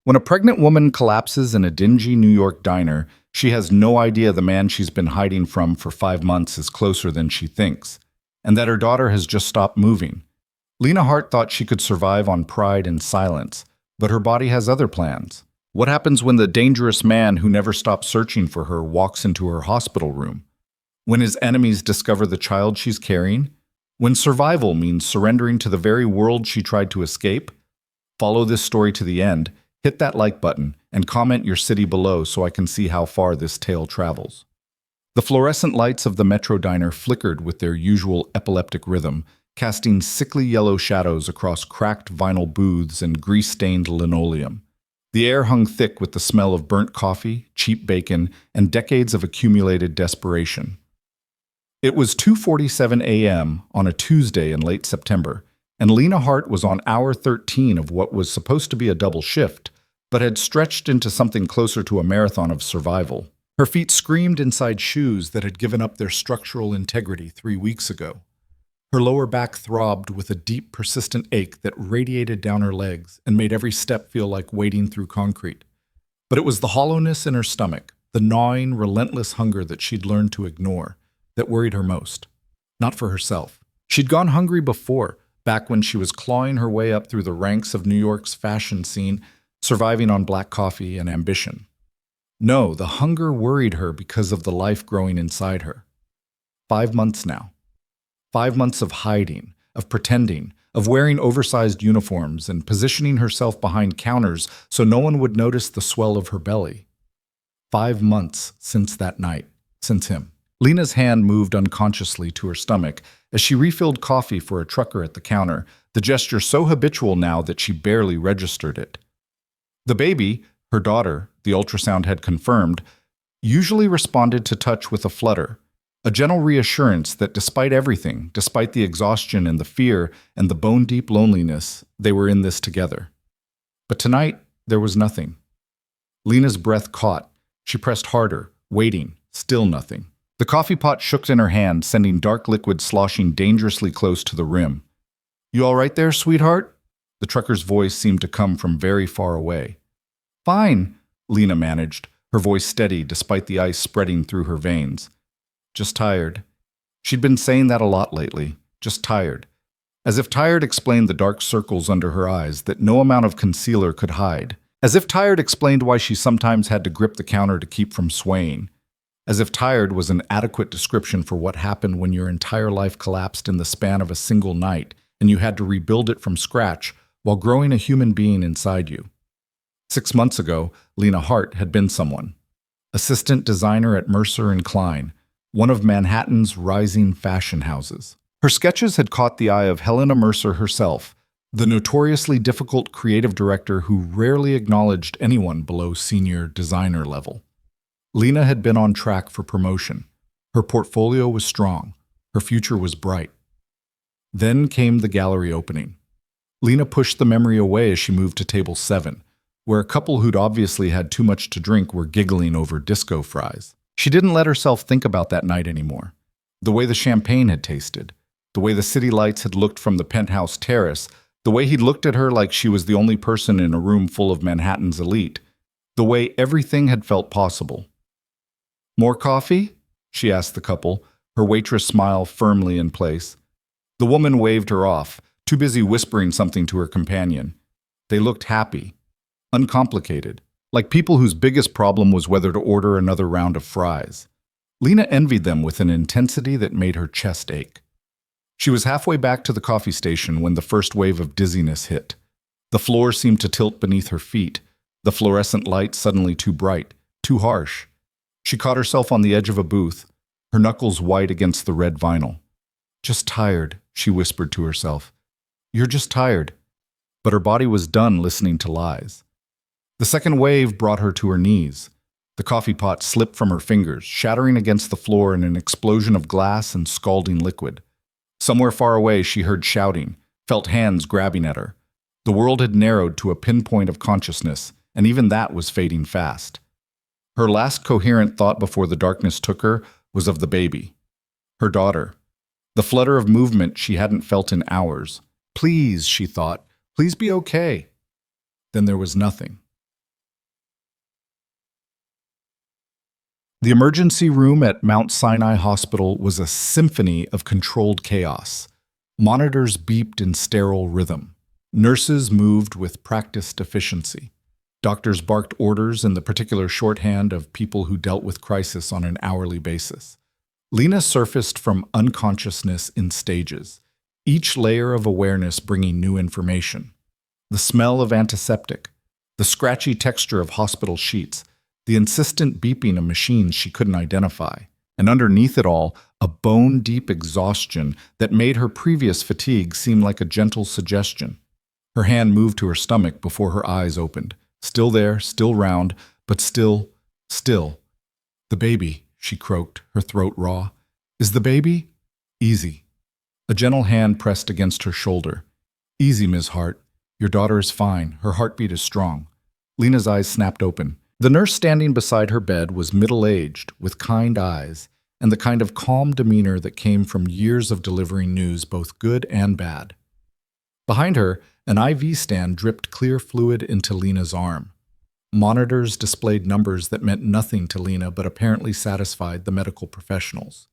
When a pregnant woman collapses in a dingy New York diner, she has no idea the man she's been hiding from for 5 months is closer than she thinks, and that her daughter has just stopped moving. Lena Hart thought she could survive on pride and silence, but her body has other plans. What happens when the dangerous man who never stopped searching for her walks into her hospital room? When his enemies discover the child she's carrying? When survival means surrendering to the very world she tried to escape? Follow this story to the end, hit that like button, and comment your city below so I can see how far this tale travels. The fluorescent lights of the Metro diner flickered with their usual epileptic rhythm, casting sickly yellow shadows across cracked vinyl booths and grease-stained linoleum. The air hung thick with the smell of burnt coffee, cheap bacon, and decades of accumulated desperation. It was 2:47 a.m. on a Tuesday in late September, and Lena Hart was on hour 13 of what was supposed to be a double shift, but had stretched into something closer to a marathon of survival. Her feet screamed inside shoes that had given up their structural integrity 3 weeks ago. Her lower back throbbed with a deep, persistent ache that radiated down her legs and made every step feel like wading through concrete. But it was the hollowness in her stomach, the gnawing, relentless hunger that she'd learned to ignore, that worried her most. Not for herself. She'd gone hungry before, back when she was clawing her way up through the ranks of New York's fashion scene, surviving on black coffee and ambition. No, the hunger worried her because of the life growing inside her. 5 months now. 5 months of hiding, of pretending, of wearing oversized uniforms and positioning herself behind counters so no one would notice the swell of her belly. 5 months since that night, since him. Lena's hand moved unconsciously to her stomach as she refilled coffee for a trucker at the counter, the gesture so habitual now that she barely registered it. The baby, her daughter, the ultrasound had confirmed, usually responded to touch with a flutter, a gentle reassurance that despite everything, despite the exhaustion and the fear and the bone-deep loneliness, they were in this together. But tonight, there was nothing. Lena's breath caught. She pressed harder, waiting, still nothing. The coffee pot shook in her hand, sending dark liquid sloshing dangerously close to the rim. "You all right there, sweetheart?" The trucker's voice seemed to come from very far away. "Fine," Lena managed, her voice steady despite the ice spreading through her veins. Just tired. She'd been saying that a lot lately. Just tired. As if tired explained the dark circles under her eyes that no amount of concealer could hide. As if tired explained why she sometimes had to grip the counter to keep from swaying. As if tired was an adequate description for what happened when your entire life collapsed in the span of a single night and you had to rebuild it from scratch while growing a human being inside you. 6 months ago, Lena Hart had been someone. Assistant designer at Mercer & Klein, one of Manhattan's rising fashion houses. Her sketches had caught the eye of Helena Mercer herself, the notoriously difficult creative director who rarely acknowledged anyone below senior designer level. Lena had been on track for promotion. Her portfolio was strong. Her future was bright. Then came the gallery opening. Lena pushed the memory away as she moved to table 7, where a couple who'd obviously had too much to drink were giggling over disco fries. She didn't let herself think about that night anymore. The way the champagne had tasted, the way the city lights had looked from the penthouse terrace, the way he'd looked at her like she was the only person in a room full of Manhattan's elite, the way everything had felt possible. "More coffee?" she asked the couple, her waitress smile firmly in place. The woman waved her off, too busy whispering something to her companion. They looked happy, uncomplicated, like people whose biggest problem was whether to order another round of fries. Lena envied them with an intensity that made her chest ache. She was halfway back to the coffee station when the first wave of dizziness hit. The floor seemed to tilt beneath her feet, the fluorescent light suddenly too bright, too harsh. She caught herself on the edge of a booth, her knuckles white against the red vinyl. "Just tired," she whispered to herself. "You're just tired." But her body was done listening to lies. The second wave brought her to her knees. The coffee pot slipped from her fingers, shattering against the floor in an explosion of glass and scalding liquid. Somewhere far away she heard shouting, felt hands grabbing at her. The world had narrowed to a pinpoint of consciousness, and even that was fading fast. Her last coherent thought before the darkness took her was of the baby. Her daughter. The flutter of movement she hadn't felt in hours. Please, she thought, please be okay. Then there was nothing. The emergency room at Mount Sinai Hospital was a symphony of controlled chaos. Monitors beeped in sterile rhythm. Nurses moved with practiced efficiency. Doctors barked orders in the particular shorthand of people who dealt with crisis on an hourly basis. Lena surfaced from unconsciousness in stages, each layer of awareness bringing new information. The smell of antiseptic, the scratchy texture of hospital sheets, the insistent beeping of machines she couldn't identify, and underneath it all, a bone-deep exhaustion that made her previous fatigue seem like a gentle suggestion. Her hand moved to her stomach before her eyes opened. Still there, still round, but still. The baby, she croaked, her throat raw. Is the baby? Easy. A gentle hand pressed against her shoulder. Easy, Ms. Hart. Your daughter is fine. Her heartbeat is strong. Lena's eyes snapped open. The nurse standing beside her bed was middle-aged, with kind eyes, and the kind of calm demeanor that came from years of delivering news both good and bad. Behind her, an IV stand dripped clear fluid into Lena's arm. Monitors displayed numbers that meant nothing to Lena but apparently satisfied the medical professionals.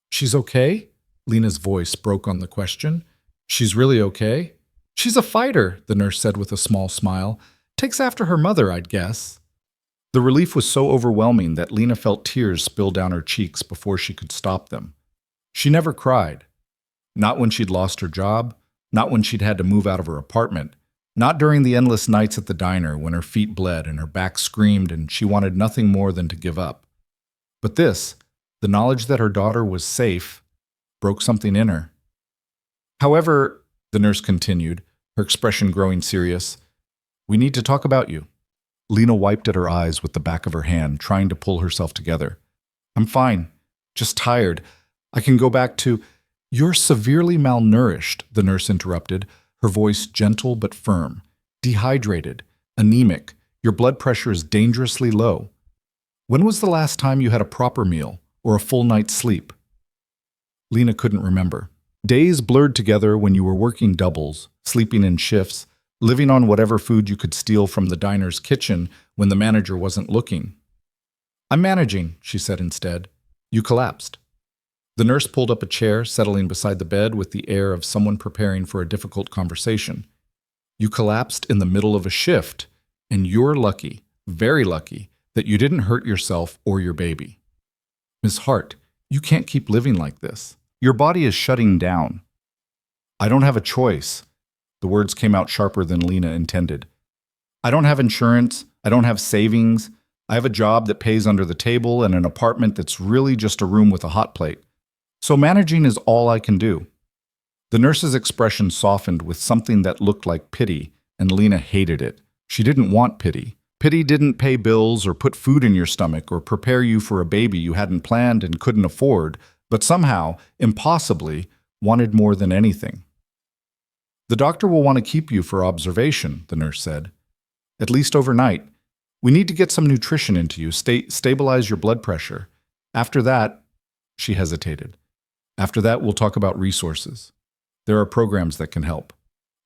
She's okay? Lena's voice broke on the question. She's really okay? She's a fighter, the nurse said with a small smile. Takes after her mother, I'd guess. The relief was so overwhelming that Lena felt tears spill down her cheeks before she could stop them. She never cried. Not when she'd lost her job, not when she'd had to move out of her apartment, not during the endless nights at the diner when her feet bled and her back screamed and she wanted nothing more than to give up. But this, the knowledge that her daughter was safe, broke something in her. However, the nurse continued, her expression growing serious, we need to talk about you. Lena wiped at her eyes with the back of her hand, trying to pull herself together. I'm fine. Just tired. I can go back to... You're severely malnourished, the nurse interrupted, her voice gentle but firm. Dehydrated. Anemic. Your blood pressure is dangerously low. When was the last time you had a proper meal or a full night's sleep? Lena couldn't remember. Days blurred together when you were working doubles, sleeping in shifts, living on whatever food you could steal from the diner's kitchen when the manager wasn't looking. I'm managing, she said instead. You collapsed. The nurse pulled up a chair, settling beside the bed with the air of someone preparing for a difficult conversation. You collapsed in the middle of a shift, and you're lucky, very lucky, that you didn't hurt yourself or your baby. Ms. Hart, you can't keep living like this. Your body is shutting down. I don't have a choice. The words came out sharper than Lena intended. I don't have insurance. I don't have savings. I have a job that pays under the table and an apartment that's really just a room with a hot plate. So managing is all I can do. The nurse's expression softened with something that looked like pity, and Lena hated it. She didn't want pity. Pity didn't pay bills or put food in your stomach or prepare you for a baby you hadn't planned and couldn't afford, but somehow, impossibly, wanted more than anything. The doctor will want to keep you for observation, the nurse said. At least overnight. We need to get some nutrition into you, stabilize your blood pressure. After that, she hesitated. After that, we'll talk about resources. There are programs that can help.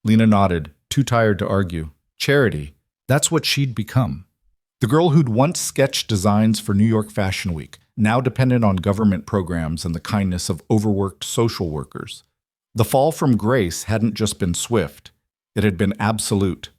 Lena nodded, too tired to argue. Charity, that's what she'd become. The girl who'd once sketched designs for New York Fashion Week, now dependent on government programs and the kindness of overworked social workers. The fall from grace hadn't just been swift, it had been absolute.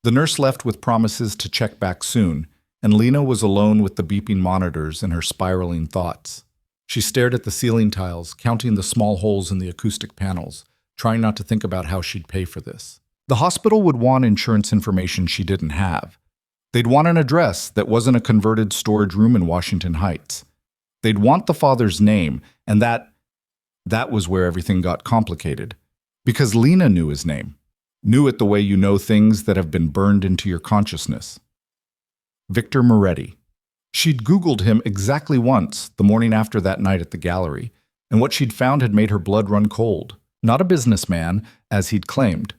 The nurse left with promises to check back soon, and Lena was alone with the beeping monitors and her spiraling thoughts. She stared at the ceiling tiles, counting the small holes in the acoustic panels, trying not to think about how she'd pay for this. The hospital would want insurance information she didn't have. They'd want an address that wasn't a converted storage room in Washington Heights. They'd want the father's name, and that was where everything got complicated. Because Lena knew his name. Knew it the way you know things that have been burned into your consciousness. Victor Moretti. She'd Googled him exactly once, the morning after that night at the gallery, and what she'd found had made her blood run cold. Not a businessman, as he'd claimed.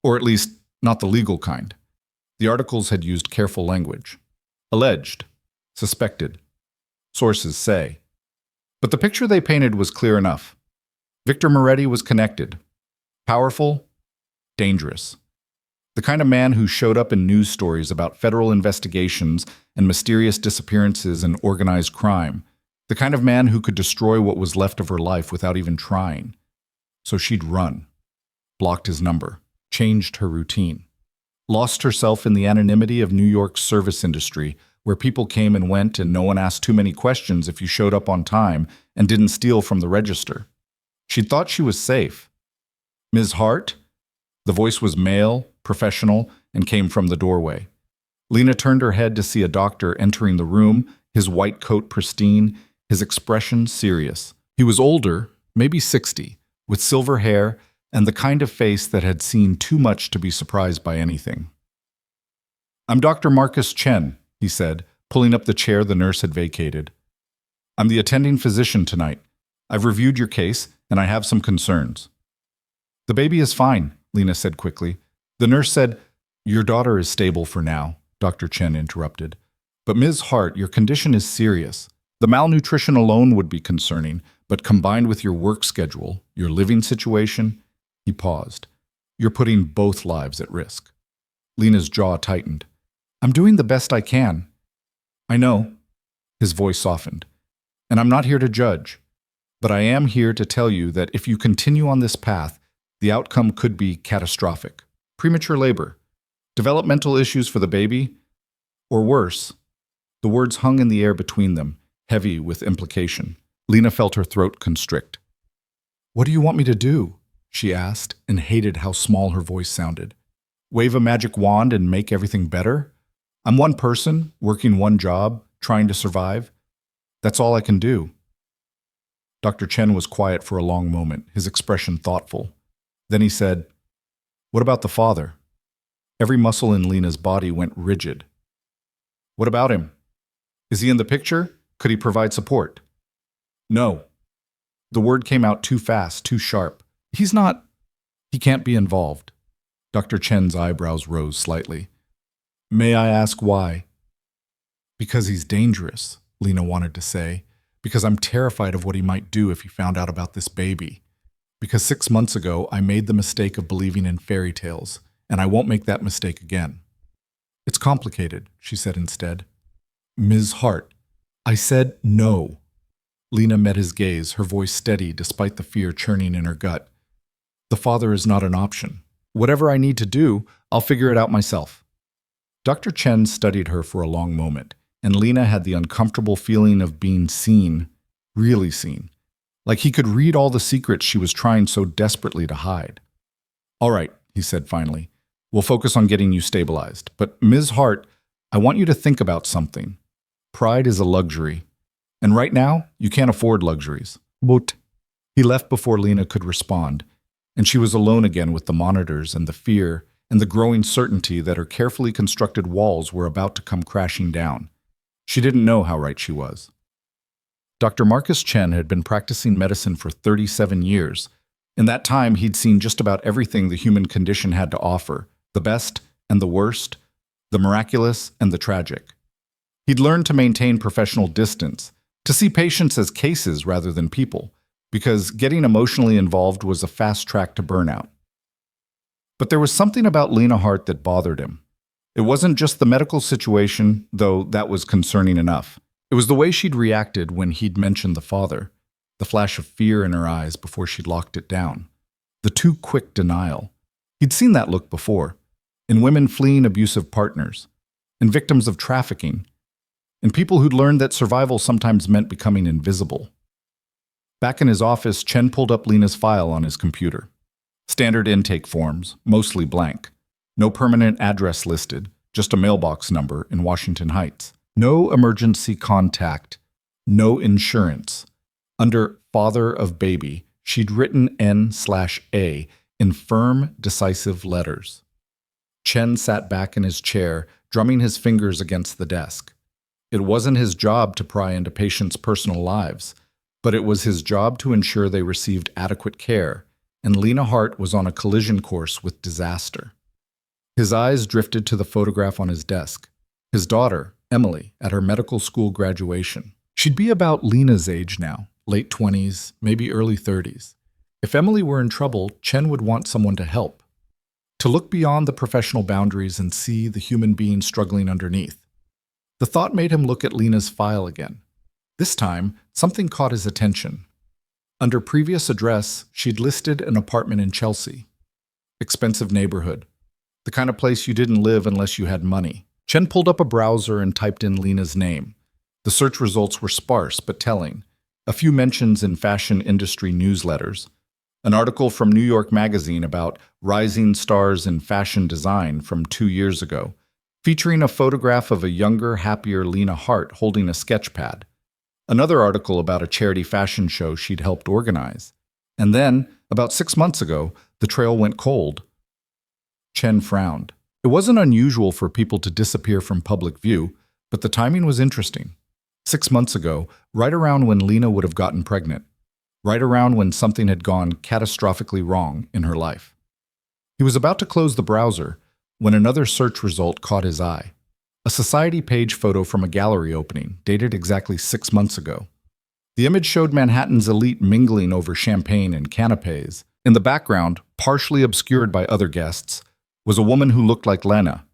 Or at least, not the legal kind. The articles had used careful language. Alleged. Suspected. Sources say. But the picture they painted was clear enough. Victor Moretti was connected. Powerful. Dangerous. The kind of man who showed up in news stories about federal investigations and mysterious disappearances and organized crime. The kind of man who could destroy what was left of her life without even trying. So she'd run, blocked his number, changed her routine, lost herself in the anonymity of New York's service industry, where people came and went and no one asked too many questions if you showed up on time and didn't steal from the register. She thought she was safe. Ms. Hart? The voice was male, professional, and came from the doorway. Lena turned her head to see a doctor entering the room, his white coat pristine, his expression serious. He was older, maybe 60, with silver hair and the kind of face that had seen too much to be surprised by anything. "I'm Dr. Marcus Chen," he said, pulling up the chair the nurse had vacated. "I'm the attending physician tonight. I've reviewed your case, and I have some concerns." "The baby is fine," Lena said quickly. The nurse said, "Your daughter is stable for now," Dr. Chen interrupted. "But Ms. Hart, your condition is serious. The malnutrition alone would be concerning, but combined with your work schedule, your living situation," he paused, "you're putting both lives at risk." Lena's jaw tightened. "I'm doing the best I can." "I know." His voice softened. "And I'm not here to judge. But I am here to tell you that if you continue on this path, the outcome could be catastrophic. Premature labor, developmental issues for the baby, or worse." The words hung in the air between them, heavy with implication. Lena felt her throat constrict. "What do you want me to do?" she asked, and hated how small her voice sounded. "Wave a magic wand and make everything better? I'm one person, working one job, trying to survive. That's all I can do." Dr. Chen was quiet for a long moment, his expression thoughtful. Then he said, "What about the father?" Every muscle in Lena's body went rigid. "What about him? Is he in the picture? Could he provide support?" "No." The word came out too fast, too sharp. "He's not. He can't be involved." Dr. Chen's eyebrows rose slightly. "May I ask why?" "Because he's dangerous," Lena wanted to say. "Because I'm terrified of what he might do if he found out about this baby. Because 6 months ago, I made the mistake of believing in fairy tales, and I won't make that mistake again." "It's complicated," she said instead. "Ms. Hart." "I said no." Lena met his gaze, her voice steady despite the fear churning in her gut. "The father is not an option. Whatever I need to do, I'll figure it out myself." Dr. Chen studied her for a long moment, and Lena had the uncomfortable feeling of being seen, really seen. Like he could read all the secrets she was trying so desperately to hide. "All right," he said finally. "We'll focus on getting you stabilized. But Ms. Hart, I want you to think about something. Pride is a luxury. And right now, you can't afford luxuries." "But..." He left before Lena could respond, and she was alone again with the monitors and the fear and the growing certainty that her carefully constructed walls were about to come crashing down. She didn't know how right she was. Dr. Marcus Chen had been practicing medicine for 37 years. In that time, he'd seen just about everything the human condition had to offer, the best and the worst, the miraculous and the tragic. He'd learned to maintain professional distance, to see patients as cases rather than people, because getting emotionally involved was a fast track to burnout. But there was something about Lena Hart that bothered him. It wasn't just the medical situation, though that was concerning enough. It was the way she'd reacted when he'd mentioned the father, the flash of fear in her eyes before she'd locked it down, the too quick denial. He'd seen that look before, in women fleeing abusive partners, in victims of trafficking, in people who'd learned that survival sometimes meant becoming invisible. Back in his office, Chen pulled up Lena's file on his computer. Standard intake forms, mostly blank. No permanent address listed, just a mailbox number in Washington Heights. No emergency contact. No insurance. Under father of baby, she'd written N/A in firm, decisive letters. Chen sat back in his chair, drumming his fingers against the desk. It wasn't his job to pry into patients' personal lives, but it was his job to ensure they received adequate care, and Lena Hart was on a collision course with disaster. His eyes drifted to the photograph on his desk. His daughter, Emily, at her medical school graduation. She'd be about Lena's age now, late 20s, maybe early 30s. If Emily were in trouble, Chen would want someone to help to look beyond the professional boundaries and see the human being struggling underneath. The thought made him look at Lena's file again. This time, something caught his attention. Under previous address, she'd listed an apartment in Chelsea. Expensive neighborhood. The kind of place you didn't live unless you had money. Chen pulled up a browser and typed in Lena's name. The search results were sparse but telling. A few mentions in fashion industry newsletters. An article from New York Magazine about rising stars in fashion design from 2 years ago, featuring a photograph of a younger, happier Lena Hart holding a sketch pad. Another article about a charity fashion show she'd helped organize. And then, about 6 months ago, the trail went cold. Chen frowned. It wasn't unusual for people to disappear from public view, but the timing was interesting. 6 months ago, right around when Lena would have gotten pregnant. Right around when something had gone catastrophically wrong in her life. He was about to close the browser when another search result caught his eye. A society page photo from a gallery opening, dated exactly 6 months ago. The image showed Manhattan's elite mingling over champagne and canapes. In the background, partially obscured by other guests, was a woman who looked like Lena.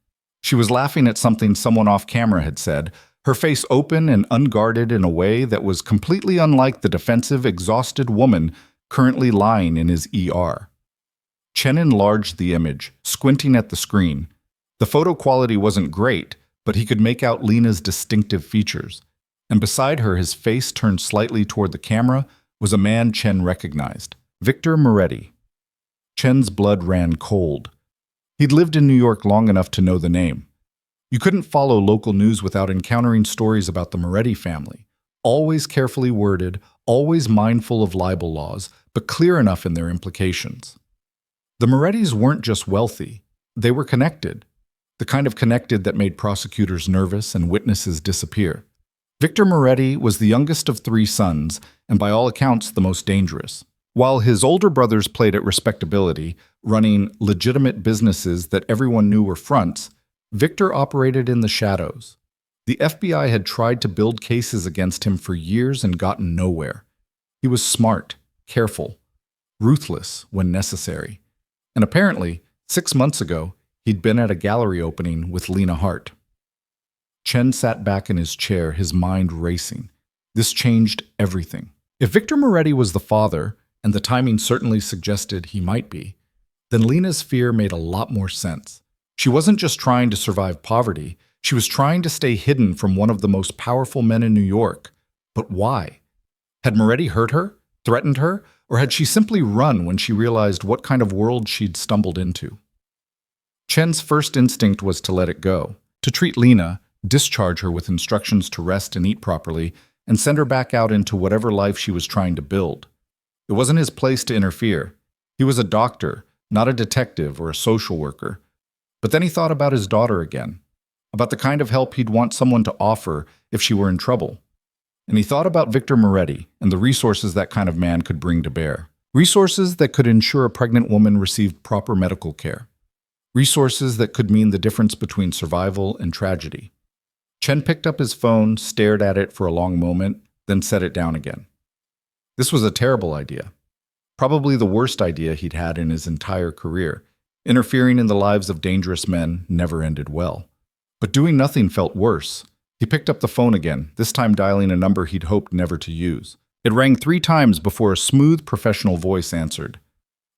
She was laughing at something someone off camera had said, her face open and unguarded in a way that was completely unlike the defensive, exhausted woman currently lying in his ER. Chen enlarged the image, squinting at the screen. The photo quality wasn't great, but he could make out Lena's distinctive features. And beside her, his face turned slightly toward the camera, was a man Chen recognized, Victor Moretti. Chen's blood ran cold. He'd lived in New York long enough to know the name. You couldn't follow local news without encountering stories about the Moretti family, always carefully worded, always mindful of libel laws, but clear enough in their implications. The Morettis weren't just wealthy, they were connected, the kind of connected that made prosecutors nervous and witnesses disappear. Victor Moretti was the youngest of 3 sons, and by all accounts the most dangerous. While his older brothers played at respectability, running legitimate businesses that everyone knew were fronts, Victor operated in the shadows. The FBI had tried to build cases against him for years and gotten nowhere. He was smart, careful, ruthless when necessary. And apparently, 6 months ago, he'd been at a gallery opening with Lena Hart. Chen sat back in his chair, his mind racing. This changed everything. If Victor Moretti was the father, and the timing certainly suggested he might be, then Lena's fear made a lot more sense. She wasn't just trying to survive poverty, she was trying to stay hidden from one of the most powerful men in New York. But why? Had Moretti hurt her, threatened her, or had she simply run when she realized what kind of world she'd stumbled into? Chen's first instinct was to let it go, to treat Lena, discharge her with instructions to rest and eat properly, and send her back out into whatever life she was trying to build. It wasn't his place to interfere. He was a doctor, not a detective or a social worker. But then he thought about his daughter again, about the kind of help he'd want someone to offer if she were in trouble. And he thought about Victor Moretti and the resources that kind of man could bring to bear. Resources that could ensure a pregnant woman received proper medical care. Resources that could mean the difference between survival and tragedy. Chen picked up his phone, stared at it for a long moment, then set it down again. This was a terrible idea. Probably the worst idea he'd had in his entire career. Interfering in the lives of dangerous men never ended well. But doing nothing felt worse. He picked up the phone again, this time dialing a number he'd hoped never to use. It rang 3 times before a smooth, professional voice answered.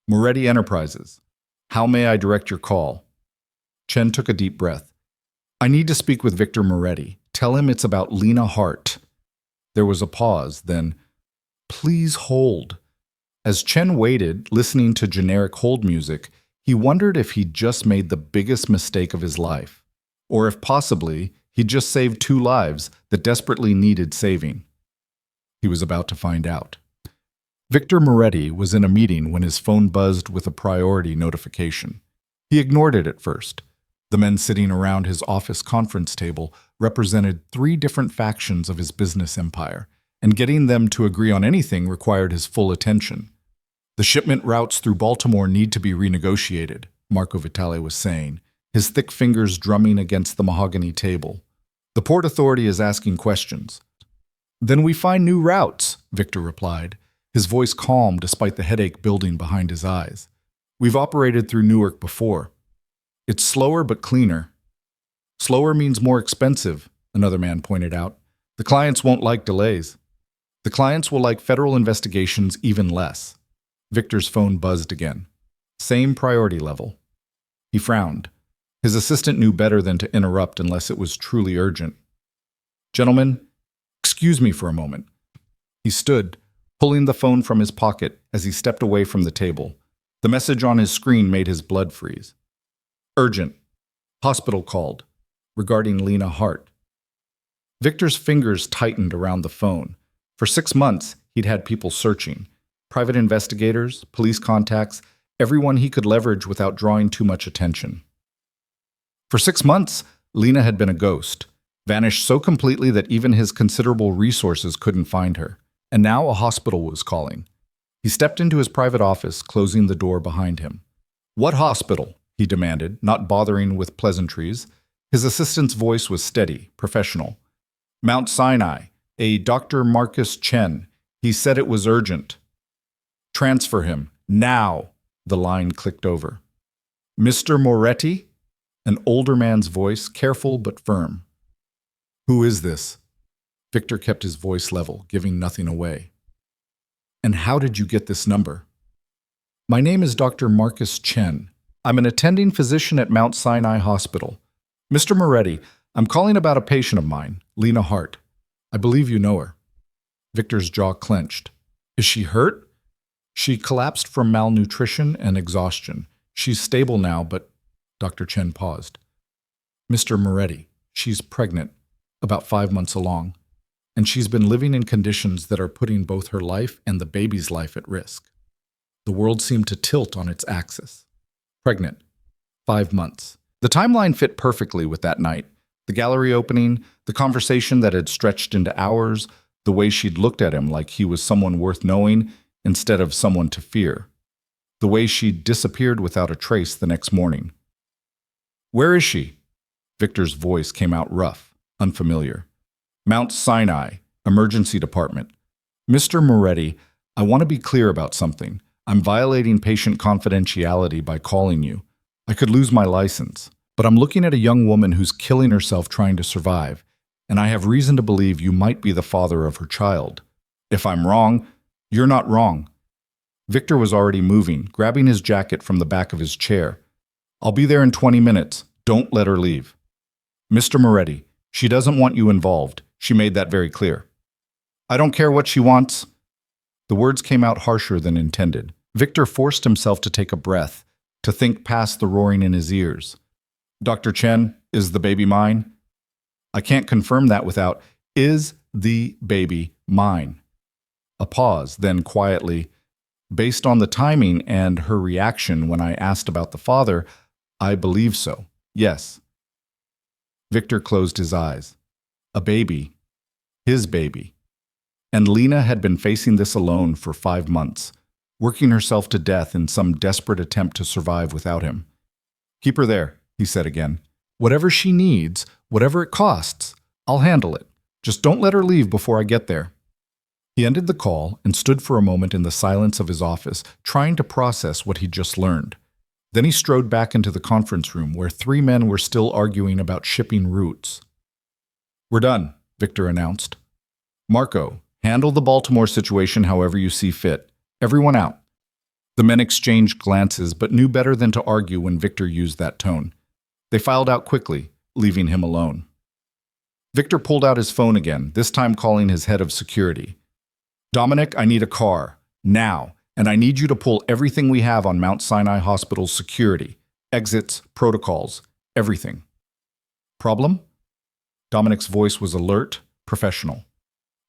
Moretti Enterprises. How may I direct your call? Chen took a deep breath. I need to speak with Victor Moretti. Tell him it's about Lena Hart. There was a pause, then, please hold. As Chen waited, listening to generic hold music, he wondered if he'd just made the biggest mistake of his life, or if possibly he'd just saved 2 lives that desperately needed saving. He was about to find out. Victor Moretti was in a meeting when his phone buzzed with a priority notification. He ignored it at first. The men sitting around his office conference table represented 3 different factions of his business empire, and getting them to agree on anything required his full attention. The shipment routes through Baltimore need to be renegotiated, Marco Vitale was saying, his thick fingers drumming against the mahogany table. The Port Authority is asking questions. Then we find new routes, Victor replied, his voice calm despite the headache building behind his eyes. We've operated through Newark before. It's slower but cleaner. Slower means more expensive, another man pointed out. The clients won't like delays. The clients will like federal investigations even less. Victor's phone buzzed again. Same priority level. He frowned. His assistant knew better than to interrupt unless it was truly urgent. Gentlemen, excuse me for a moment. He stood, pulling the phone from his pocket as he stepped away from the table. The message on his screen made his blood freeze. Urgent. Hospital called. Regarding Lena Hart. Victor's fingers tightened around the phone. For 6 months, he'd had people searching. Private investigators, police contacts, everyone he could leverage without drawing too much attention. For 6 months, Lena had been a ghost, vanished so completely that even his considerable resources couldn't find her. And now a hospital was calling. He stepped into his private office, closing the door behind him. What hospital? He demanded, not bothering with pleasantries. His assistant's voice was steady, professional. Mount Sinai, a Dr. Marcus Chen. He said it was urgent. Transfer him, now, the line clicked over. Mr. Moretti? An older man's voice, careful but firm. Who is this? Victor kept his voice level, giving nothing away. And how did you get this number? My name is Dr. Marcus Chen. I'm an attending physician at Mount Sinai Hospital. Mr. Moretti, I'm calling about a patient of mine, Lena Hart. I believe you know her. Victor's jaw clenched. Is she hurt? She collapsed from malnutrition and exhaustion. She's stable now, but... Dr. Chen paused. Mr. Moretti, she's pregnant, about 5 months along, and she's been living in conditions that are putting both her life and the baby's life at risk. The world seemed to tilt on its axis. Pregnant. 5 months. The timeline fit perfectly with that night. The gallery opening, the conversation that had stretched into hours, the way she'd looked at him like he was someone worth knowing instead of someone to fear. The way she'd disappeared without a trace the next morning. Where is she? Victor's voice came out rough, unfamiliar. Mount Sinai, Emergency Department. Mr. Moretti, I want to be clear about something. I'm violating patient confidentiality by calling you. I could lose my license, but I'm looking at a young woman who's killing herself trying to survive, and I have reason to believe you might be the father of her child. If I'm wrong, you're not wrong. Victor was already moving, grabbing his jacket from the back of his chair. I'll be there in 20 minutes. Don't let her leave. Mr. Moretti, she doesn't want you involved. She made that very clear. I don't care what she wants. The words came out harsher than intended. Victor forced himself to take a breath, to think past the roaring in his ears. Dr. Chen, is the baby mine? I can't confirm that without, is the baby mine? A pause, then quietly, based on the timing and her reaction when I asked about the father, I believe so, yes. Victor closed his eyes. A baby. His baby. And Lena had been facing this alone for 5 months, working herself to death in some desperate attempt to survive without him. Keep her there, he said again. Whatever she needs, whatever it costs, I'll handle it. Just don't let her leave before I get there. He ended the call and stood for a moment in the silence of his office, trying to process what he'd just learned. Then he strode back into the conference room where 3 men were still arguing about shipping routes. We're done, Victor announced. Marco, handle the Baltimore situation however you see fit. Everyone out. The men exchanged glances, but knew better than to argue when Victor used that tone. They filed out quickly, leaving him alone. Victor pulled out his phone again, this time calling his head of security. Dominic, I need a car. Now. And I need you to pull everything we have on Mount Sinai Hospital's security. Exits, protocols, everything. Problem? Dominic's voice was alert, professional.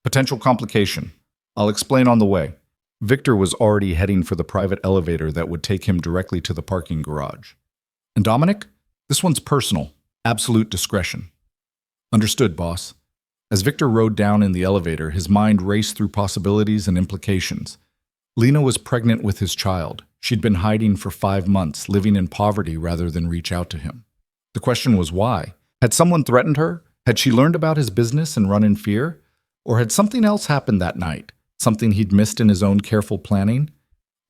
Potential complication. I'll explain on the way. Victor was already heading for the private elevator that would take him directly to the parking garage. And Dominic? This one's personal. Absolute discretion. Understood, boss. As Victor rode down in the elevator, his mind raced through possibilities and implications. Lena was pregnant with his child. She'd been hiding for 5 months, living in poverty rather than reach out to him. The question was why? Had someone threatened her? Had she learned about his business and run in fear? Or had something else happened that night? Something he'd missed in his own careful planning?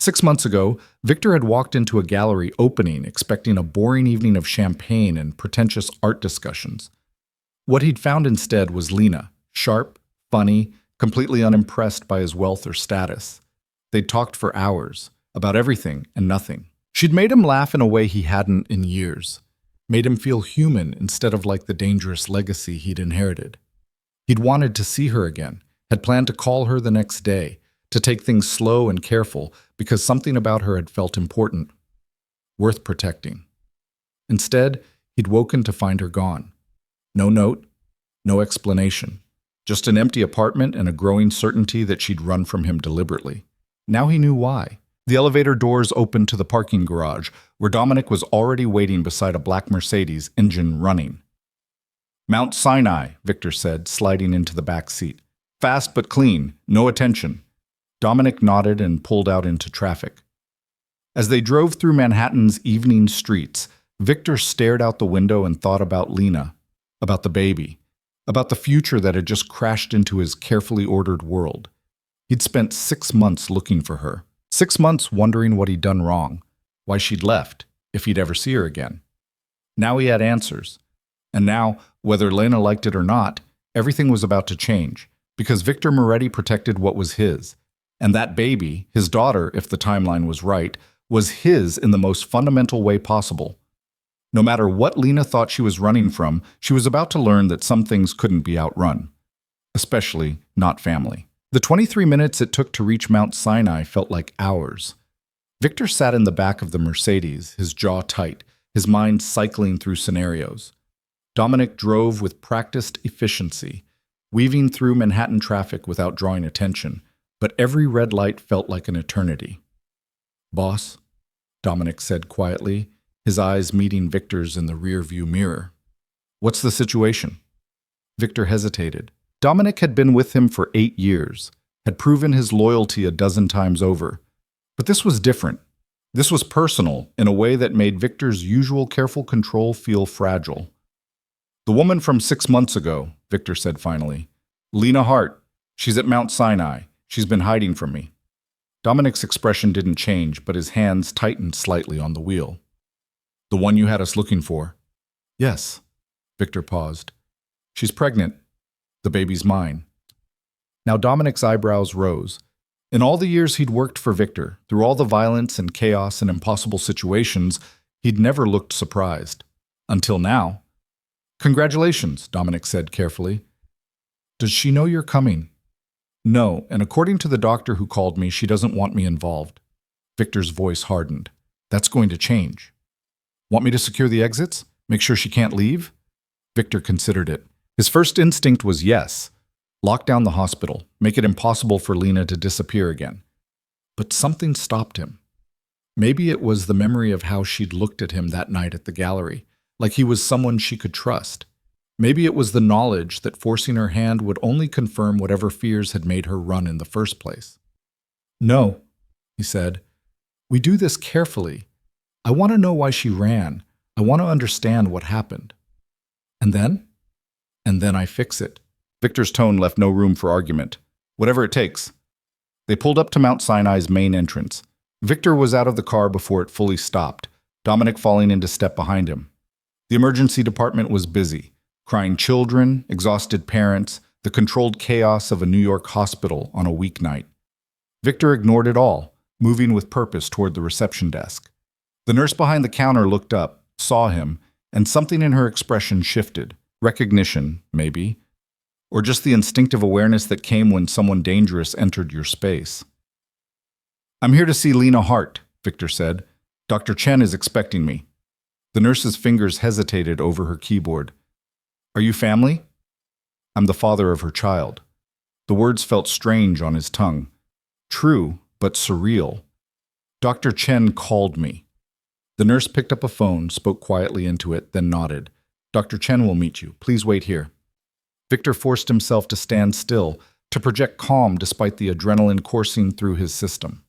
6 months ago, Victor had walked into a gallery opening expecting a boring evening of champagne and pretentious art discussions. What he'd found instead was Lena, sharp, funny, completely unimpressed by his wealth or status. They'd talked for hours, about everything and nothing. She'd made him laugh in a way he hadn't in years, made him feel human instead of like the dangerous legacy he'd inherited. He'd wanted to see her again, had planned to call her the next day, to take things slow and careful because something about her had felt important, worth protecting. Instead, he'd woken to find her gone. No note, no explanation, just an empty apartment and a growing certainty that she'd run from him deliberately. Now he knew why. The elevator doors opened to the parking garage, where Dominic was already waiting beside a black Mercedes, engine running. "Mount Sinai," Victor said, sliding into the back seat. "Fast but clean, no attention." Dominic nodded and pulled out into traffic. As they drove through Manhattan's evening streets, Victor stared out the window and thought about Lena, about the baby, about the future that had just crashed into his carefully ordered world. He'd spent 6 months looking for her. 6 months wondering what he'd done wrong, why she'd left, if he'd ever see her again. Now he had answers. And now, whether Lena liked it or not, everything was about to change, because Victor Moretti protected what was his. And that baby, his daughter, if the timeline was right, was his in the most fundamental way possible. No matter what Lena thought she was running from, she was about to learn that some things couldn't be outrun. Especially not family. The 23 minutes it took to reach Mount Sinai felt like hours. Victor sat in the back of the Mercedes, his jaw tight, his mind cycling through scenarios. Dominic drove with practiced efficiency, weaving through Manhattan traffic without drawing attention, but every red light felt like an eternity. "Boss," Dominic said quietly, his eyes meeting Victor's in the rearview mirror. "What's the situation?" Victor hesitated. Dominic had been with him for 8 years, had proven his loyalty a dozen times over. But this was different. This was personal in a way that made Victor's usual careful control feel fragile. "The woman from 6 months ago," Victor said finally. "Lena Hart. She's at Mount Sinai. She's been hiding from me." Dominic's expression didn't change, but his hands tightened slightly on the wheel. "The one you had us looking for?" "Yes." Victor paused. "She's pregnant. The baby's mine." Now Dominic's eyebrows rose. In all the years he'd worked for Victor, through all the violence and chaos and impossible situations, he'd never looked surprised. Until now. "Congratulations," Dominic said carefully. "Does she know you're coming?" "No, and according to the doctor who called me, she doesn't want me involved." Victor's voice hardened. "That's going to change." "Want me to secure the exits? Make sure she can't leave?" Victor considered it. His first instinct was yes. Lock down the hospital, make it impossible for Lena to disappear again. But something stopped him. Maybe it was the memory of how she'd looked at him that night at the gallery, like he was someone she could trust. Maybe it was the knowledge that forcing her hand would only confirm whatever fears had made her run in the first place. "No," he said. "We do this carefully. I want to know why she ran. I want to understand what happened. And then? And then I fix it." Victor's tone left no room for argument. "Whatever it takes." They pulled up to Mount Sinai's main entrance. Victor was out of the car before it fully stopped, Dominic falling into step behind him. The emergency department was busy. Crying children, exhausted parents, the controlled chaos of a New York hospital on a weeknight. Victor ignored it all, moving with purpose toward the reception desk. The nurse behind the counter looked up, saw him, and something in her expression shifted. Recognition, maybe. Or just the instinctive awareness that came when someone dangerous entered your space. "I'm here to see Lena Hart," Victor said. "Dr. Chen is expecting me." The nurse's fingers hesitated over her keyboard. "Are you family?" "I'm the father of her child." The words felt strange on his tongue. True, but surreal. "Dr. Chen called me." The nurse picked up a phone, spoke quietly into it, then nodded. "Dr. Chen will meet you. Please wait here." Victor forced himself to stand still, to project calm despite the adrenaline coursing through his system.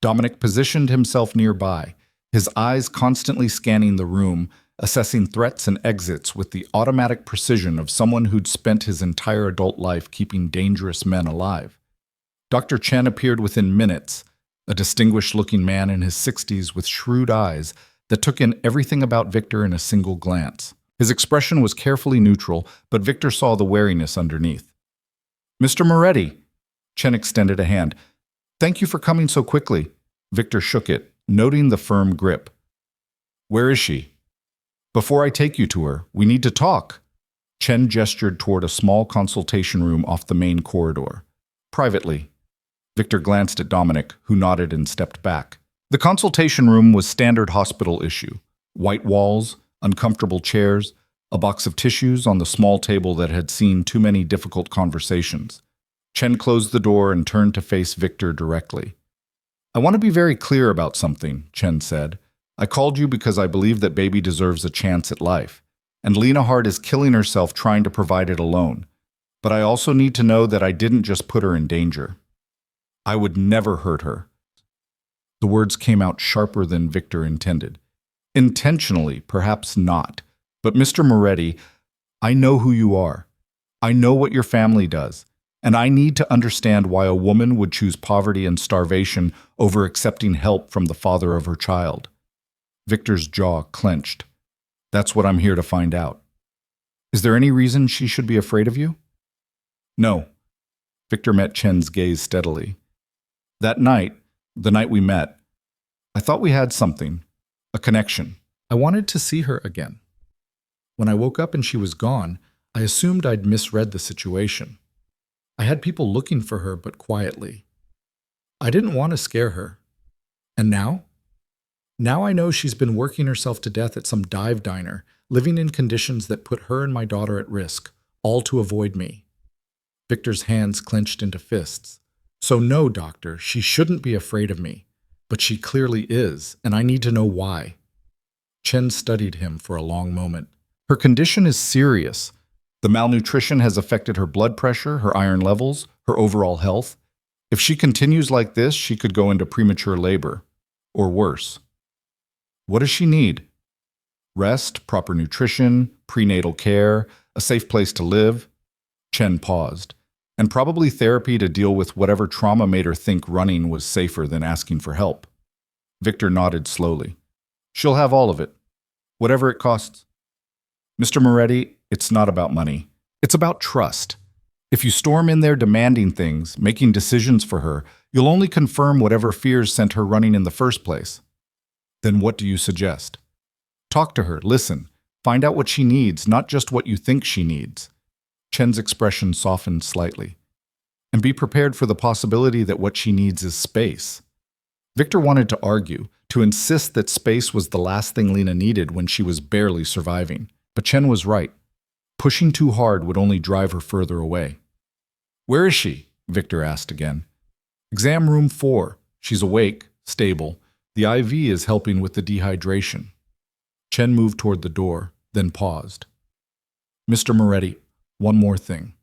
Dominic positioned himself nearby, his eyes constantly scanning the room, assessing threats and exits with the automatic precision of someone who'd spent his entire adult life keeping dangerous men alive. Dr. Chen appeared within minutes, a distinguished-looking man in his 60s with shrewd eyes that took in everything about Victor in a single glance. His expression was carefully neutral, but Victor saw the wariness underneath. "Mr. Moretti," Chen extended a hand. "Thank you for coming so quickly." Victor shook it, noting the firm grip. "Where is she?" "Before I take you to her, we need to talk." Chen gestured toward a small consultation room off the main corridor. "Privately." Victor glanced at Dominic, who nodded and stepped back. The consultation room was standard hospital issue. White walls, uncomfortable chairs, a box of tissues on the small table that had seen too many difficult conversations. Chen closed the door and turned to face Victor directly. "I want to be very clear about something," Chen said. "I called you because I believe that baby deserves a chance at life, and Lena Hart is killing herself trying to provide it alone. But I also need to know that I didn't just put her in danger. I would never hurt her." The words came out sharper than Victor intended. "Intentionally, perhaps not. But Mr. Moretti, I know who you are. I know what your family does. And I need to understand why a woman would choose poverty and starvation over accepting help from the father of her child." Victor's jaw clenched. "That's what I'm here to find out. Is there any reason she should be afraid of you?" "No." Victor met Chen's gaze steadily. "That night, the night we met, I thought we had something, a connection. I wanted to see her again. When I woke up and she was gone, I assumed I'd misread the situation. I had people looking for her, but quietly. I didn't want to scare her. And now? Now I know she's been working herself to death at some dive diner, living in conditions that put her and my daughter at risk, all to avoid me." Victor's hands clenched into fists. "So no, doctor, she shouldn't be afraid of me. But she clearly is, and I need to know why." Chen studied him for a long moment. "Her condition is serious. The malnutrition has affected her blood pressure, her iron levels, her overall health. If she continues like this, she could go into premature labor, or worse." "What does she need?" "Rest, proper nutrition, prenatal care, a safe place to live." Chen paused. "And probably therapy to deal with whatever trauma made her think running was safer than asking for help." Victor nodded slowly. "She'll have all of it, whatever it costs." "Mr. Moretti, it's not about money. It's about trust. If you storm in there demanding things, making decisions for her, you'll only confirm whatever fears sent her running in the first place." "Then what do you suggest?" "Talk to her, listen, find out what she needs, not just what you think she needs." Chen's expression softened slightly. "And be prepared for the possibility that what she needs is space." Victor wanted to argue, to insist that space was the last thing Lena needed when she was barely surviving. But Chen was right. Pushing too hard would only drive her further away. "Where is she?" Victor asked again. "Exam room 4. She's awake, stable. The IV is helping with the dehydration." Chen moved toward the door, then paused. "Mr. Moretti, one more thing.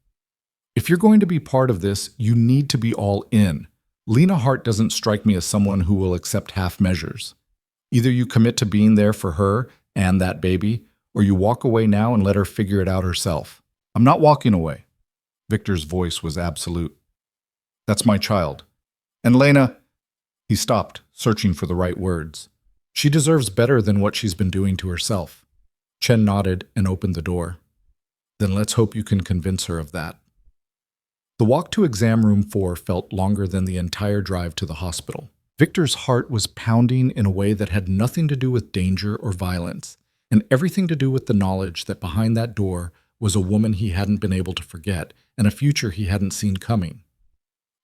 If you're going to be part of this, you need to be all in. Lena Hart doesn't strike me as someone who will accept half measures. Either you commit to being there for her and that baby, or you walk away now and let her figure it out herself." "I'm not walking away." Victor's voice was absolute. "That's my child. And Lena—" He stopped, searching for the right words. "She deserves better than what she's been doing to herself." Chen nodded and opened the door. "Then let's hope you can convince her of that." The walk to exam room 4 felt longer than the entire drive to the hospital. Victor's heart was pounding in a way that had nothing to do with danger or violence, and everything to do with the knowledge that behind that door was a woman he hadn't been able to forget and a future he hadn't seen coming.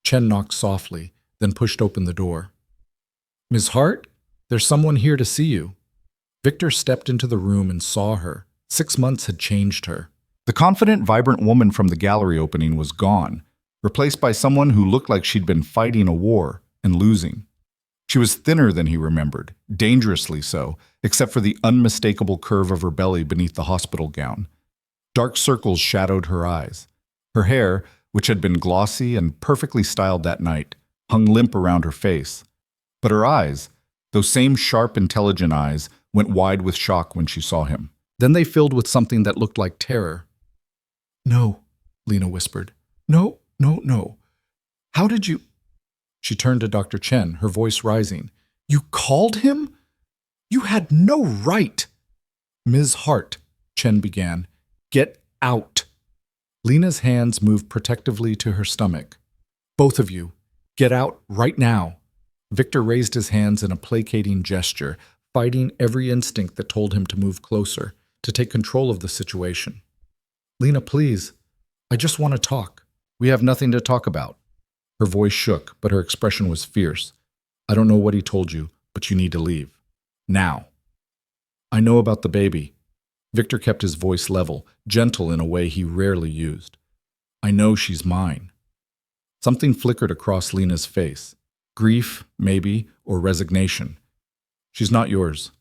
Chen knocked softly, then pushed open the door. "Ms. Hart, there's someone here to see you." Victor stepped into the room and saw her. 6 months had changed her. The confident, vibrant woman from the gallery opening was gone, replaced by someone who looked like she'd been fighting a war and losing. She was thinner than he remembered, dangerously so, except for the unmistakable curve of her belly beneath the hospital gown. Dark circles shadowed her eyes. Her hair, which had been glossy and perfectly styled that night, hung limp around her face. But her eyes, those same sharp, intelligent eyes, went wide with shock when she saw him. Then they filled with something that looked like terror. "No," Lena whispered. "No, no, no. How did you—" She turned to Dr. Chen, her voice rising. You called him? You had no right. Ms. Hart, Chen began. Get out. Lena's hands moved protectively to her stomach. Both of you, get out right now. Victor raised his hands in a placating gesture, fighting every instinct that told him to move closer, to take control of the situation. Lena, please. I just want to talk. We have nothing to talk about. Her voice shook, but her expression was fierce. I don't know what he told you, but you need to leave. Now. I know about the baby. Victor kept his voice level, gentle in a way he rarely used. I know she's mine. Something flickered across Lena's face. Grief, maybe, or resignation. She's not yours.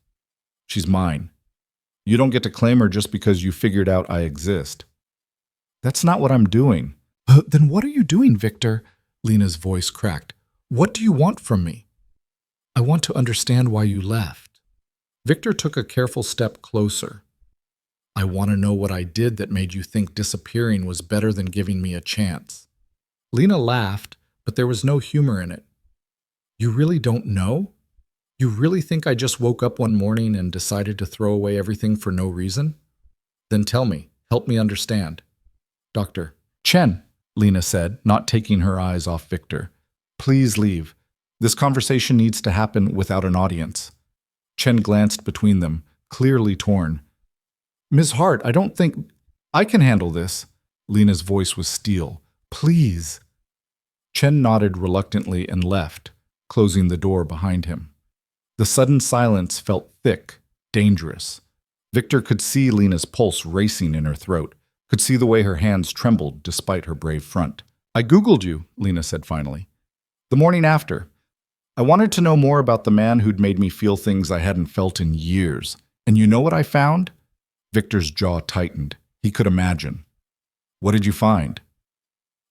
She's mine. You don't get to claim her just because you figured out I exist. That's not what I'm doing. Then what are you doing, Victor? Lena's voice cracked. What do you want from me? I want to understand why you left. Victor took a careful step closer. I want to know what I did that made you think disappearing was better than giving me a chance. Lena laughed, but there was no humor in it. You really don't know? You really think I just woke up one morning and decided to throw away everything for no reason? Then tell me, help me understand. Dr. Chen, Lena said, not taking her eyes off Victor. Please leave. This conversation needs to happen without an audience. Chen glanced between them, clearly torn. Ms. Hart, I don't think I can handle this. Lena's voice was steel. Please. Chen nodded reluctantly and left, closing the door behind him. The sudden silence felt thick, dangerous. Victor could see Lena's pulse racing in her throat, could see the way her hands trembled despite her brave front. I Googled you, Lena said finally. The morning after. I wanted to know more about the man who'd made me feel things I hadn't felt in years. And you know what I found? Victor's jaw tightened. He could imagine. What did you find?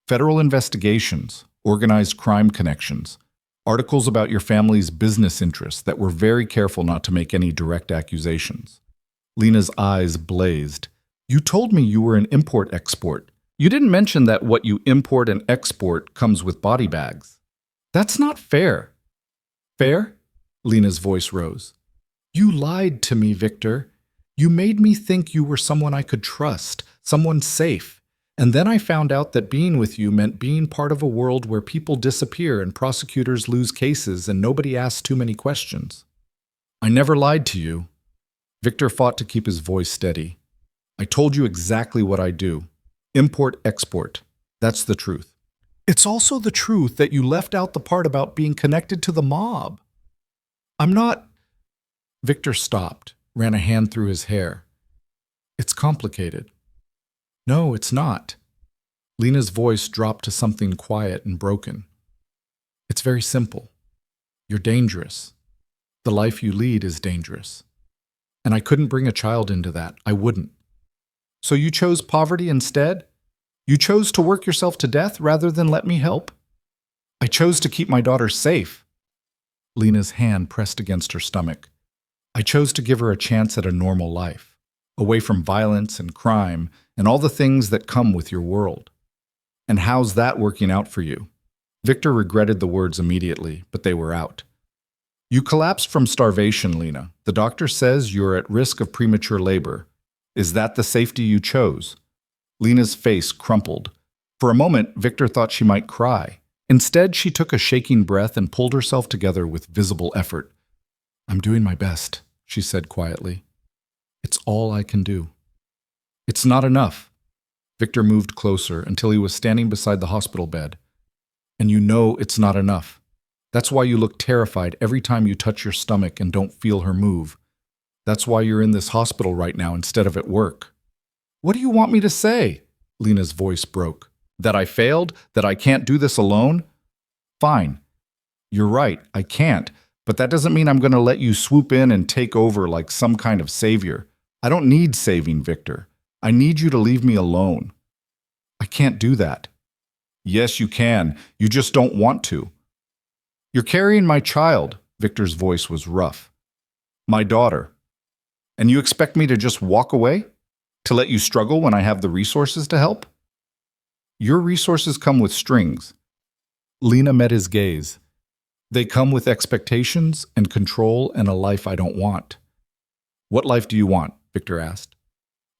Federal investigations, organized crime connections, articles about your family's business interests that were very careful not to make any direct accusations. Lena's eyes blazed. You told me you were an import-export. You didn't mention that what you import and export comes with body bags. That's not fair. Fair? Lena's voice rose. You lied to me, Victor. You made me think you were someone I could trust, someone safe. And then I found out that being with you meant being part of a world where people disappear and prosecutors lose cases and nobody asks too many questions. I never lied to you. Victor fought to keep his voice steady. I told you exactly what I do. Import-export. That's the truth. It's also the truth that you left out the part about being connected to the mob. I'm not... Victor stopped, ran a hand through his hair. It's complicated. No, it's not. Lena's voice dropped to something quiet and broken. It's very simple. You're dangerous. The life you lead is dangerous. And I couldn't bring a child into that. I wouldn't. So you chose poverty instead? You chose to work yourself to death rather than let me help? I chose to keep my daughter safe. Lena's hand pressed against her stomach. I chose to give her a chance at a normal life, away from violence and crime and all the things that come with your world. And how's that working out for you? Victor regretted the words immediately, but they were out. You collapsed from starvation, Lena. The doctor says you're at risk of premature labor. Is that the safety you chose? Lena's face crumpled. For a moment, Victor thought she might cry. Instead, she took a shaking breath and pulled herself together with visible effort. I'm doing my best, she said quietly. It's all I can do. It's not enough. Victor moved closer until he was standing beside the hospital bed. And you know it's not enough. That's why you look terrified every time you touch your stomach and don't feel her move. That's why you're in this hospital right now instead of at work. What do you want me to say? Lena's voice broke. That I failed? That I can't do this alone? Fine. You're right, I can't. But that doesn't mean I'm going to let you swoop in and take over like some kind of savior. I don't need saving, Victor. I need you to leave me alone. I can't do that. Yes, you can. You just don't want to. You're carrying my child, Victor's voice was rough. My daughter. And you expect me to just walk away? To let you struggle when I have the resources to help? Your resources come with strings. Lena met his gaze. They come with expectations and control and a life I don't want. What life do you want? Victor asked.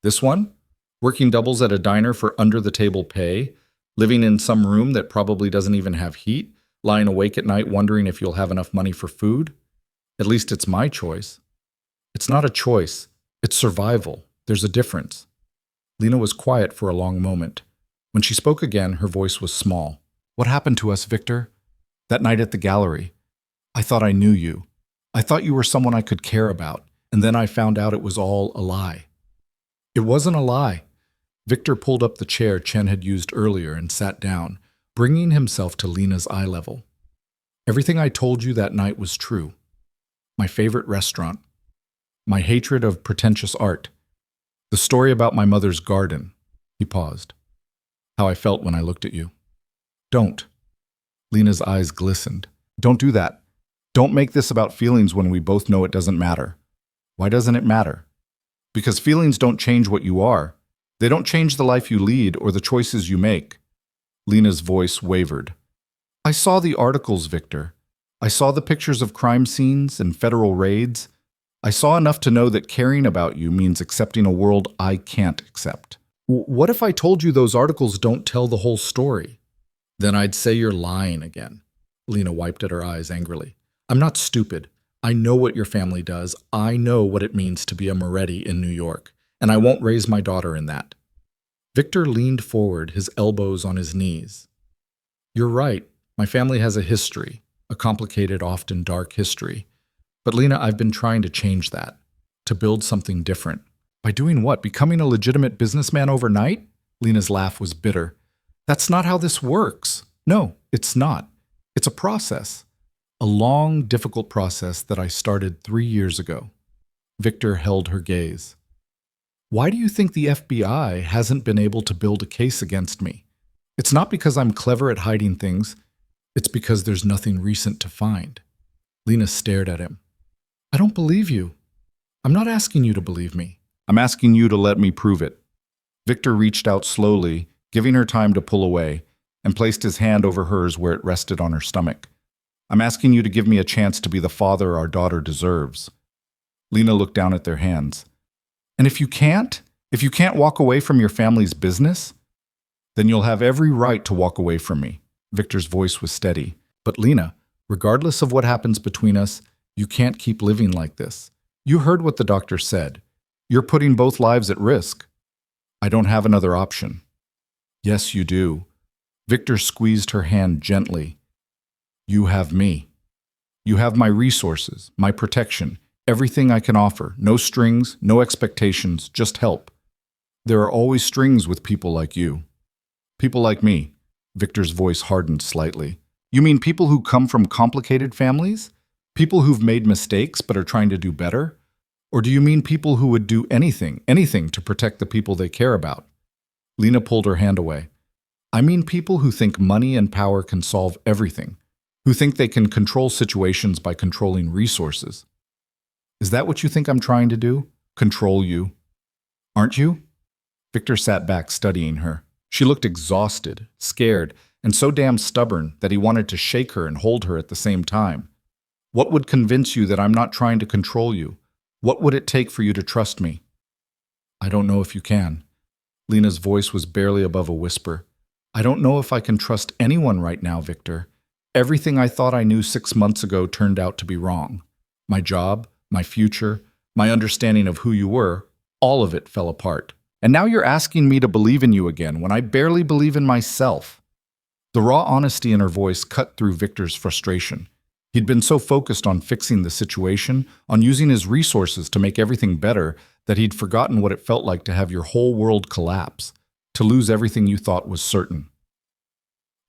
This one? Working doubles at a diner for under-the-table pay, living in some room that probably doesn't even have heat, lying awake at night wondering if you'll have enough money for food? At least it's my choice. It's not a choice. It's survival. There's a difference. Lena was quiet for a long moment. When she spoke again, her voice was small. What happened to us, Victor? That night at the gallery. I thought I knew you. I thought you were someone I could care about, and then I found out it was all a lie. It wasn't a lie. Victor pulled up the chair Chen had used earlier and sat down, bringing himself to Lena's eye level. Everything I told you that night was true. My favorite restaurant. My hatred of pretentious art. The story about my mother's garden. He paused. How I felt when I looked at you. Don't. Lena's eyes glistened. Don't do that. Don't make this about feelings when we both know it doesn't matter. Why doesn't it matter? Because feelings don't change what you are. They don't change the life you lead or the choices you make. Lena's voice wavered. I saw the articles, Victor. I saw the pictures of crime scenes and federal raids. I saw enough to know that caring about you means accepting a world I can't accept. What if I told you those articles don't tell the whole story? Then I'd say you're lying again. Lena wiped at her eyes angrily. I'm not stupid. I know what your family does. I know what it means to be a Moretti in New York, and I won't raise my daughter in that. Victor leaned forward, his elbows on his knees. You're right. My family has a history, a complicated, often dark history. But Lena, I've been trying to change that, to build something different. By doing what? Becoming a legitimate businessman overnight? Lena's laugh was bitter. That's not how this works. No, it's not. It's a process. A long, difficult process that I started 3 years ago. Victor held her gaze. Why do you think the FBI hasn't been able to build a case against me? It's not because I'm clever at hiding things. It's because there's nothing recent to find. Lena stared at him. I don't believe you. I'm not asking you to believe me. I'm asking you to let me prove it. Victor reached out slowly, giving her time to pull away, and placed his hand over hers where it rested on her stomach. I'm asking you to give me a chance to be the father our daughter deserves. Lena looked down at their hands. And if you can't walk away from your family's business, then you'll have every right to walk away from me. Victor's voice was steady. But Lena, regardless of what happens between us, you can't keep living like this. You heard what the doctor said. You're putting both lives at risk. I don't have another option. Yes, you do. Victor squeezed her hand gently. You have me. You have my resources, my protection, everything I can offer. No strings, no expectations, just help. There are always strings with people like you. People like me. Victor's voice hardened slightly. You mean people who come from complicated families? People who've made mistakes but are trying to do better? Or do you mean people who would do anything to protect the people they care about? Lena pulled her hand away. I mean people who think money and power can solve everything, who think they can control situations by controlling resources. Is that what you think I'm trying to do? Control you? Aren't you? Victor sat back studying her. She looked exhausted, scared, and so damn stubborn that he wanted to shake her and hold her at the same time. What would convince you that I'm not trying to control you? What would it take for you to trust me? I don't know if you can. Lena's voice was barely above a whisper. I don't know if I can trust anyone right now, Victor. Everything I thought I knew 6 months ago turned out to be wrong. My job, my future, my understanding of who you were, all of it fell apart. And now you're asking me to believe in you again when I barely believe in myself. The raw honesty in her voice cut through Victor's frustration. He'd been so focused on fixing the situation, on using his resources to make everything better, that he'd forgotten what it felt like to have your whole world collapse, to lose everything you thought was certain.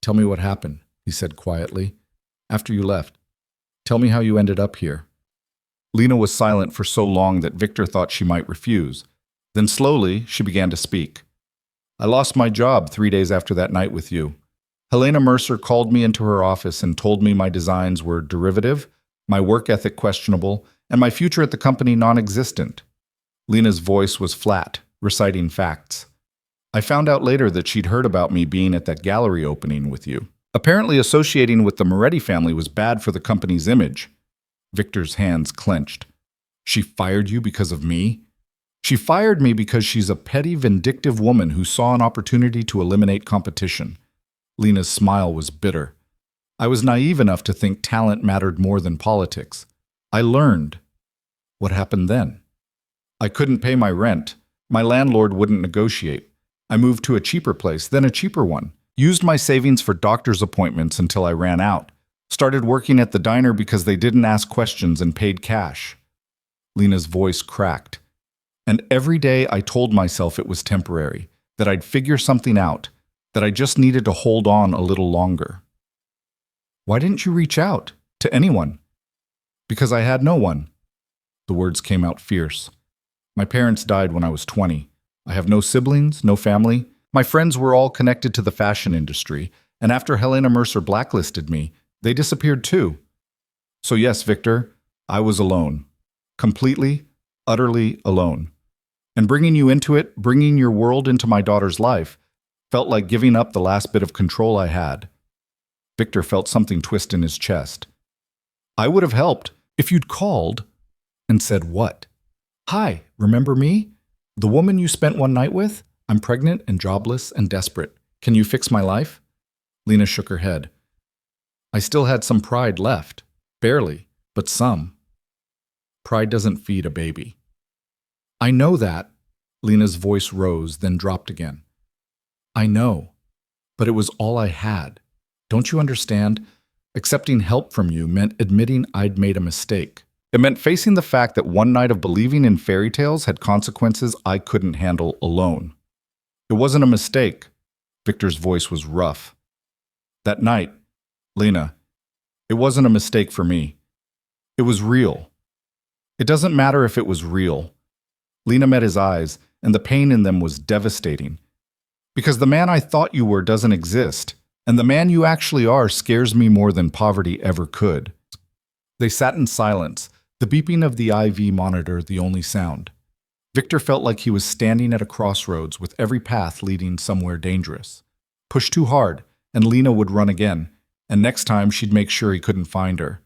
Tell me what happened, he said quietly. After you left, tell me how you ended up here. Lena was silent for so long that Victor thought she might refuse. Then slowly, she began to speak. I lost my job 3 days after that night with you. Helena Mercer called me into her office and told me my designs were derivative, my work ethic questionable, and my future at the company non-existent. Lena's voice was flat, reciting facts. I found out later that she'd heard about me being at that gallery opening with you. Apparently, associating with the Moretti family was bad for the company's image. Victor's hands clenched. She fired you because of me? She fired me because she's a petty, vindictive woman who saw an opportunity to eliminate competition. Lena's smile was bitter. I was naive enough to think talent mattered more than politics. I learned. What happened then? I couldn't pay my rent. My landlord wouldn't negotiate. I moved to a cheaper place, then a cheaper one. Used my savings for doctor's appointments until I ran out. Started working at the diner because they didn't ask questions and paid cash. Lena's voice cracked. And every day I told myself it was temporary, that I'd figure something out, that I just needed to hold on a little longer. Why didn't you reach out to anyone? Because I had no one. The words came out fierce. My parents died when I was 20. I have no siblings, no family. My friends were all connected to the fashion industry, and after Helena Mercer blacklisted me, they disappeared too. So yes, Victor, I was alone. Completely, utterly alone. And bringing you into it, bringing your world into my daughter's life, felt like giving up the last bit of control I had. Victor felt something twist in his chest. I would have helped if you'd called and said what? Hi, remember me? The woman you spent one night with? I'm pregnant and jobless and desperate. Can you fix my life? Lena shook her head. I still had some pride left. Barely, but some. Pride doesn't feed a baby. I know that. Lena's voice rose, then dropped again. I know, but it was all I had. Don't you understand? Accepting help from you meant admitting I'd made a mistake. It meant facing the fact that one night of believing in fairy tales had consequences I couldn't handle alone. It wasn't a mistake. Victor's voice was rough. That night, Lena, it wasn't a mistake for me. It was real. It doesn't matter if it was real. Lena met his eyes, and the pain in them was devastating. Because the man I thought you were doesn't exist, and the man you actually are scares me more than poverty ever could. They sat in silence, the beeping of the IV monitor the only sound. Victor felt like he was standing at a crossroads with every path leading somewhere dangerous. Push too hard, and Lena would run again, and next time she'd make sure he couldn't find her.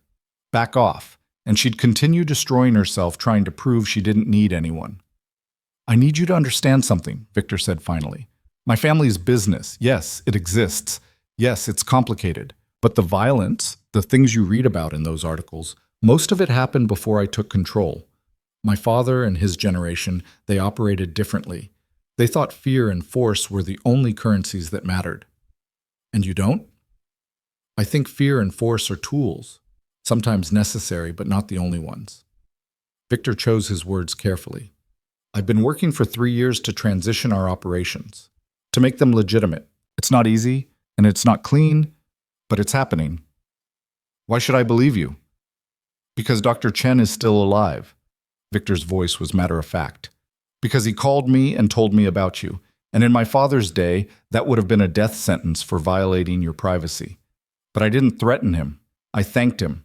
Back off, and she'd continue destroying herself trying to prove she didn't need anyone. I need you to understand something, Victor said finally. My family's business, yes, it exists. Yes, it's complicated. But the violence, the things you read about in those articles, most of it happened before I took control. My father and his generation, they operated differently. They thought fear and force were the only currencies that mattered. And you don't? I think fear and force are tools, sometimes necessary, but not the only ones. Victor chose his words carefully. I've been working for 3 years to transition our operations, to make them legitimate. It's not easy, and it's not clean, but it's happening. Why should I believe you? Because Dr. Chen is still alive. Victor's voice was matter of fact. Because he called me and told me about you, and in my father's day, that would have been a death sentence for violating your privacy. But I didn't threaten him. I thanked him.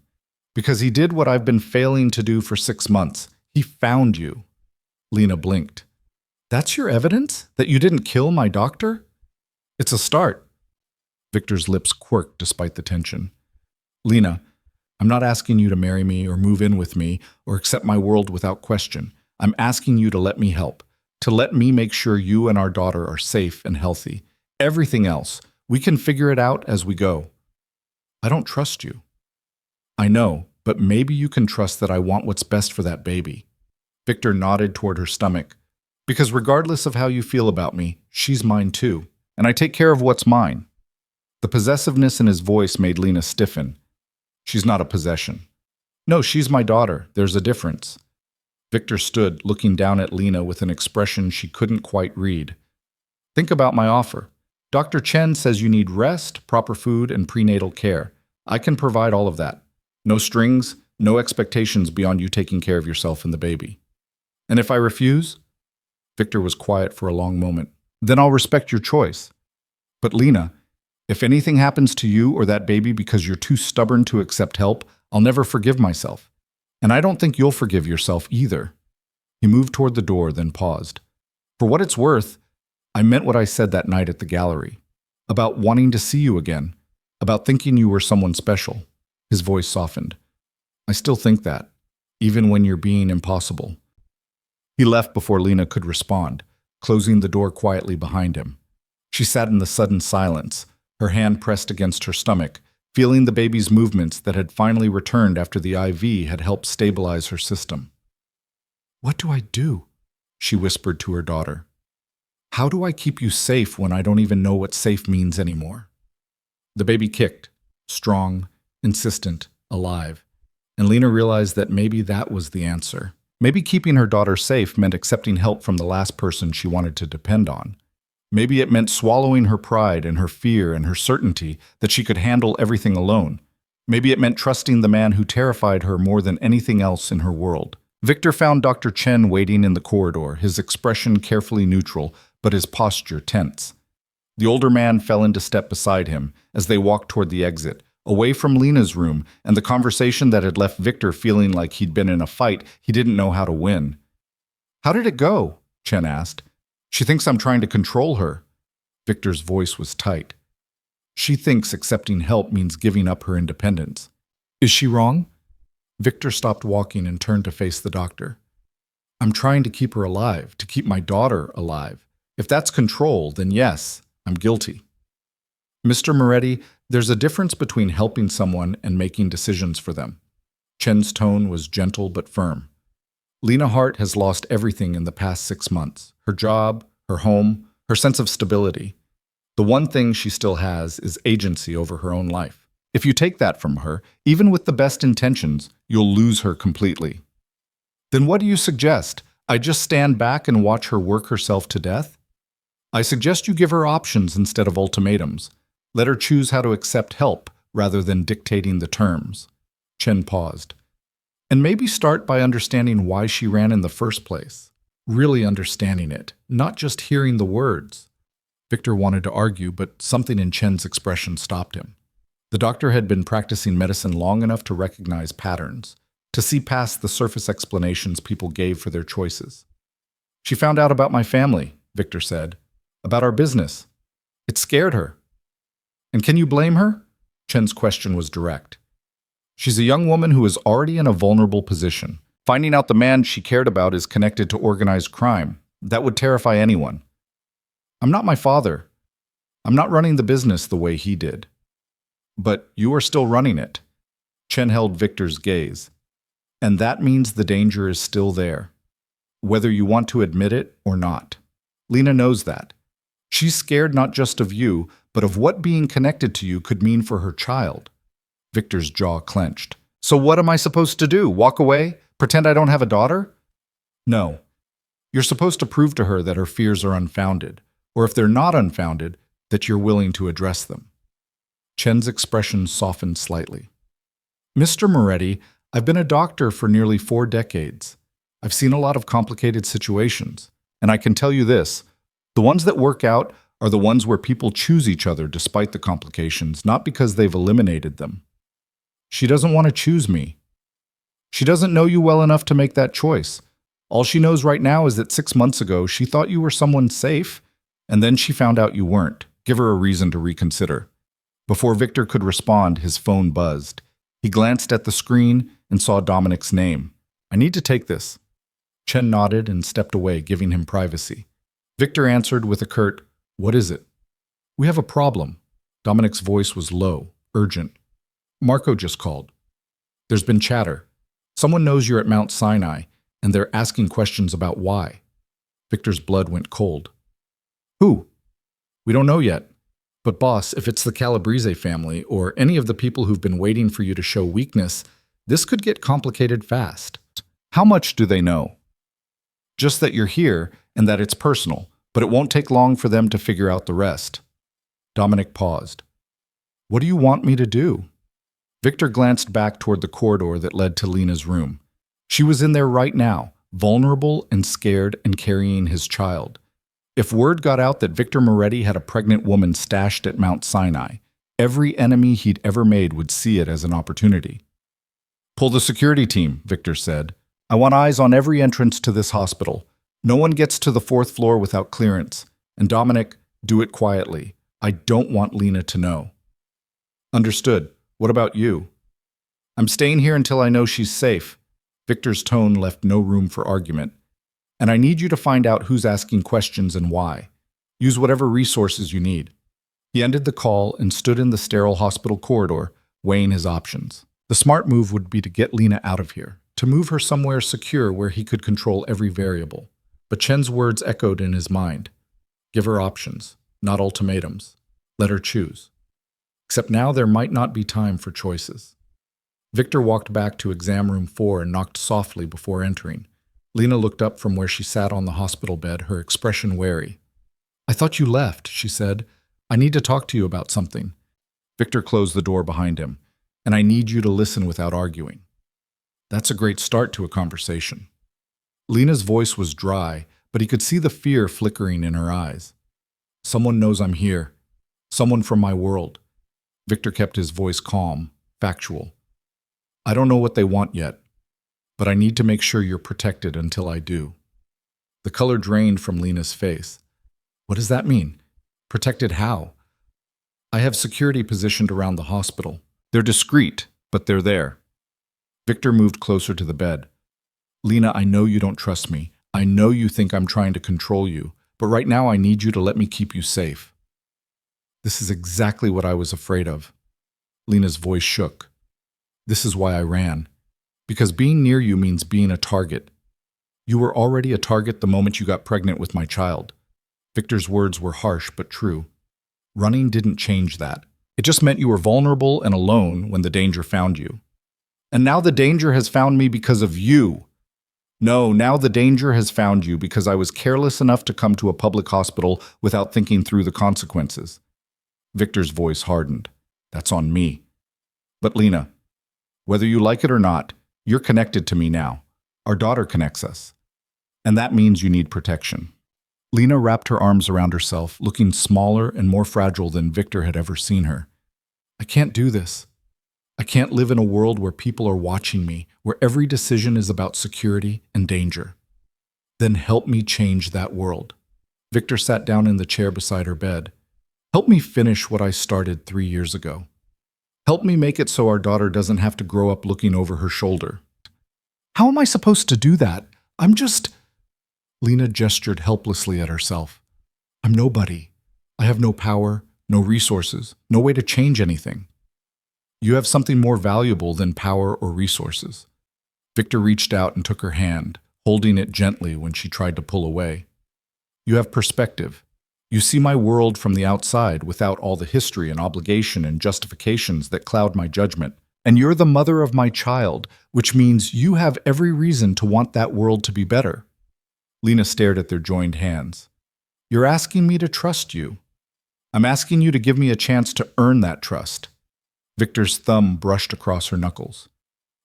Because he did what I've been failing to do for 6 months. He found you. Lena blinked. That's your evidence? That you didn't kill my doctor? It's a start. Victor's lips quirked despite the tension. Lena, I'm not asking you to marry me or move in with me or accept my world without question. I'm asking you to let me help, to let me make sure you and our daughter are safe and healthy. Everything else, we can figure it out as we go. I don't trust you. I know, but maybe you can trust that I want what's best for that baby. Victor nodded toward her stomach. Because regardless of how you feel about me, she's mine too, and I take care of what's mine. The possessiveness in his voice made Lena stiffen. She's not a possession. No, she's my daughter. There's a difference. Victor stood, looking down at Lena with an expression she couldn't quite read. Think about my offer. Dr. Chen says you need rest, proper food, and prenatal care. I can provide all of that. No strings, no expectations beyond you taking care of yourself and the baby. And if I refuse? Victor was quiet for a long moment. Then I'll respect your choice. But Lena, if anything happens to you or that baby because you're too stubborn to accept help, I'll never forgive myself. And I don't think you'll forgive yourself either. He moved toward the door, then paused. For what it's worth, I meant what I said that night at the gallery. About wanting to see you again. about thinking you were someone special. His voice softened. I still think that, even when you're being impossible. He left before Lena could respond, closing the door quietly behind him. She sat in the sudden silence, her hand pressed against her stomach, feeling the baby's movements that had finally returned after the IV had helped stabilize her system. What do I do? She whispered to her daughter. How do I keep you safe when I don't even know what safe means anymore? The baby kicked, strong, insistent, alive, and Lena realized that maybe that was the answer. Maybe keeping her daughter safe meant accepting help from the last person she wanted to depend on. Maybe it meant swallowing her pride and her fear and her certainty that she could handle everything alone. Maybe it meant trusting the man who terrified her more than anything else in her world. Victor found Dr. Chen waiting in the corridor, his expression carefully neutral, but his posture tense. The older man fell into step beside him as they walked toward the exit, away from Lena's room and the conversation that had left Victor feeling like he'd been in a fight he didn't know how to win. How did it go? Chen asked. She thinks I'm trying to control her. Victor's voice was tight. She thinks accepting help means giving up her independence. Is she wrong? Victor stopped walking and turned to face the doctor. I'm trying to keep her alive, to keep my daughter alive. If that's control, then yes, I'm guilty. Mr. Moretti, there's a difference between helping someone and making decisions for them. Chen's tone was gentle but firm. Lena Hart has lost everything in the past 6 months. Her job, her home, her sense of stability. The one thing she still has is agency over her own life. If you take that from her, even with the best intentions, you'll lose her completely. Then what do you suggest? I just stand back and watch her work herself to death? I suggest you give her options instead of ultimatums. Let her choose how to accept help rather than dictating the terms. Chen paused. And maybe start by understanding why she ran in the first place. Really understanding it, not just hearing the words. Victor wanted to argue, but something in Chen's expression stopped him. The doctor had been practicing medicine long enough to recognize patterns, to see past the surface explanations people gave for their choices. She found out about my family, Victor said, about our business. It scared her. And can you blame her? Chen's question was direct. She's a young woman who is already in a vulnerable position. Finding out the man she cared about is connected to organized crime. That would terrify anyone. I'm not my father. I'm not running the business the way he did. But you are still running it. Chen held Victor's gaze. And that means the danger is still there, whether you want to admit it or not. Lena knows that. She's scared not just of you, but of what being connected to you could mean for her child. Victor's jaw clenched. So what am I supposed to do? Walk away? Pretend I don't have a daughter? No. You're supposed to prove to her that her fears are unfounded, or if they're not unfounded, that you're willing to address them. Chen's expression softened slightly. Mr. Moretti, I've been a doctor for nearly 4 decades. I've seen a lot of complicated situations, and I can tell you this, the ones that work out are the ones where people choose each other despite the complications, not because they've eliminated them. She doesn't want to choose me. She doesn't know you well enough to make that choice. All she knows right now is that 6 months ago she thought you were someone safe, and then she found out you weren't. Give her a reason to reconsider. Before Victor could respond, his phone buzzed. He glanced at the screen and saw Dominic's name. I need to take this. Chen nodded and stepped away, giving him privacy. Victor answered with a curt, What is it? We have a problem. Dominic's voice was low, urgent. Marco just called. There's been chatter. Someone knows you're at Mount Sinai, and they're asking questions about why. Victor's blood went cold. Who? We don't know yet. But boss, if it's the Calabrese family, or any of the people who've been waiting for you to show weakness, this could get complicated fast. How much do they know? Just that you're here, and that it's personal, but it won't take long for them to figure out the rest. Dominic paused. What do you want me to do? Victor glanced back toward the corridor that led to Lena's room. She was in there right now, vulnerable and scared and carrying his child. If word got out that Victor Moretti had a pregnant woman stashed at Mount Sinai, every enemy he'd ever made would see it as an opportunity. Pull the security team, Victor said. I want eyes on every entrance to this hospital. No one gets to the 4th floor without clearance. And Dominic, do it quietly. I don't want Lena to know. Understood. What about you? I'm staying here until I know she's safe. Victor's tone left no room for argument. And I need you to find out who's asking questions and why. Use whatever resources you need. He ended the call and stood in the sterile hospital corridor, weighing his options. The smart move would be to get Lena out of here, to move her somewhere secure where he could control every variable. But Chen's words echoed in his mind. Give her options, not ultimatums. Let her choose. Except now there might not be time for choices. Victor walked back to exam room 4 and knocked softly before entering. Lena looked up from where she sat on the hospital bed, her expression wary. I thought you left, she said. I need to talk to you about something. Victor closed the door behind him. And I need you to listen without arguing. That's a great start to a conversation. Lena's voice was dry, but he could see the fear flickering in her eyes. Someone knows I'm here. Someone from my world. Victor kept his voice calm, factual. I don't know what they want yet, but I need to make sure you're protected until I do. The color drained from Lena's face. What does that mean? Protected how? I have security positioned around the hospital. They're discreet, but they're there. Victor moved closer to the bed. Lena, I know you don't trust me. I know you think I'm trying to control you, but right now I need you to let me keep you safe. This is exactly what I was afraid of. Lena's voice shook. This is why I ran. Because being near you means being a target. You were already a target the moment you got pregnant with my child. Victor's words were harsh but true. Running didn't change that. It just meant you were vulnerable and alone when the danger found you. And now the danger has found me because of you. No, now the danger has found you because I was careless enough to come to a public hospital without thinking through the consequences. Victor's voice hardened. That's on me. But Lena, whether you like it or not, you're connected to me now. Our daughter connects us. And that means you need protection. Lena wrapped her arms around herself, looking smaller and more fragile than Victor had ever seen her. I can't do this. I can't live in a world where people are watching me, where every decision is about security and danger. Then help me change that world. Victor sat down in the chair beside her bed. Help me finish what I started 3 years ago. Help me make it so our daughter doesn't have to grow up looking over her shoulder. How am I supposed to do that? I'm just... Lena gestured helplessly at herself. I'm nobody. I have no power, no resources, no way to change anything. You have something more valuable than power or resources. Victor reached out and took her hand, holding it gently when she tried to pull away. You have perspective. You see my world from the outside without all the history and obligation and justifications that cloud my judgment. And you're the mother of my child, which means you have every reason to want that world to be better. Lena stared at their joined hands. You're asking me to trust you. I'm asking you to give me a chance to earn that trust. Victor's thumb brushed across her knuckles.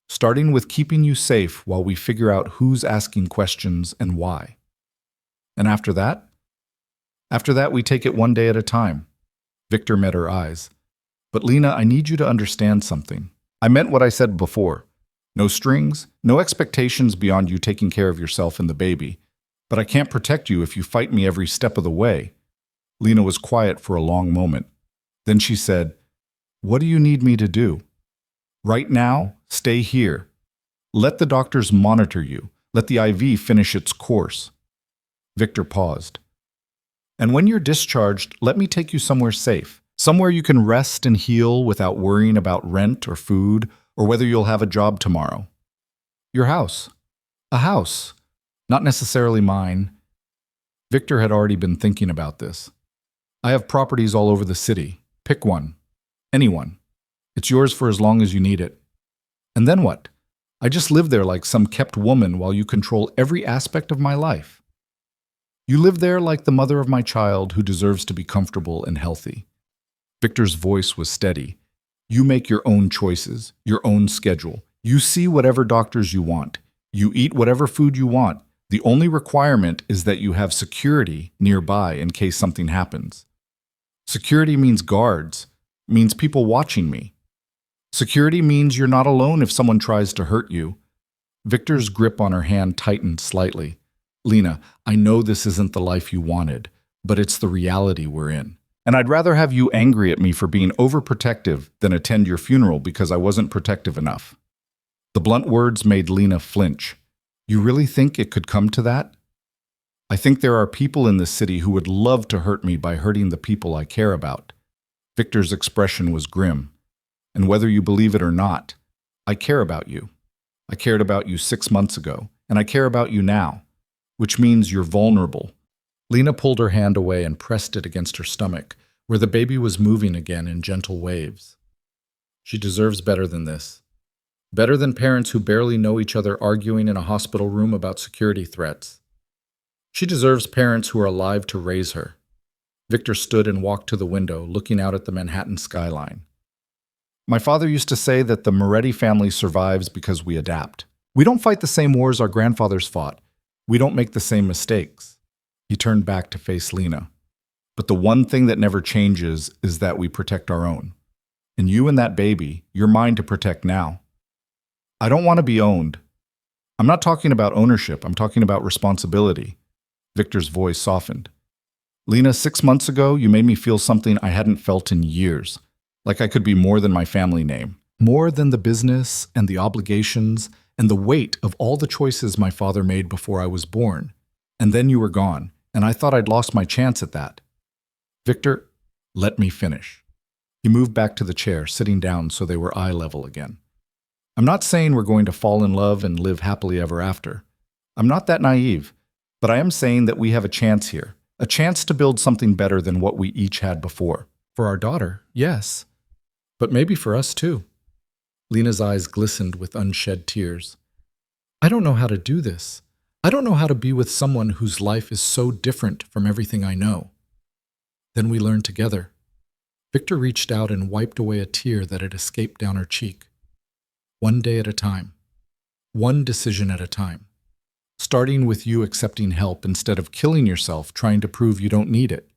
Starting with keeping you safe while we figure out who's asking questions and why. And after that? After that, we take it one day at a time. Victor met her eyes. But Lena, I need you to understand something. I meant what I said before. No strings, no expectations beyond you taking care of yourself and the baby. But I can't protect you if you fight me every step of the way. Lena was quiet for a long moment. Then she said, What do you need me to do? Right now, stay here. Let the doctors monitor you. Let the IV finish its course. Victor paused. And when you're discharged, let me take you somewhere safe. Somewhere you can rest and heal without worrying about rent or food or whether you'll have a job tomorrow. Your house. A house. Not necessarily mine. Victor had already been thinking about this. I have properties all over the city. Pick one. Anyone. It's yours for as long as you need it. And then what? I just live there like some kept woman while you control every aspect of my life. You live there like the mother of my child who deserves to be comfortable and healthy. Victor's voice was steady. You make your own choices, your own schedule. You see whatever doctors you want. You eat whatever food you want. The only requirement is that you have security nearby in case something happens. Security means guards, means people watching me. Security means you're not alone if someone tries to hurt you. Victor's grip on her hand tightened slightly. Lena, I know this isn't the life you wanted, but it's the reality we're in. And I'd rather have you angry at me for being overprotective than attend your funeral because I wasn't protective enough. The blunt words made Lena flinch. You really think it could come to that? I think there are people in this city who would love to hurt me by hurting the people I care about. Victor's expression was grim. And whether you believe it or not, I care about you. I cared about you 6 months ago, and I care about you now, which means you're vulnerable. Lena pulled her hand away and pressed it against her stomach, where the baby was moving again in gentle waves. She deserves better than this. Better than parents who barely know each other arguing in a hospital room about security threats. She deserves parents who are alive to raise her. Victor stood and walked to the window, looking out at the Manhattan skyline. My father used to say that the Moretti family survives because we adapt. We don't fight the same wars our grandfathers fought. We don't make the same mistakes. He turned back to face Lena. But the one thing that never changes is that we protect our own. And you and that baby, you're mine to protect now. I don't want to be owned. I'm not talking about ownership, I'm talking about responsibility. Victor's voice softened. Lena, 6 months ago, you made me feel something I hadn't felt in years. Like I could be more than my family name. More than the business and the obligations and the weight of all the choices my father made before I was born. And then you were gone, and I thought I'd lost my chance at that. Victor, let me finish. He moved back to the chair, sitting down so they were eye level again. I'm not saying we're going to fall in love and live happily ever after. I'm not that naive, but I am saying that we have a chance here. A chance to build something better than what we each had before. For our daughter, yes. But maybe for us too. Lena's eyes glistened with unshed tears. I don't know how to do this. I don't know how to be with someone whose life is so different from everything I know. Then we learned together. Victor reached out and wiped away a tear that had escaped down her cheek. One day at a time. One decision at a time. Starting with you accepting help instead of killing yourself trying to prove you don't need it.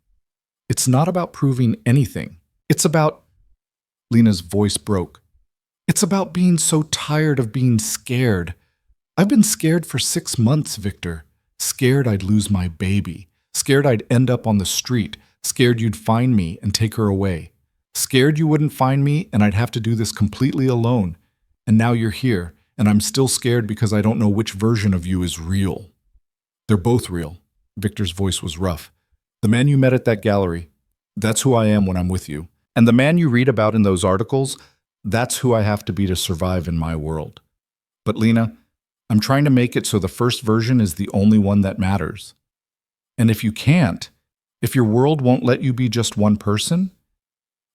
It's not about proving anything. It's about... Lena's voice broke. It's about being so tired of being scared. I've been scared for 6 months, Victor. Scared I'd lose my baby. Scared I'd end up on the street. Scared you'd find me and take her away. Scared you wouldn't find me and I'd have to do this completely alone. And now you're here, and I'm still scared because I don't know which version of you is real. They're both real. Victor's voice was rough. The man you met at that gallery, that's who I am when I'm with you. And the man you read about in those articles, that's who I have to be to survive in my world. But Lena, I'm trying to make it so the first version is the only one that matters. And if you can't, if your world won't let you be just one person,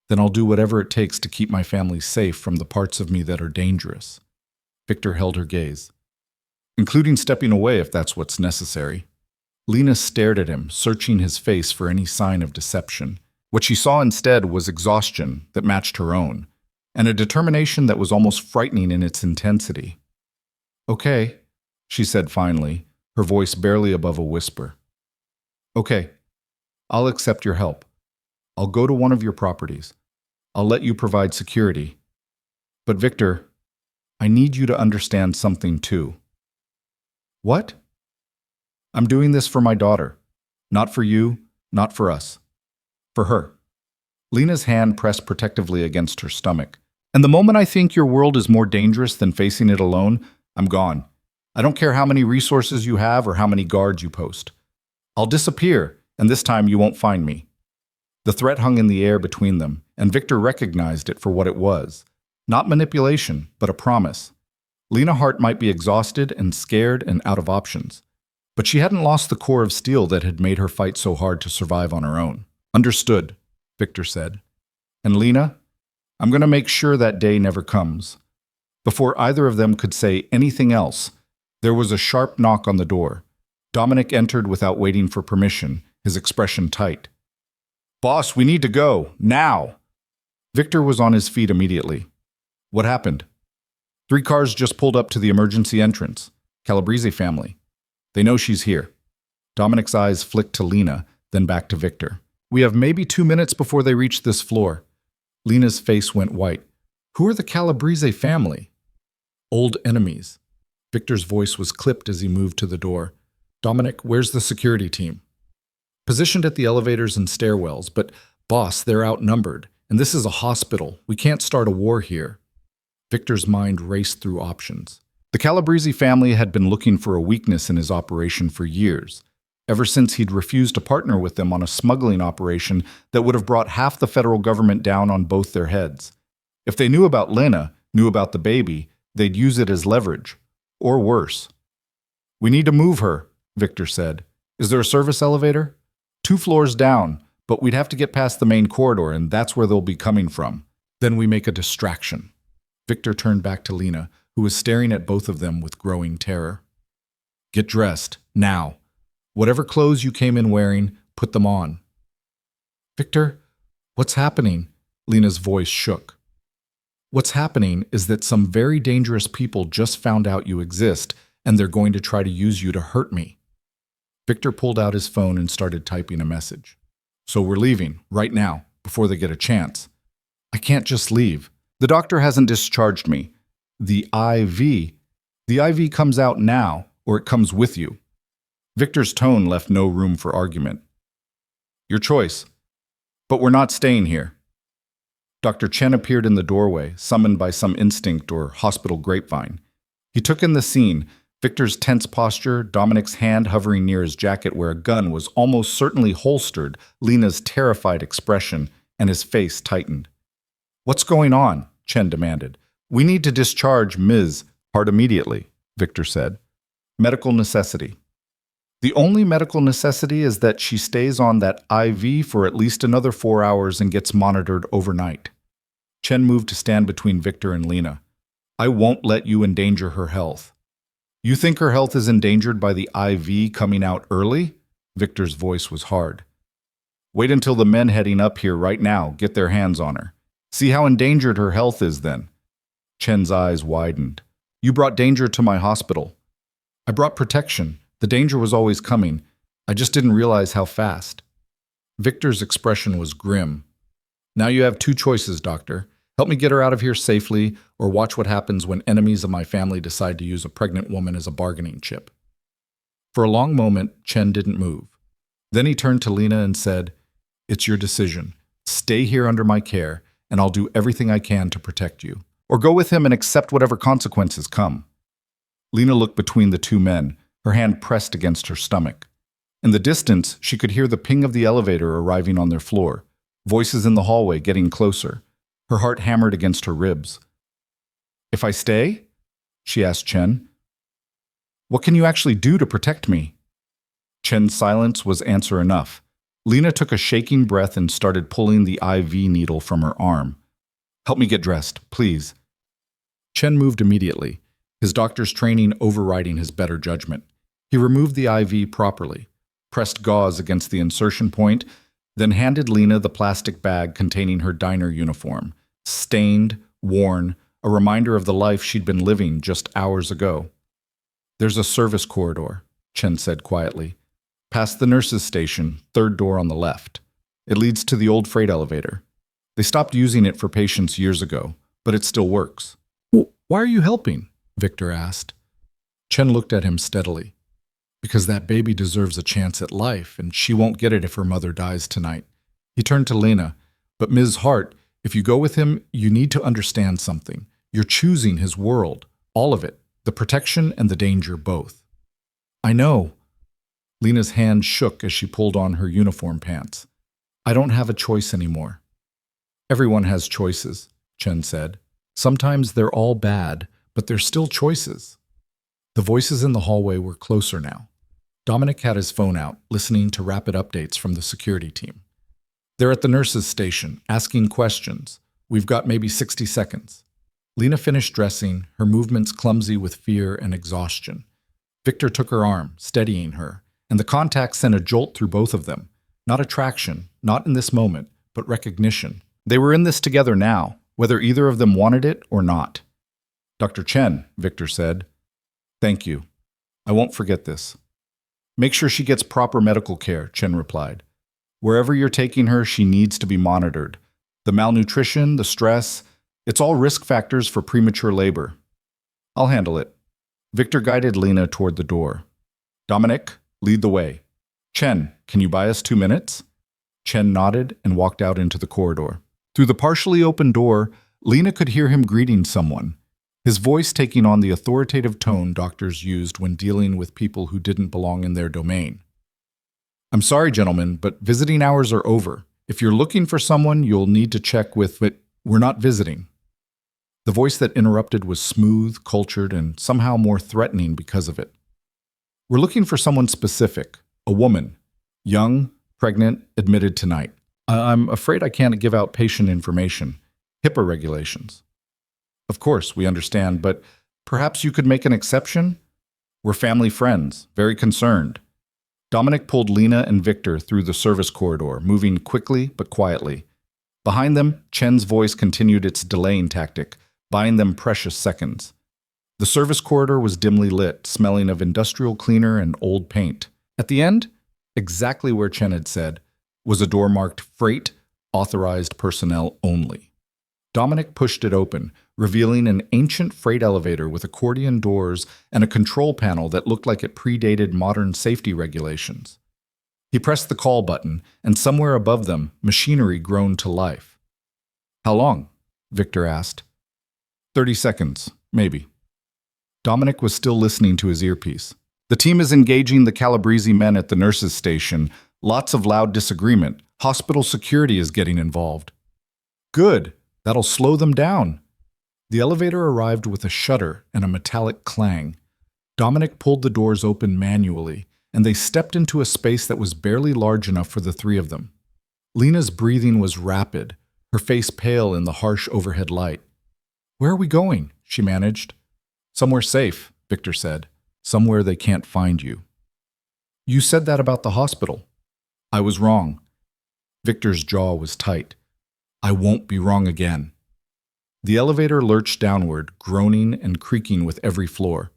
then I'll do whatever it takes to keep my family safe from the parts of me that are dangerous. Victor held her gaze. Including stepping away if that's what's necessary. Lena stared at him, searching his face for any sign of deception. What she saw instead was exhaustion that matched her own, and a determination that was almost frightening in its intensity. Okay, she said finally, her voice barely above a whisper. Okay, I'll accept your help. I'll go to one of your properties. I'll let you provide security. But Victor, I need you to understand something too. What? I'm doing this for my daughter. Not for you, not for us. For her. Lena's hand pressed protectively against her stomach. And the moment I think your world is more dangerous than facing it alone, I'm gone. I don't care how many resources you have or how many guards you post. I'll disappear, and this time you won't find me. The threat hung in the air between them, and Victor recognized it for what it was. Not manipulation, but a promise. Lena Hart might be exhausted and scared and out of options, but she hadn't lost the core of steel that had made her fight so hard to survive on her own. Understood, Victor said. And Lena, I'm going to make sure that day never comes. Before either of them could say anything else, there was a sharp knock on the door. Dominic entered without waiting for permission, his expression tight. Boss, we need to go, now! Victor was on his feet immediately. What happened? 3 cars just pulled up to the emergency entrance. Calabrese family. They know she's here. Dominic's eyes flicked to Lena, then back to Victor. We have maybe 2 minutes before they reach this floor. Lena's face went white. Who are the Calabrese family? Old enemies. Victor's voice was clipped as he moved to the door. Dominic, where's the security team? Positioned at the elevators and stairwells, but Boss, they're outnumbered, and this is a hospital. We can't start a war here. Victor's mind raced through options. The Calabrese family had been looking for a weakness in his operation for years, ever since he'd refused to partner with them on a smuggling operation that would have brought half the federal government down on both their heads. If they knew about Lena, knew about the baby, they'd use it as leverage. Or worse. We need to move her, Victor said. Is there a service elevator? 2 floors down, but we'd have to get past the main corridor, and that's where they'll be coming from. Then we make a distraction. Victor turned back to Lena, who was staring at both of them with growing terror. Get dressed, now. Whatever clothes you came in wearing, put them on. Victor, what's happening? Lena's voice shook. What's happening is that some very dangerous people just found out you exist, and they're going to try to use you to hurt me. Victor pulled out his phone and started typing a message. So we're leaving, right now, before they get a chance. I can't just leave. The doctor hasn't discharged me. The IV comes out now, or it comes with you. Victor's tone left no room for argument. Your choice. But we're not staying here. Dr. Chen appeared in the doorway, summoned by some instinct or hospital grapevine. He took in the scene, Victor's tense posture, Dominic's hand hovering near his jacket where a gun was almost certainly holstered, Lena's terrified expression, and his face tightened. What's going on? Chen demanded. We need to discharge Ms. Hart immediately, Victor said. Medical necessity. The only medical necessity is that she stays on that IV for at least another 4 hours and gets monitored overnight. Chen moved to stand between Victor and Lena. I won't let you endanger her health. You think her health is endangered by the IV coming out early? Victor's voice was hard. Wait until the men heading up here right now get their hands on her. See how endangered her health is then. Chen's eyes widened. You brought danger to my hospital. I brought protection. The danger was always coming. I just didn't realize how fast. Victor's expression was grim. Now you have 2 choices, Doctor. Help me get her out of here safely, or watch what happens when enemies of my family decide to use a pregnant woman as a bargaining chip. For a long moment, Chen didn't move. Then he turned to Lena and said, It's your decision. Stay here under my care, and I'll do everything I can to protect you. Or go with him and accept whatever consequences come. Lena looked between the 2 men, her hand pressed against her stomach. In the distance, she could hear the ping of the elevator arriving on their floor, voices in the hallway getting closer. Her heart hammered against her ribs. If I stay? She asked Chen. What can you actually do to protect me? Chen's silence was answer enough. Lena took a shaking breath and started pulling the IV needle from her arm. Help me get dressed, please. Chen moved immediately, his doctor's training overriding his better judgment. He removed the IV properly, pressed gauze against the insertion point, then handed Lena the plastic bag containing her diner uniform, stained, worn, a reminder of the life she'd been living just hours ago. There's a service corridor, Chen said quietly. Past the nurses' station, 3rd door on the left. It leads to the old freight elevator. They stopped using it for patients years ago, but it still works. Why are you helping? Victor asked. Chen looked at him steadily. Because that baby deserves a chance at life, and she won't get it if her mother dies tonight. He turned to Lena. But Ms. Hart, if you go with him, you need to understand something. You're choosing his world, all of it, the protection and the danger both. I know. Lena's hand shook as she pulled on her uniform pants. I don't have a choice anymore. Everyone has choices, Chen said. Sometimes they're all bad, but they're still choices. The voices in the hallway were closer now. Dominic had his phone out, listening to rapid updates from the security team. They're at the nurses' station, asking questions. We've got maybe 60 seconds. Lena finished dressing, her movements clumsy with fear and exhaustion. Victor took her arm, steadying her, and the contact sent a jolt through both of them. Not attraction, not in this moment, but recognition. They were in this together now, whether either of them wanted it or not. Dr. Chen, Victor said. Thank you. I won't forget this. Make sure she gets proper medical care, Chen replied. Wherever you're taking her, she needs to be monitored. The malnutrition, the stress, it's all risk factors for premature labor. I'll handle it. Victor guided Lena toward the door. Dominic, lead the way. Chen, can you buy us 2 minutes? Chen nodded and walked out into the corridor. Through the partially open door, Lena could hear him greeting someone, his voice taking on the authoritative tone doctors used when dealing with people who didn't belong in their domain. "I'm sorry, gentlemen, but visiting hours are over. If you're looking for someone, you'll need to check with, but we're not visiting." The voice that interrupted was smooth, cultured, and somehow more threatening because of it. "We're looking for someone specific, a woman, young, pregnant, admitted tonight. I'm afraid I can't give out patient information. HIPAA regulations." "Of course, we understand, but perhaps you could make an exception? We're family friends, very concerned." Dominic pulled Lena and Victor through the service corridor, moving quickly but quietly. Behind them, Chen's voice continued its delaying tactic, buying them precious seconds. The service corridor was dimly lit, smelling of industrial cleaner and old paint. At the end, exactly where Chen had said, was a door marked Freight, Authorized Personnel Only. Dominic pushed it open, revealing an ancient freight elevator with accordion doors and a control panel that looked like it predated modern safety regulations. He pressed the call button, and somewhere above them, machinery groaned to life. "How long?" Victor asked. 30 seconds, maybe." Dominic was still listening to his earpiece. "The team is engaging the Calabrese men at the nurses' station. Lots of loud disagreement. Hospital security is getting involved." "Good. That'll slow them down." The elevator arrived with a shudder and a metallic clang. Dominic pulled the doors open manually, and they stepped into a space that was barely large enough for the three of them. Lena's breathing was rapid, her face pale in the harsh overhead light. "Where are we going?" she managed. "Somewhere safe," Victor said. "Somewhere they can't find you." "You said that about the hospital." "I was wrong." Victor's jaw was tight. "I won't be wrong again." The elevator lurched downward, groaning and creaking with every floor.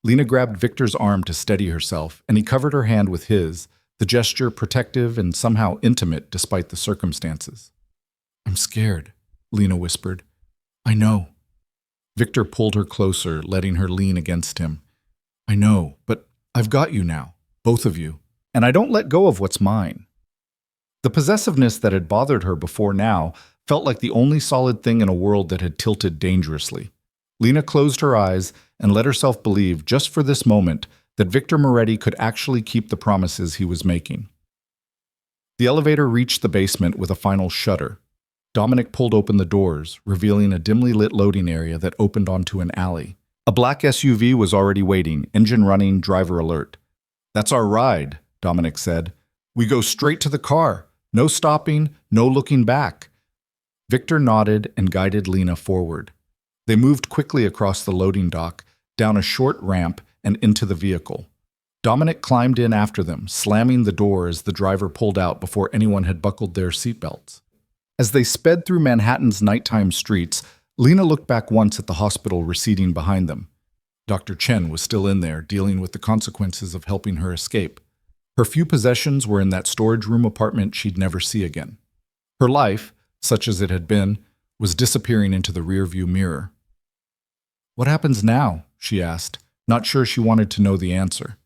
Lena grabbed Victor's arm to steady herself, and he covered her hand with his, the gesture protective and somehow intimate despite the circumstances. "I'm scared," Lena whispered. "I know." Victor pulled her closer, letting her lean against him. "I know, but I've got you now, both of you, and I don't let go of what's mine." The possessiveness that had bothered her before now felt like the only solid thing in a world that had tilted dangerously. Lena closed her eyes and let herself believe, just for this moment, that Victor Moretti could actually keep the promises he was making. The elevator reached the basement with a final shudder. Dominic pulled open the doors, revealing a dimly lit loading area that opened onto an alley. A black SUV was already waiting, engine running, driver alert. "That's our ride," Dominic said. "We go straight to the car. No stopping, no looking back." Victor nodded and guided Lena forward. They moved quickly across the loading dock, down a short ramp, and into the vehicle. Dominic climbed in after them, slamming the door as the driver pulled out before anyone had buckled their seatbelts. As they sped through Manhattan's nighttime streets, Lena looked back once at the hospital receding behind them. Dr. Chen was still in there, dealing with the consequences of helping her escape. Her few possessions were in that storage room apartment she'd never see again. Her life, such as it had been, was disappearing into the rearview mirror. "What happens now?" she asked, not sure she wanted to know the answer.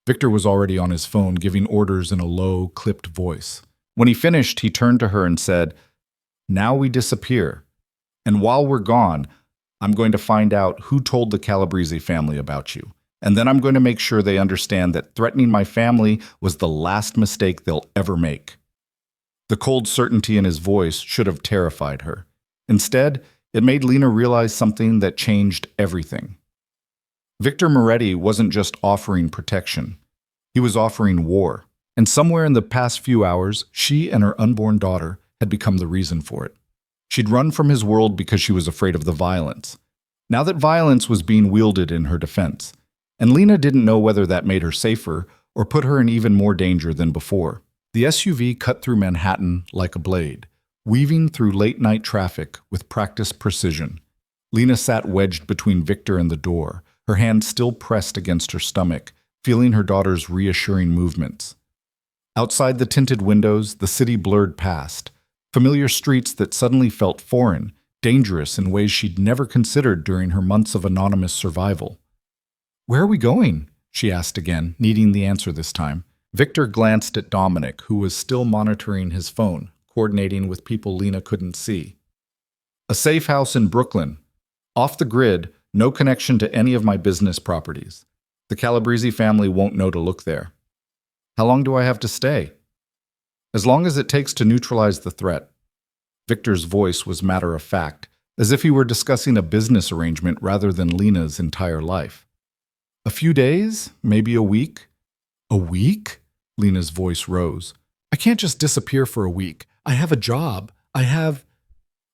Victor was already on his phone, giving orders in a low, clipped voice. When he finished, he turned to her and said, "Now we disappear. And while we're gone, I'm going to find out who told the Calabrese family about you. And then I'm going to make sure they understand that threatening my family was the last mistake they'll ever make." The cold certainty in his voice should have terrified her. Instead, it made Lena realize something that changed everything. Victor Moretti wasn't just offering protection. He was offering war. And somewhere in the past few hours, she and her unborn daughter had become the reason for it. She'd run from his world because she was afraid of the violence. Now that violence was being wielded in her defense, and Lena didn't know whether that made her safer or put her in even more danger than before. The SUV cut through Manhattan like a blade, weaving through late-night traffic with practiced precision. Lena sat wedged between Victor and the door, her hand still pressed against her stomach, feeling her daughter's reassuring movements. Outside the tinted windows, the city blurred past, familiar streets that suddenly felt foreign, dangerous in ways she'd never considered during her months of anonymous survival. "Where are we going?" she asked again, needing the answer this time. Victor glanced at Dominic, who was still monitoring his phone, coordinating with people Lena couldn't see. A safe house in Brooklyn. Off the grid, no connection to any of my business properties. The Calabrese family won't know to look there. How long do I have to stay? As long as it takes to neutralize the threat. Victor's voice was matter of fact, as if he were discussing a business arrangement rather than Lena's entire life. A few days? Maybe a week? A week? Lena's voice rose. I can't just disappear for a week. I have a job. I have...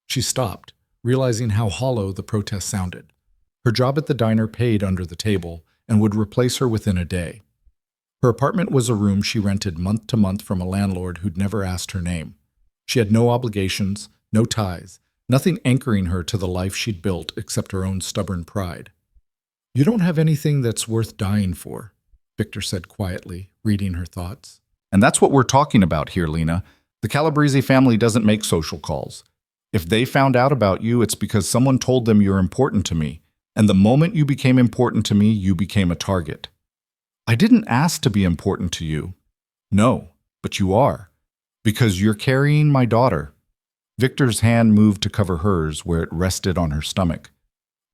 She stopped, realizing how hollow the protest sounded. Her job at the diner paid under the table and would replace her within a day. Her apartment was a room she rented month to month from a landlord who'd never asked her name. She had no obligations, no ties, nothing anchoring her to the life she'd built except her own stubborn pride. You don't have anything that's worth dying for, Victor said quietly, reading her thoughts. And that's what we're talking about here, Lena. The Calabrese family doesn't make social calls. If they found out about you, it's because someone told them you're important to me. And the moment you became important to me, you became a target. I didn't ask to be important to you. No, but you are. Because you're carrying my daughter. Victor's hand moved to cover hers where it rested on her stomach.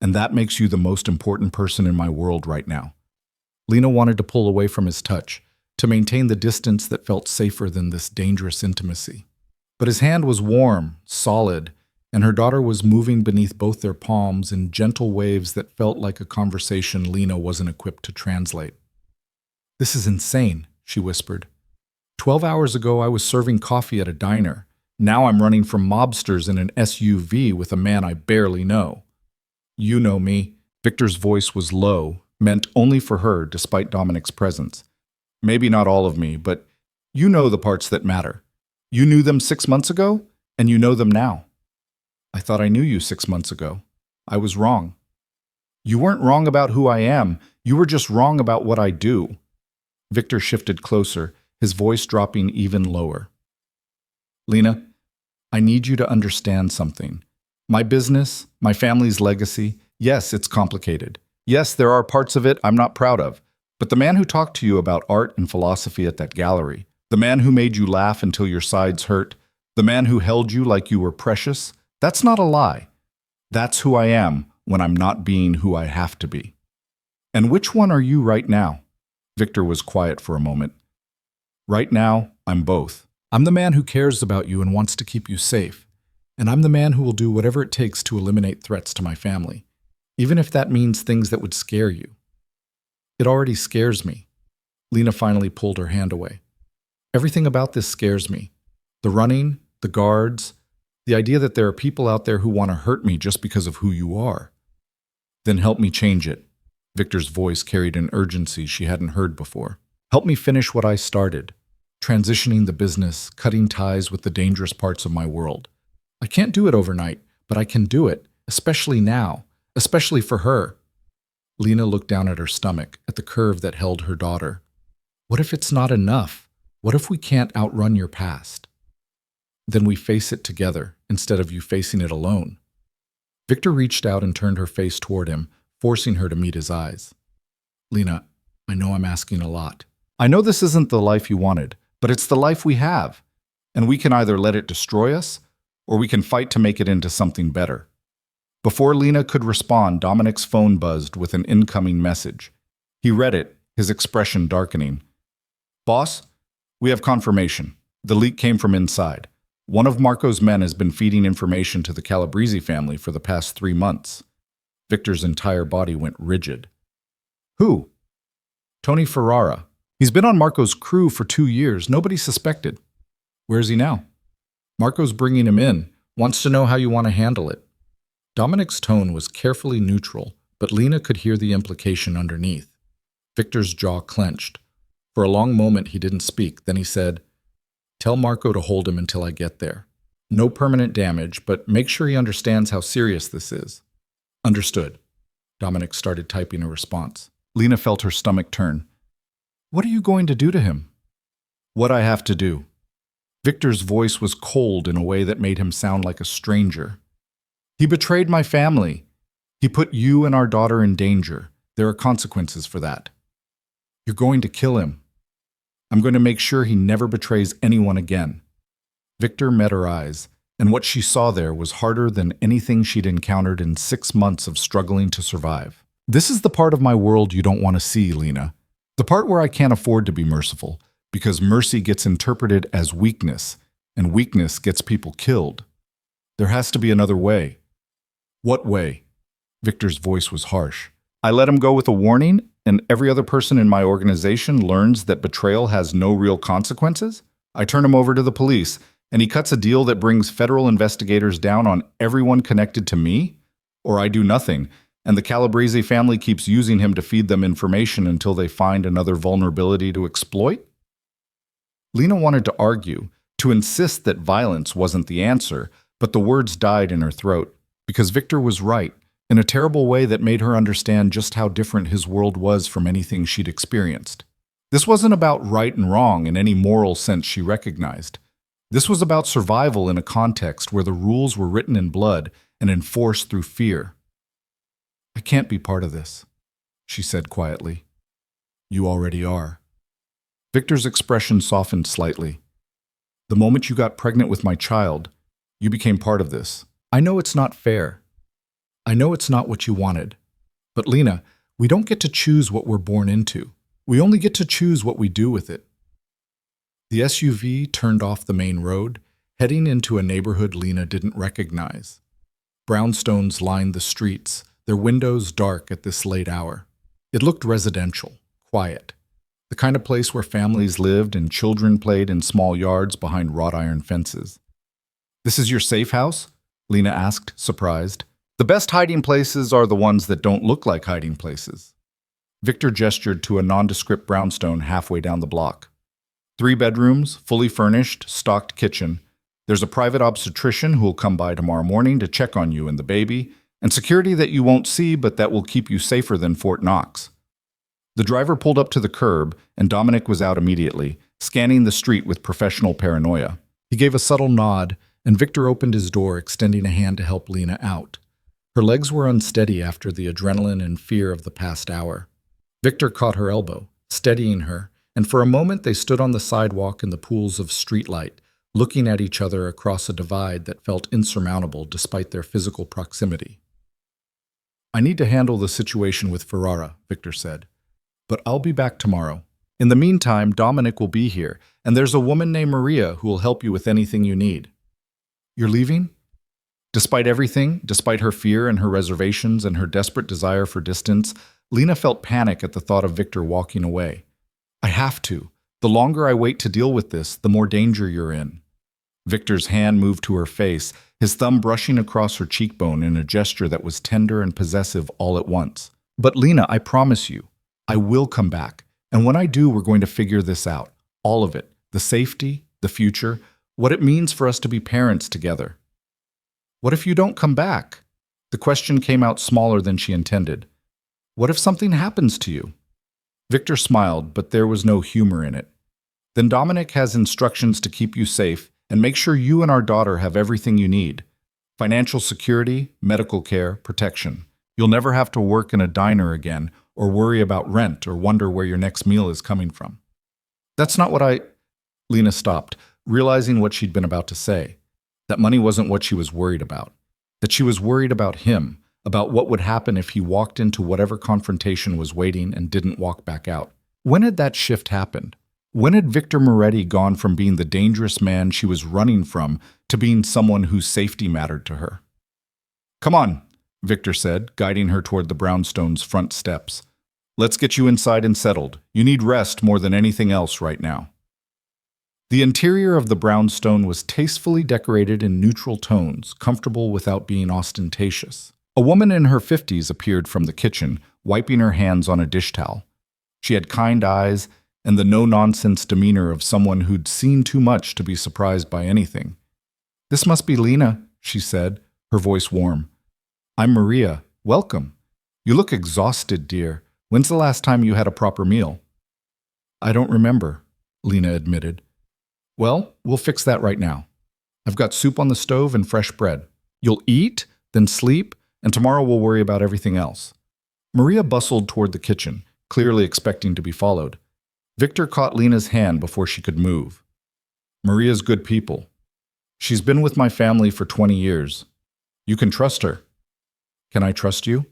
And that makes you the most important person in my world right now. Lena wanted to pull away from his touch, to maintain the distance that felt safer than this dangerous intimacy. But his hand was warm, solid, and her daughter was moving beneath both their palms in gentle waves that felt like a conversation Lena wasn't equipped to translate. This is insane, she whispered. 12 hours ago I was serving coffee at a diner. Now I'm running from mobsters in an SUV with a man I barely know. You know me. Victor's voice was low, meant only for her despite Dominic's presence. Maybe not all of me, but you know the parts that matter. You knew them 6 months ago, and you know them now. I thought I knew you 6 months ago. I was wrong. You weren't wrong about who I am. You were just wrong about what I do. Victor shifted closer, his voice dropping even lower. Lena, I need you to understand something. My business, my family's legacy, yes, it's complicated. Yes, there are parts of it I'm not proud of. But the man who talked to you about art and philosophy at that gallery, the man who made you laugh until your sides hurt, the man who held you like you were precious, that's not a lie. That's who I am when I'm not being who I have to be. And which one are you right now? Victor was quiet for a moment. Right now, I'm both. I'm the man who cares about you and wants to keep you safe. And I'm the man who will do whatever it takes to eliminate threats to my family, even if that means things that would scare you. It already scares me. Lena finally pulled her hand away. Everything about this scares me. The running, the guards, the idea that there are people out there who want to hurt me just because of who you are. Then help me change it. Victor's voice carried an urgency she hadn't heard before. Help me finish what I started, transitioning the business, cutting ties with the dangerous parts of my world. I can't do it overnight, but I can do it, especially now, especially for her. Lena looked down at her stomach, at the curve that held her daughter. What if it's not enough? What if we can't outrun your past? Then we face it together, instead of you facing it alone. Victor reached out and turned her face toward him, forcing her to meet his eyes. Lena, I know I'm asking a lot. I know this isn't the life you wanted, but it's the life we have. And we can either let it destroy us, or we can fight to make it into something better. Before Lena could respond, Dominic's phone buzzed with an incoming message. He read it, his expression darkening. Boss, we have confirmation. The leak came from inside. One of Marco's men has been feeding information to the Calabrese family for the past 3 months. Victor's entire body went rigid. Who? Tony Ferrara. He's been on Marco's crew for 2 years. Nobody suspected. Where's he now? Marco's bringing him in. Wants to know how you want to handle it. Dominic's tone was carefully neutral, but Lena could hear the implication underneath. Victor's jaw clenched. For a long moment he didn't speak. Then he said, Tell Marco to hold him until I get there. No permanent damage, but make sure he understands how serious this is. Understood. Dominic started typing a response. Lena felt her stomach turn. What are you going to do to him? What I have to do. Victor's voice was cold in a way that made him sound like a stranger. He betrayed my family. He put you and our daughter in danger. There are consequences for that. You're going to kill him. I'm going to make sure he never betrays anyone again." Victor met her eyes, and what she saw there was harder than anything she'd encountered in 6 months of struggling to survive. "This is the part of my world you don't want to see, Lena. The part where I can't afford to be merciful, because mercy gets interpreted as weakness, and weakness gets people killed. There has to be another way." "What way?" Victor's voice was harsh. "I let him go with a warning, and every other person in my organization learns that betrayal has no real consequences? I turn him over to the police, and he cuts a deal that brings federal investigators down on everyone connected to me? Or I do nothing, and the Calabrese family keeps using him to feed them information until they find another vulnerability to exploit?" Lena wanted to argue, to insist that violence wasn't the answer, but the words died in her throat, because Victor was right, in a terrible way that made her understand just how different his world was from anything she'd experienced. This wasn't about right and wrong in any moral sense she recognized. This was about survival in a context where the rules were written in blood and enforced through fear. "I can't be part of this," she said quietly. "You already are." Victor's expression softened slightly. "The moment you got pregnant with my child, you became part of this. I know it's not fair. I know it's not what you wanted. But Lena, we don't get to choose what we're born into. We only get to choose what we do with it." The SUV turned off the main road, heading into a neighborhood Lena didn't recognize. Brownstones lined the streets, their windows dark at this late hour. It looked residential, quiet, the kind of place where families lived and children played in small yards behind wrought iron fences. "This is your safe house?" Lena asked, surprised. "The best hiding places are the ones that don't look like hiding places." Victor gestured to a nondescript brownstone halfway down the block. 3 bedrooms, fully furnished, stocked kitchen. There's a private obstetrician who'll come by tomorrow morning to check on you and the baby, and security that you won't see but that will keep you safer than Fort Knox. The driver pulled up to the curb, and Dominic was out immediately, scanning the street with professional paranoia. He gave a subtle nod, and Victor opened his door, extending a hand to help Lena out. Her legs were unsteady after the adrenaline and fear of the past hour. Victor caught her elbow, steadying her, and for a moment they stood on the sidewalk in the pools of streetlight, looking at each other across a divide that felt insurmountable despite their physical proximity. "I need to handle the situation with Ferrara," Victor said, "but I'll be back tomorrow. In the meantime, Dominic will be here, and there's a woman named Maria who will help you with anything you need." "You're leaving?" Despite everything, despite her fear and her reservations and her desperate desire for distance, Lena felt panic at the thought of Victor walking away. "I have to. The longer I wait to deal with this, the more danger you're in." Victor's hand moved to her face, his thumb brushing across her cheekbone in a gesture that was tender and possessive all at once. "But Lena, I promise you, I will come back. And when I do, we're going to figure this out. All of it. The safety, the future, what it means for us to be parents together." "What if you don't come back?" The question came out smaller than she intended. "What if something happens to you?" Victor smiled, but there was no humor in it. "Then Dominic has instructions to keep you safe and make sure you and our daughter have everything you need. Financial security, medical care, protection. You'll never have to work in a diner again or worry about rent or wonder where your next meal is coming from." "That's not what I—" Lena stopped, realizing what she'd been about to say. That money wasn't what she was worried about. That she was worried about him, about what would happen if he walked into whatever confrontation was waiting and didn't walk back out. When had that shift happened? When had Victor Moretti gone from being the dangerous man she was running from to being someone whose safety mattered to her? "Come on," Victor said, guiding her toward the brownstone's front steps. "Let's get you inside and settled. You need rest more than anything else right now." The interior of the brownstone was tastefully decorated in neutral tones, comfortable without being ostentatious. A woman in her 50s appeared from the kitchen, wiping her hands on a dish towel. She had kind eyes and the no-nonsense demeanor of someone who'd seen too much to be surprised by anything. "This must be Lena," she said, her voice warm. "I'm Maria. Welcome. You look exhausted, dear. When's the last time you had a proper meal?" "I don't remember," Lena admitted. "Well, we'll fix that right now. I've got soup on the stove and fresh bread. You'll eat, then sleep, and tomorrow we'll worry about everything else." Maria bustled toward the kitchen, clearly expecting to be followed. Victor caught Lena's hand before she could move. Maria's good people. She's been with my family for 20 years. You can trust her. Can I trust you?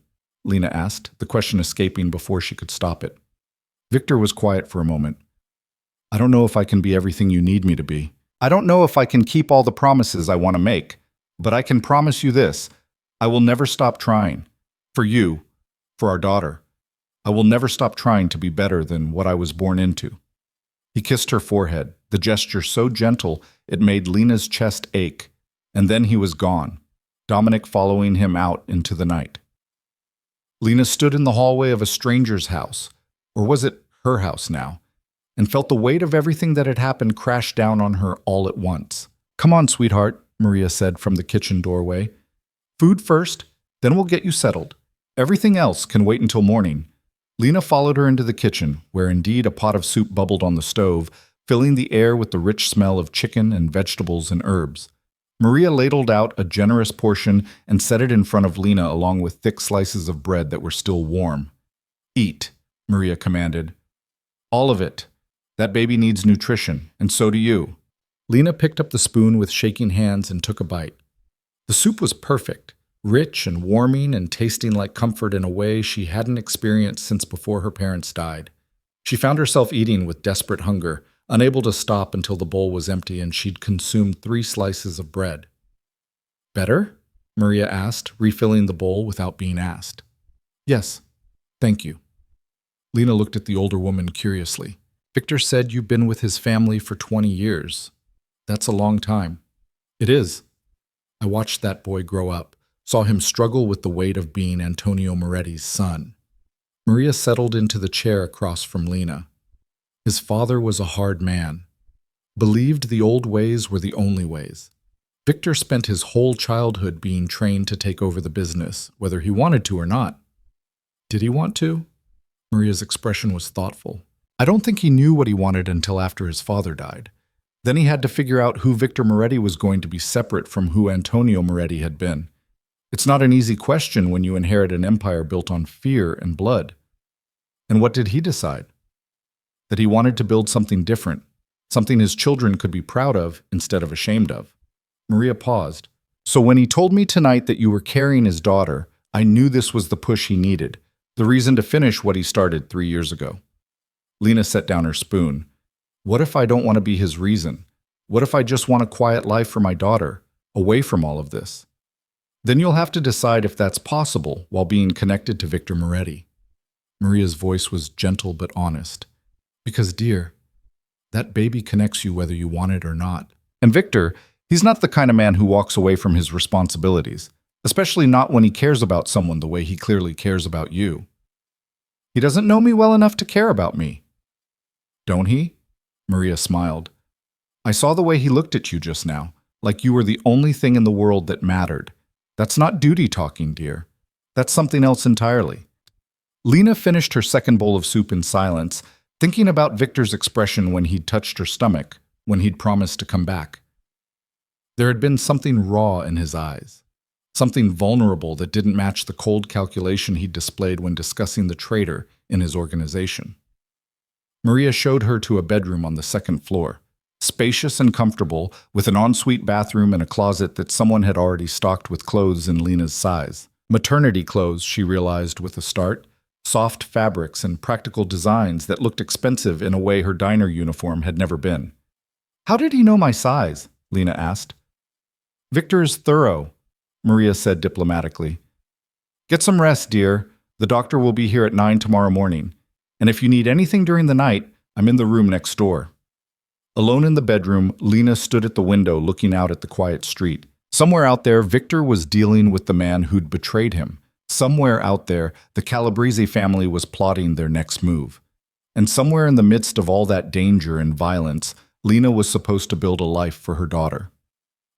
Lena asked, the question escaping before she could stop it. Victor was quiet for a moment. I don't know if I can be everything you need me to be. I don't know if I can keep all the promises I want to make, but I can promise you this. I will never stop trying. For you, for our daughter. I will never stop trying to be better than what I was born into. He kissed her forehead, the gesture so gentle it made Lena's chest ache, and then he was gone, Dominic following him out into the night. Lena stood in the hallway of a stranger's house, or was it her house now, and felt the weight of everything that had happened crash down on her all at once. Come on, sweetheart, Maria said from the kitchen doorway. Food first, then we'll get you settled. Everything else can wait until morning. Lena followed her into the kitchen, where indeed a pot of soup bubbled on the stove, filling the air with the rich smell of chicken and vegetables and herbs. Maria ladled out a generous portion and set it in front of Lena along with thick slices of bread that were still warm. Eat, Maria commanded. All of it. That baby needs nutrition, and so do you. Lena picked up the spoon with shaking hands and took a bite. The soup was perfect, rich and warming and tasting like comfort in a way she hadn't experienced since before her parents died. She found herself eating with desperate hunger, unable to stop until the bowl was empty and she'd consumed 3 slices of bread. Better? Maria asked, refilling the bowl without being asked. Yes, thank you. Lena looked at the older woman curiously. Victor said you've been with his family for 20 years. That's a long time. It is. I watched that boy grow up, saw him struggle with the weight of being Antonio Moretti's son. Maria settled into the chair across from Lena. His father was a hard man, believed the old ways were the only ways. Victor spent his whole childhood being trained to take over the business, whether he wanted to or not. Did he want to? Maria's expression was thoughtful. I don't think he knew what he wanted until after his father died. Then he had to figure out who Victor Moretti was going to be separate from who Antonio Moretti had been. It's not an easy question when you inherit an empire built on fear and blood. And what did he decide? That he wanted to build something different, something his children could be proud of instead of ashamed of. Maria paused. So when he told me tonight that you were carrying his daughter, I knew this was the push he needed, the reason to finish what he started 3 years ago. Lena set down her spoon. What if I don't want to be his reason? What if I just want a quiet life for my daughter, away from all of this? Then you'll have to decide if that's possible while being connected to Victor Moretti. Maria's voice was gentle but honest. Because, dear, that baby connects you whether you want it or not. And Victor, he's not the kind of man who walks away from his responsibilities, especially not when he cares about someone the way he clearly cares about you. He doesn't know me well enough to care about me. Don't he? Maria smiled. I saw the way he looked at you just now, like you were the only thing in the world that mattered. That's not duty talking, dear. That's something else entirely. Lena finished her second bowl of soup in silence, thinking about Victor's expression when he'd touched her stomach, when he'd promised to come back. There had been something raw in his eyes, something vulnerable that didn't match the cold calculation he'd displayed when discussing the traitor in his organization. Maria showed her to a bedroom on the second floor, spacious and comfortable, with an ensuite bathroom and a closet that someone had already stocked with clothes in Lena's size. Maternity clothes, she realized with a start, soft fabrics and practical designs that looked expensive in a way her diner uniform had never been. How did he know my size? Lena asked. Victor is thorough, Maria said diplomatically. Get some rest, dear. The doctor will be here at 9 tomorrow morning. And if you need anything during the night, I'm in the room next door. Alone in the bedroom, Lena stood at the window looking out at the quiet street. Somewhere out there, Victor was dealing with the man who'd betrayed him. Somewhere out there, the Calabrese family was plotting their next move. And somewhere in the midst of all that danger and violence, Lena was supposed to build a life for her daughter.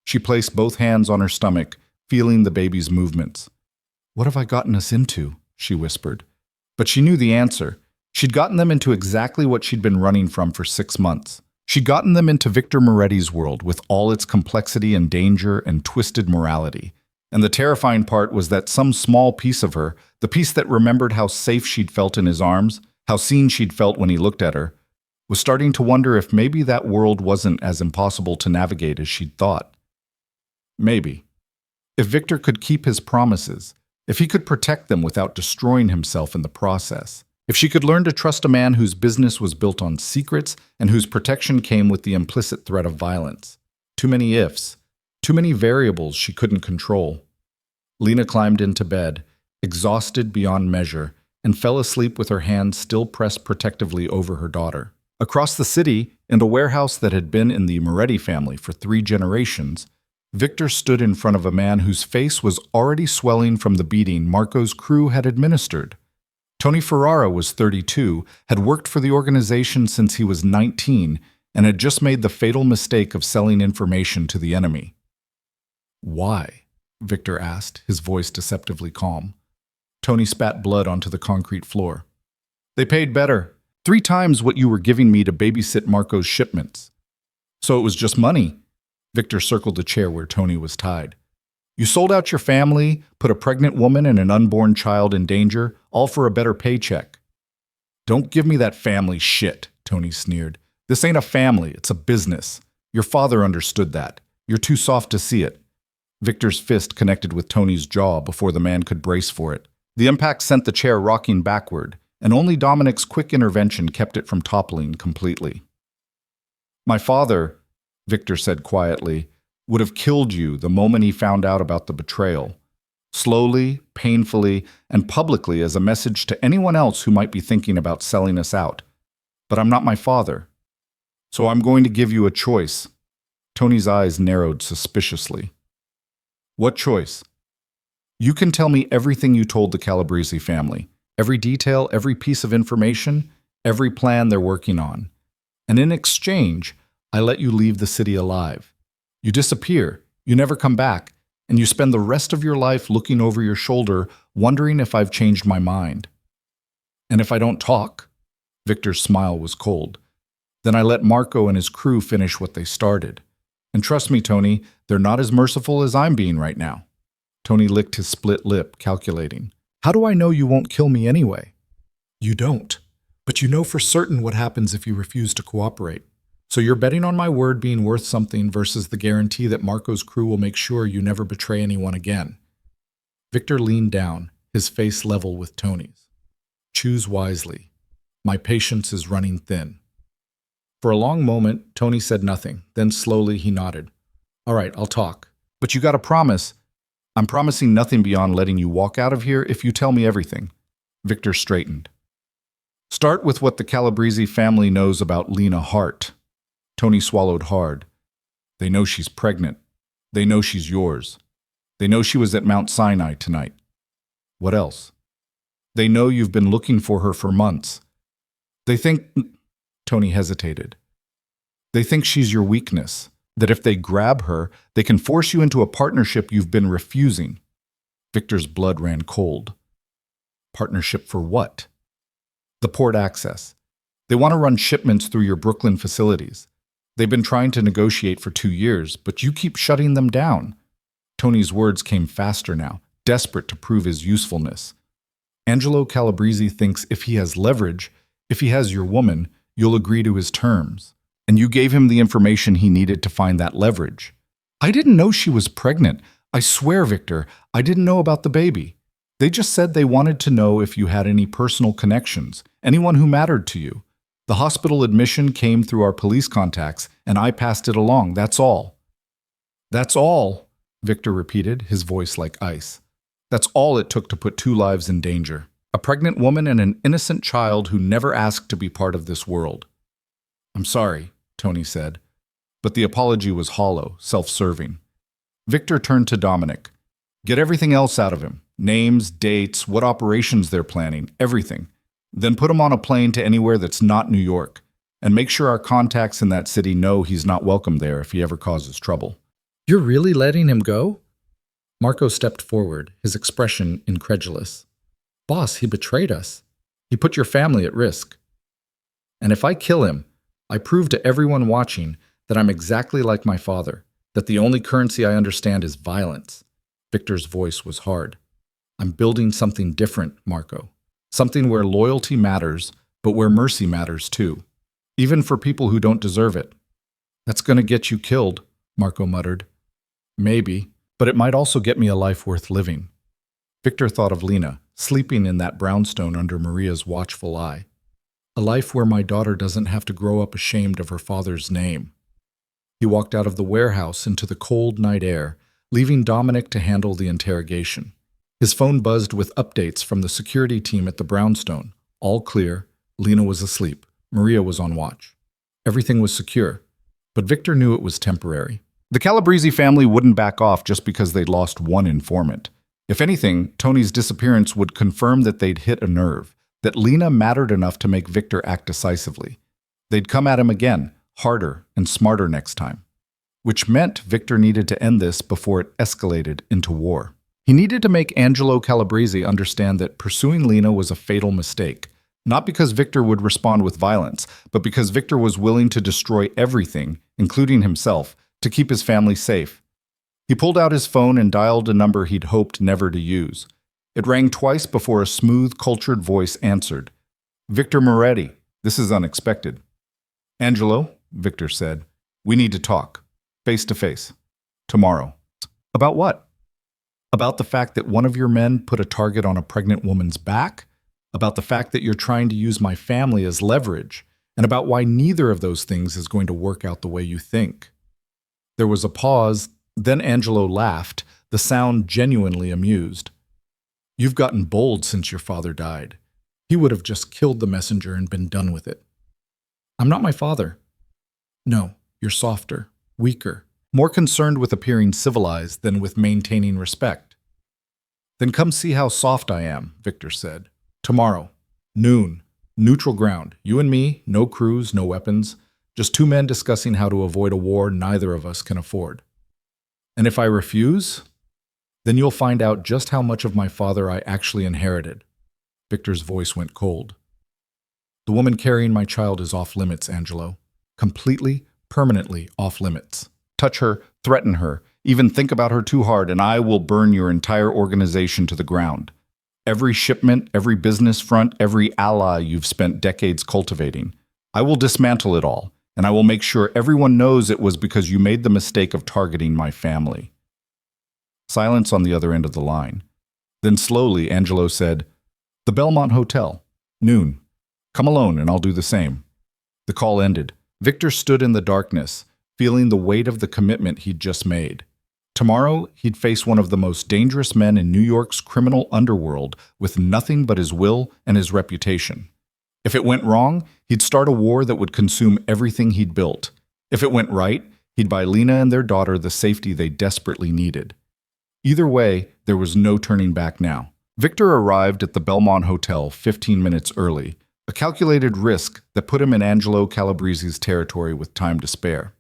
She placed both hands on her stomach, feeling the baby's movements. What have I gotten us into? She whispered. But she knew the answer. She'd gotten them into exactly what she'd been running from for 6 months. She'd gotten them into Victor Moretti's world with all its complexity and danger and twisted morality. And the terrifying part was that some small piece of her, the piece that remembered how safe she'd felt in his arms, how seen she'd felt when he looked at her, was starting to wonder if maybe that world wasn't as impossible to navigate as she'd thought. Maybe. If Victor could keep his promises, if he could protect them without destroying himself in the process, if she could learn to trust a man whose business was built on secrets and whose protection came with the implicit threat of violence. Too many ifs, too many variables she couldn't control. Lena climbed into bed, exhausted beyond measure, and fell asleep with her hand still pressed protectively over her daughter. Across the city, in a warehouse that had been in the Moretti family for 3 generations, Victor stood in front of a man whose face was already swelling from the beating Marco's crew had administered. Tony Ferrara was 32, had worked for the organization since he was 19, and had just made the fatal mistake of selling information to the enemy. "Why?" Victor asked, his voice deceptively calm. Tony spat blood onto the concrete floor. "They paid better. 3 times what you were giving me to babysit Marco's shipments." "So it was just money?" Victor circled the chair where Tony was tied. "You sold out your family, put a pregnant woman and an unborn child in danger, all for a better paycheck." "Don't give me that family shit," Tony sneered. "This ain't a family, it's a business. Your father understood that. You're too soft to see it." Victor's fist connected with Tony's jaw before the man could brace for it. The impact sent the chair rocking backward, and only Dominic's quick intervention kept it from toppling completely. "My father," Victor said quietly, "would have killed you the moment he found out about the betrayal. Slowly, painfully, and publicly as a message to anyone else who might be thinking about selling us out. But I'm not my father. So I'm going to give you a choice." Tony's eyes narrowed suspiciously. "What choice?" "You can tell me everything you told the Calabrese family. Every detail, every piece of information, every plan they're working on. And in exchange, I let you leave the city alive. You disappear, you never come back, and you spend the rest of your life looking over your shoulder, wondering if I've changed my mind. And if I don't talk?" Victor's smile was cold. "Then I let Marco and his crew finish what they started. And trust me, Tony, they're not as merciful as I'm being right now." Tony licked his split lip, calculating. "How do I know you won't kill me anyway?" "You don't. But you know for certain what happens if you refuse to cooperate. So you're betting on my word being worth something versus the guarantee that Marco's crew will make sure you never betray anyone again." Victor leaned down, his face level with Tony's. "Choose wisely. My patience is running thin." For a long moment, Tony said nothing. Then slowly he nodded. "All right, I'll talk. But you gotta promise." "I'm promising nothing beyond letting you walk out of here if you tell me everything." Victor straightened. "Start with what the Calabrese family knows about Lena Hart." Tony swallowed hard. "They know she's pregnant. They know she's yours. They know she was at Mount Sinai tonight. What else? They know you've been looking for her for months. They think—" Tony hesitated. "They think she's your weakness, that if they grab her, they can force you into a partnership you've been refusing." Victor's blood ran cold. "Partnership for what?" "The port access. They want to run shipments through your Brooklyn facilities. They've been trying to negotiate for 2 years, but you keep shutting them down." Tony's words came faster now, desperate to prove his usefulness. "Angelo Calabrese thinks if he has leverage, if he has your woman, you'll agree to his terms. And you gave him the information he needed to find that leverage." "I didn't know she was pregnant. I swear, Victor, I didn't know about the baby. They just said they wanted to know if you had any personal connections, anyone who mattered to you. The hospital admission came through our police contacts, and I passed it along, that's all." "That's all," Victor repeated, his voice like ice. "That's all it took to put 2 lives in danger. A pregnant woman and an innocent child who never asked to be part of this world." "I'm sorry," Tony said. But the apology was hollow, self-serving. Victor turned to Dominic. "Get everything else out of him. Names, dates, what operations they're planning, everything. Then put him on a plane to anywhere that's not New York. And make sure our contacts in that city know he's not welcome there if he ever causes trouble." "You're really letting him go?" Marco stepped forward, his expression incredulous. "Boss, he betrayed us. He put your family at risk. And if I kill him, I prove to everyone watching that I'm exactly like my father, that the only currency I understand is violence." Victor's voice was hard. "I'm building something different, Marco. Something where loyalty matters, but where mercy matters too. even for people who don't deserve it. That's going to get you killed, Marco muttered. Maybe, but it might also get me a life worth living. Victor thought of Lena, sleeping in that brownstone under Maria's watchful eye. A life where my daughter doesn't have to grow up ashamed of her father's name. He walked out of the warehouse into the cold night air, leaving Dominic to handle the interrogation. His phone buzzed with updates from the security team at the brownstone. All clear. Lena was asleep. Maria was on watch. Everything was secure, but Victor knew it was temporary. The Calabrese family wouldn't back off just because they'd lost one informant. If anything, Tony's disappearance would confirm that they'd hit a nerve, that Lena mattered enough to make Victor act decisively. They'd come at him again, harder and smarter next time. Which meant Victor needed to end this before it escalated into war. He needed to make Angelo Calabrese understand that pursuing Lena was a fatal mistake, not because Victor would respond with violence, but because Victor was willing to destroy everything, including himself, to keep his family safe. He pulled out his phone and dialed a number he'd hoped never to use. It rang twice before a smooth, cultured voice answered. Victor Moretti, this is unexpected. Angelo, Victor said, we need to talk, face to face, tomorrow. About what? About the fact that one of your men put a target on a pregnant woman's back? About the fact that you're trying to use my family as leverage? And about why neither of those things is going to work out the way you think. There was a pause, then Angelo laughed, the sound genuinely amused. You've gotten bold since your father died. He would have just killed the messenger and been done with it. I'm not my father. No, you're softer, weaker, more concerned with appearing civilized than with maintaining respect. Then come see how soft I am, Victor said. Tomorrow, noon, neutral ground, you and me, no crews, no weapons, just two men discussing how to avoid a war neither of us can afford. And if I refuse, then you'll find out just how much of my father I actually inherited. Victor's voice went cold. The woman carrying my child is off limits, Angelo. Completely, permanently off limits. Touch her, threaten her, even think about her too hard, and I will burn your entire organization to the ground. Every shipment, every business front, every ally you've spent decades cultivating. I will dismantle it all, and I will make sure everyone knows it was because you made the mistake of targeting my family. Silence on the other end of the line. Then slowly, Angelo said, The Belmont Hotel, noon. Come alone and I'll do the same. The call ended. Victor stood in the darkness, feeling the weight of the commitment he'd just made. Tomorrow, he'd face one of the most dangerous men in New York's criminal underworld with nothing but his will and his reputation. If it went wrong, he'd start a war that would consume everything he'd built. If it went right, he'd buy Lena and their daughter the safety they desperately needed. Either way, there was no turning back now. Victor arrived at the Belmont Hotel 15 minutes early, a calculated risk that put him in Angelo Calabrese's territory with time to spare.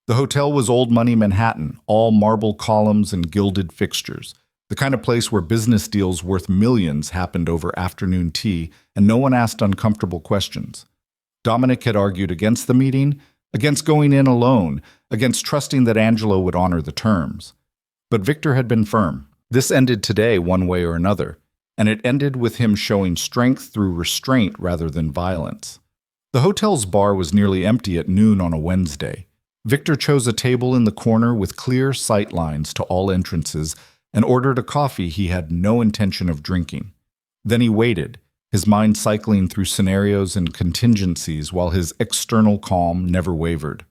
The hotel was old money Manhattan, all marble columns and gilded fixtures, the kind of place where business deals worth millions happened over afternoon tea and no one asked uncomfortable questions. Dominic had argued against the meeting, against going in alone, against trusting that Angelo would honor the terms. But Victor had been firm. This ended today one way or another, and it ended with him showing strength through restraint rather than violence. The hotel's bar was nearly empty at noon on a Wednesday. Victor chose a table in the corner with clear sight lines to all entrances and ordered a coffee he had no intention of drinking. Then he waited, his mind cycling through scenarios and contingencies while his external calm never wavered.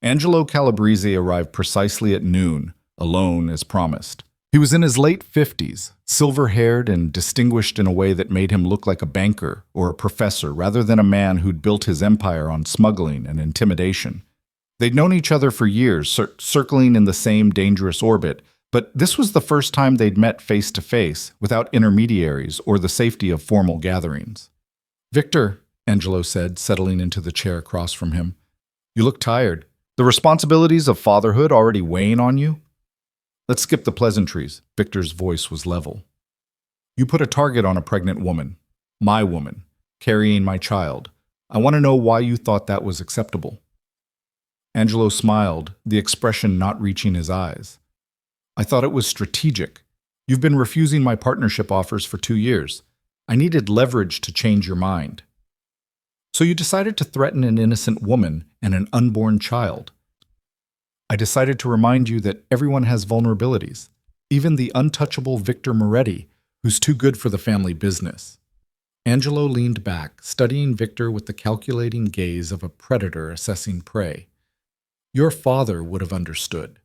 Angelo Calabrese arrived precisely at noon, alone as promised. He was in his late 50s, silver-haired and distinguished in a way that made him look like a banker or a professor rather than a man who'd built his empire on smuggling and intimidation. They'd known each other for years, circling in the same dangerous orbit, but this was the first time they'd met face-to-face, without intermediaries or the safety of formal gatherings. "Victor," Angelo said, settling into the chair across from him, "you look tired. The responsibilities of fatherhood already weighing on you?" "Let's skip the pleasantries." Victor's voice was level. "You put a target on a pregnant woman, my woman, carrying my child. I want to know why you thought that was acceptable." Angelo smiled, the expression not reaching his eyes. "I thought it was strategic. You've been refusing my partnership offers for 2 years. I needed leverage to change your mind." So you decided to threaten an innocent woman and an unborn child. I decided to remind you that everyone has vulnerabilities, even the untouchable Victor Moretti, who's too good for the family business. Angelo leaned back, studying Victor with the calculating gaze of a predator assessing prey. Your father would have understood.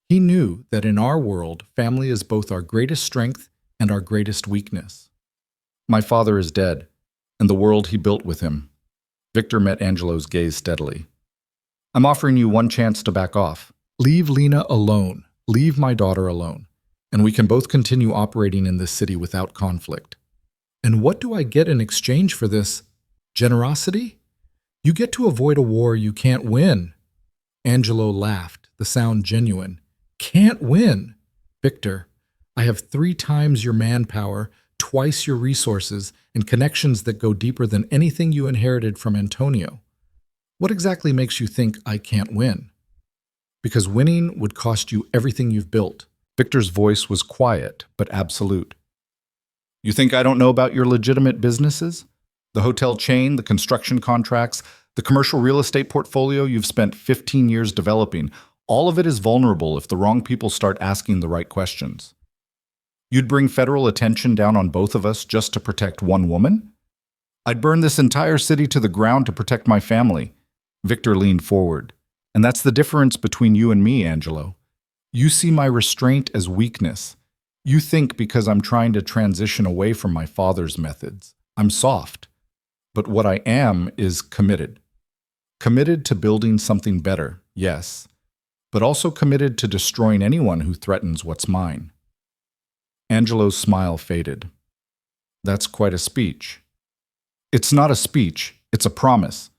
He knew that in our world, family is both our greatest strength and our greatest weakness. My father is dead, and the world he built with him. Victor met Angelo's gaze steadily. I'm offering you one chance to back off. Leave Lena alone. Leave my daughter alone. And we can both continue operating in this city without conflict. And what do I get in exchange for this? Generosity? You get to avoid a war you can't win. Angelo laughed, the sound genuine. Can't win? Victor, I have 3 times your manpower, twice your resources, and connections that go deeper than anything you inherited from Antonio. What exactly makes you think I can't win? Because winning would cost you everything you've built. Victor's voice was quiet, but absolute. You think I don't know about your legitimate businesses? The hotel chain, the construction contracts, the commercial real estate portfolio you've spent 15 years developing, all of it is vulnerable if the wrong people start asking the right questions. You'd bring federal attention down on both of us just to protect one woman? I'd burn this entire city to the ground to protect my family. Victor leaned forward. And that's the difference between you and me, Angelo. You see my restraint as weakness. You think because I'm trying to transition away from my father's methods, I'm soft. But what I am is committed. Committed to building something better, yes, but also committed to destroying anyone who threatens what's mine. Angelo's smile faded. That's quite a speech. It's not a speech, it's a promise.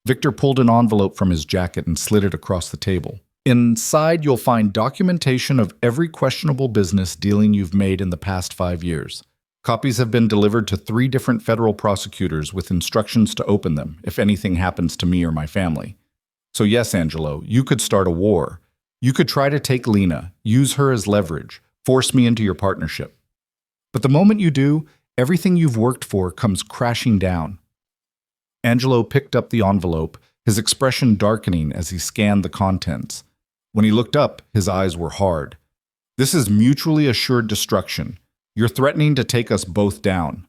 Victor pulled an envelope from his jacket and slid it across the table. Inside, you'll find documentation of every questionable business dealing you've made in the past 5 years. Copies have been delivered to 3 different federal prosecutors with instructions to open them if anything happens to me or my family. So yes, Angelo, you could start a war. You could try to take Lena, use her as leverage, force me into your partnership. But the moment you do, everything you've worked for comes crashing down. Angelo picked up the envelope, his expression darkening as he scanned the contents. When he looked up, his eyes were hard. This is mutually assured destruction. You're threatening to take us both down.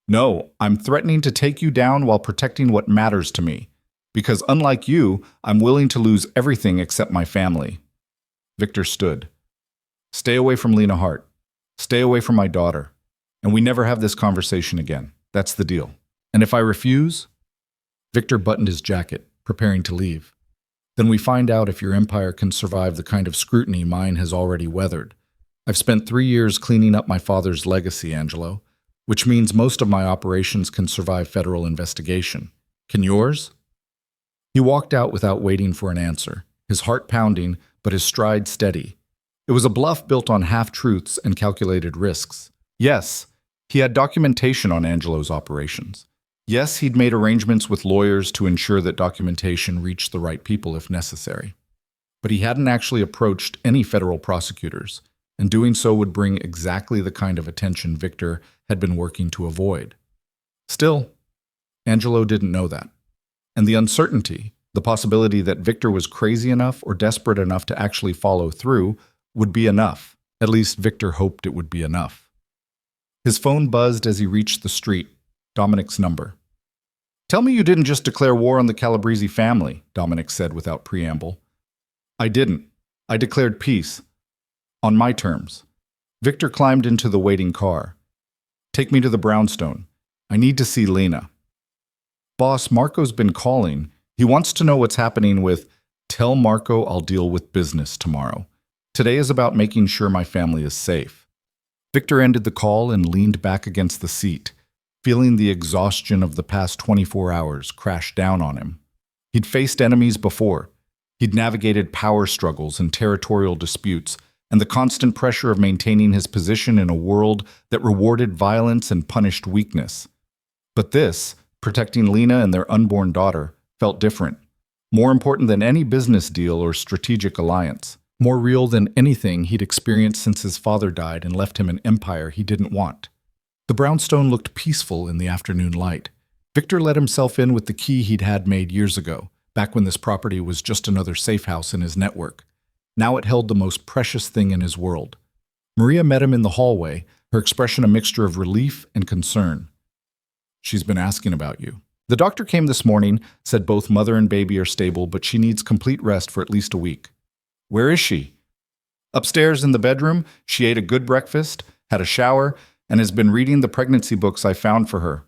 No, I'm threatening to take you down while protecting what matters to me. Because unlike you, I'm willing to lose everything except my family. Victor stood. Stay away from Lena Hart. Stay away from my daughter. And we never have this conversation again. That's the deal. And if I refuse? Victor buttoned his jacket, preparing to leave. Then we find out if your empire can survive the kind of scrutiny mine has already weathered. I've spent 3 years cleaning up my father's legacy, Angelo, which means most of my operations can survive federal investigation. Can yours? He walked out without waiting for an answer, his heart pounding, but his stride steady. It was a bluff built on half-truths and calculated risks. Yes, he had documentation on Angelo's operations. Yes, he'd made arrangements with lawyers to ensure that documentation reached the right people if necessary. But he hadn't actually approached any federal prosecutors, and doing so would bring exactly the kind of attention Victor had been working to avoid. Still, Angelo didn't know that. And the uncertainty, the possibility that Victor was crazy enough or desperate enough to actually follow through, would be enough. At least Victor hoped it would be enough. His phone buzzed as he reached the street. Dominic's number. Tell me you didn't just declare war on the Calabrese family, Dominic said without preamble. I didn't. I declared peace. On my terms. Victor climbed into the waiting car. Take me to the brownstone. I need to see Lena. Boss, Marco's been calling. He wants to know what's happening with, tell Marco I'll deal with business tomorrow. Today is about making sure my family is safe. Victor ended the call and leaned back against the seat, feeling the exhaustion of the past 24 hours crash down on him. He'd faced enemies before. He'd navigated power struggles and territorial disputes, and the constant pressure of maintaining his position in a world that rewarded violence and punished weakness. But this, protecting Lena and their unborn daughter, felt different. More important than any business deal or strategic alliance. More real than anything he'd experienced since his father died and left him an empire he didn't want. The brownstone looked peaceful in the afternoon light. Victor let himself in with the key he'd had made years ago, back when this property was just another safe house in his network. Now it held the most precious thing in his world. Maria met him in the hallway, her expression a mixture of relief and concern. She's been asking about you. The doctor came this morning, said both mother and baby are stable, but she needs complete rest for at least a week. Where is she? Upstairs in the bedroom. She ate a good breakfast, had a shower, and has been reading the pregnancy books I found for her.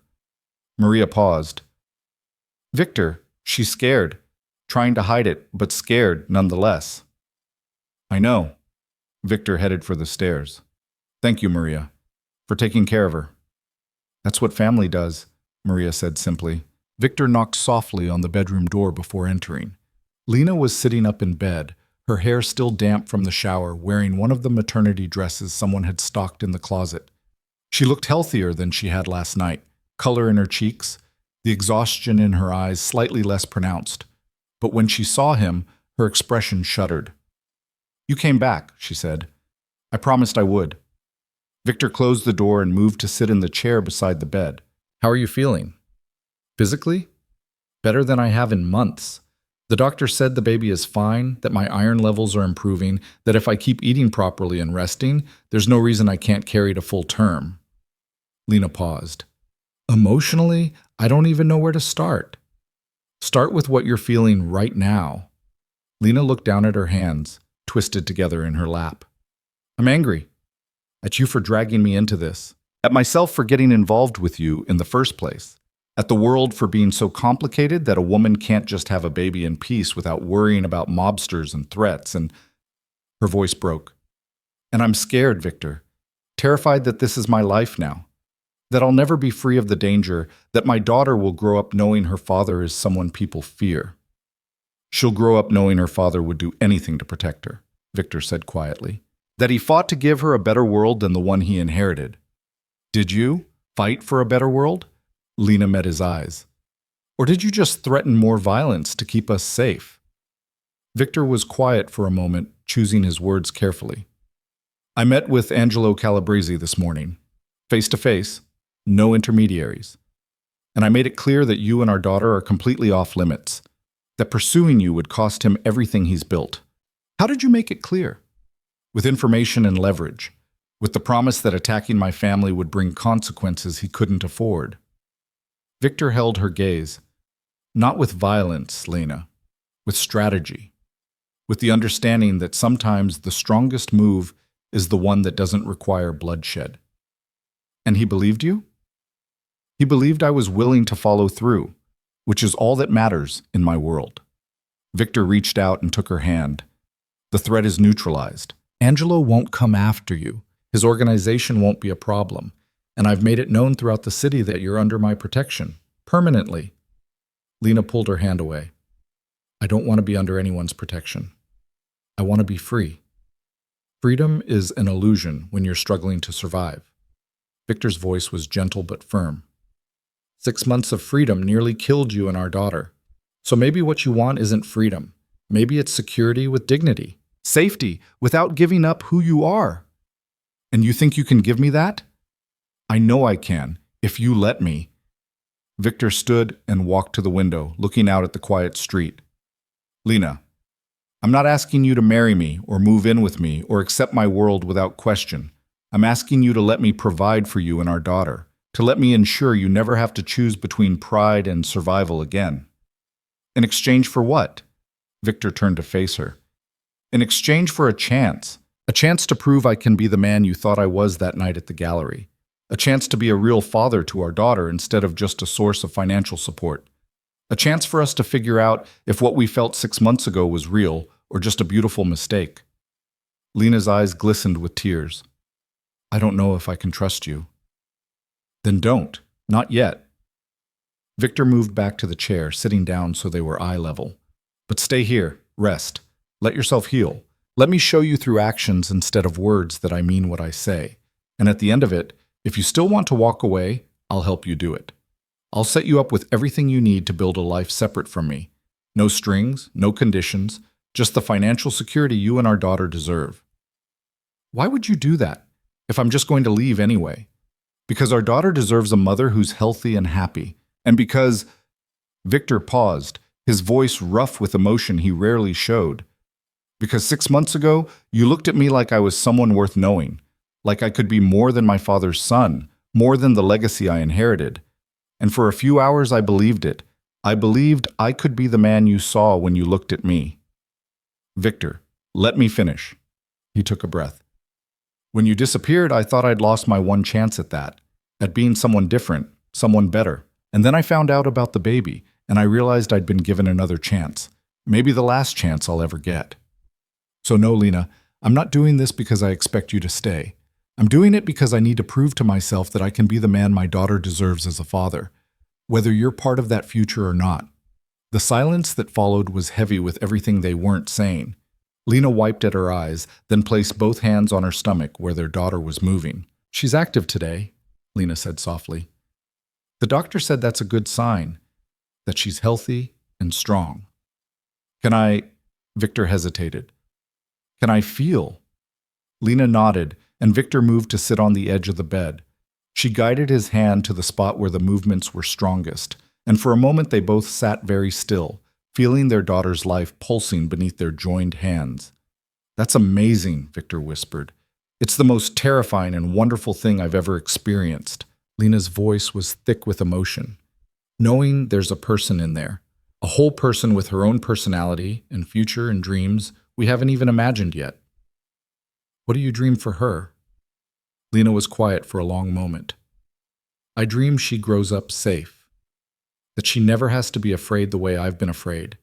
Maria paused. Victor, she's scared, trying to hide it, but scared nonetheless. I know. Victor headed for the stairs. Thank you, Maria, for taking care of her. That's what family does, Maria said simply. Victor knocked softly on the bedroom door before entering. Lena was sitting up in bed, her hair still damp from the shower, wearing one of the maternity dresses someone had stocked in the closet. She looked healthier than she had last night, color in her cheeks, the exhaustion in her eyes slightly less pronounced. But when she saw him, her expression shuddered. You came back, she said. I promised I would. Victor closed the door and moved to sit in the chair beside the bed. How are you feeling? Physically? Better than I have in months. The doctor said the baby is fine, that my iron levels are improving, that if I keep eating properly and resting, there's no reason I can't carry it a full term. Lena paused. Emotionally, I don't even know where to start. Start with what you're feeling right now. Lena looked down at her hands, twisted together in her lap. I'm angry. At you for dragging me into this. At myself for getting involved with you in the first place. At the world for being so complicated that a woman can't just have a baby in peace without worrying about mobsters and threats, and her voice broke. And I'm scared, Victor. Terrified that this is my life now. That I'll never be free of the danger, that my daughter will grow up knowing her father is someone people fear. She'll grow up knowing her father would do anything to protect her, Victor said quietly. That he fought to give her a better world than the one he inherited. Did you fight for a better world? Lena met his eyes. Or did you just threaten more violence to keep us safe? Victor was quiet for a moment, choosing his words carefully. I met with Angelo Calabrese this morning, face to face, no intermediaries. And I made it clear that you and our daughter are completely off limits, that pursuing you would cost him everything he's built. How did you make it clear? With information and leverage, with the promise that attacking my family would bring consequences he couldn't afford. Victor held her gaze. Not with violence, Lena, with strategy, with the understanding that sometimes the strongest move is the one that doesn't require bloodshed. And he believed you? He believed I was willing to follow through, which is all that matters in my world. Victor reached out and took her hand. The threat is neutralized. Angelo won't come after you. His organization won't be a problem. And I've made it known throughout the city that you're under my protection, permanently. Lena pulled her hand away. I don't want to be under anyone's protection. I want to be free. Freedom is an illusion when you're struggling to survive. Victor's voice was gentle but firm. 6 months of freedom nearly killed you and our daughter. So maybe what you want isn't freedom. Maybe it's security with dignity. Safety without giving up who you are. And you think you can give me that? I know I can, if you let me. Victor stood and walked to the window, looking out at the quiet street. Lena, I'm not asking you to marry me or move in with me or accept my world without question. I'm asking you to let me provide for you and our daughter, to let me ensure you never have to choose between pride and survival again. In exchange for what? Victor turned to face her. In exchange for a chance to prove I can be the man you thought I was that night at the gallery. A chance to be a real father to our daughter instead of just a source of financial support. A chance for us to figure out if what we felt 6 months ago was real or just a beautiful mistake. Lena's eyes glistened with tears. I don't know if I can trust you. Then don't. Not yet. Victor moved back to the chair, sitting down so they were eye level. But stay here. Rest. Let yourself heal. Let me show you through actions instead of words that I mean what I say. And at the end of it, if you still want to walk away, I'll help you do it. I'll set you up with everything you need to build a life separate from me. No strings, no conditions, just the financial security you and our daughter deserve. Why would you do that if I'm just going to leave anyway? Because our daughter deserves a mother who's healthy and happy, And because Victor paused, his voice rough with emotion he rarely showed. Because 6 months ago, you looked at me like I was someone worth knowing, like I could be more than my father's son, more than the legacy I inherited. And for a few hours I believed it. I believed I could be the man you saw when you looked at me. Victor, let me finish. He took a breath. When you disappeared, I thought I'd lost my one chance at that, at being someone different, someone better. And then I found out about the baby, and I realized I'd been given another chance, maybe the last chance I'll ever get. So no, Lena, I'm not doing this because I expect you to stay. I'm doing it because I need to prove to myself that I can be the man my daughter deserves as a father, whether you're part of that future or not. The silence that followed was heavy with everything they weren't saying. Lena wiped at her eyes, then placed both hands on her stomach where their daughter was moving. She's active today, Lena said softly. The doctor said that's a good sign, that she's healthy and strong. Can I? Victor hesitated. Can I feel? Lena nodded, and Victor moved to sit on the edge of the bed. She guided his hand to the spot where the movements were strongest, and for a moment they both sat very still, feeling their daughter's life pulsing beneath their joined hands. That's amazing, Victor whispered. It's the most terrifying and wonderful thing I've ever experienced. Lena's voice was thick with emotion. Knowing there's a person in there, a whole person with her own personality and future and dreams we haven't even imagined yet. What do you dream for her? Lena was quiet for a long moment. I dream she grows up safe, that she never has to be afraid the way I've been afraid,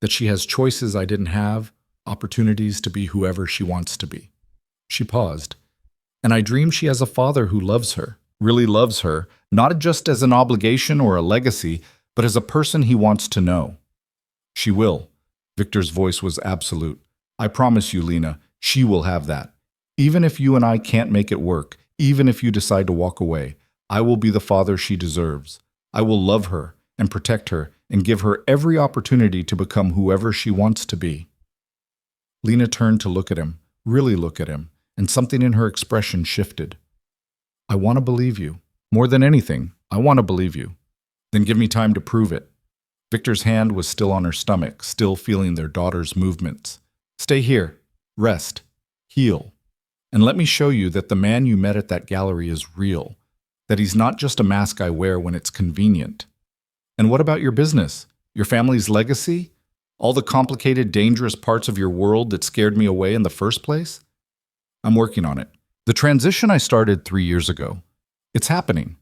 that she has choices I didn't have, opportunities to be whoever she wants to be. She paused. And I dream she has a father who loves her, really loves her, not just as an obligation or a legacy, but as a person he wants to know. She will. Victor's voice was absolute. I promise you, Lena, she will have that. Even if you and I can't make it work, even if you decide to walk away, I will be the father she deserves. I will love her and protect her and give her every opportunity to become whoever she wants to be. Lena turned to look at him, really look at him, and something in her expression shifted. I want to believe you. More than anything, I want to believe you. Then give me time to prove it. Victor's hand was still on her stomach, still feeling their daughter's movements. Stay here. Rest. Heal. And let me show you that the man you met at that gallery is real, that he's not just a mask I wear when it's convenient. And what about your business? Your family's legacy? All the complicated, dangerous parts of your world that scared me away in the first place? I'm working on it. The transition I started 3 years ago. It's happening.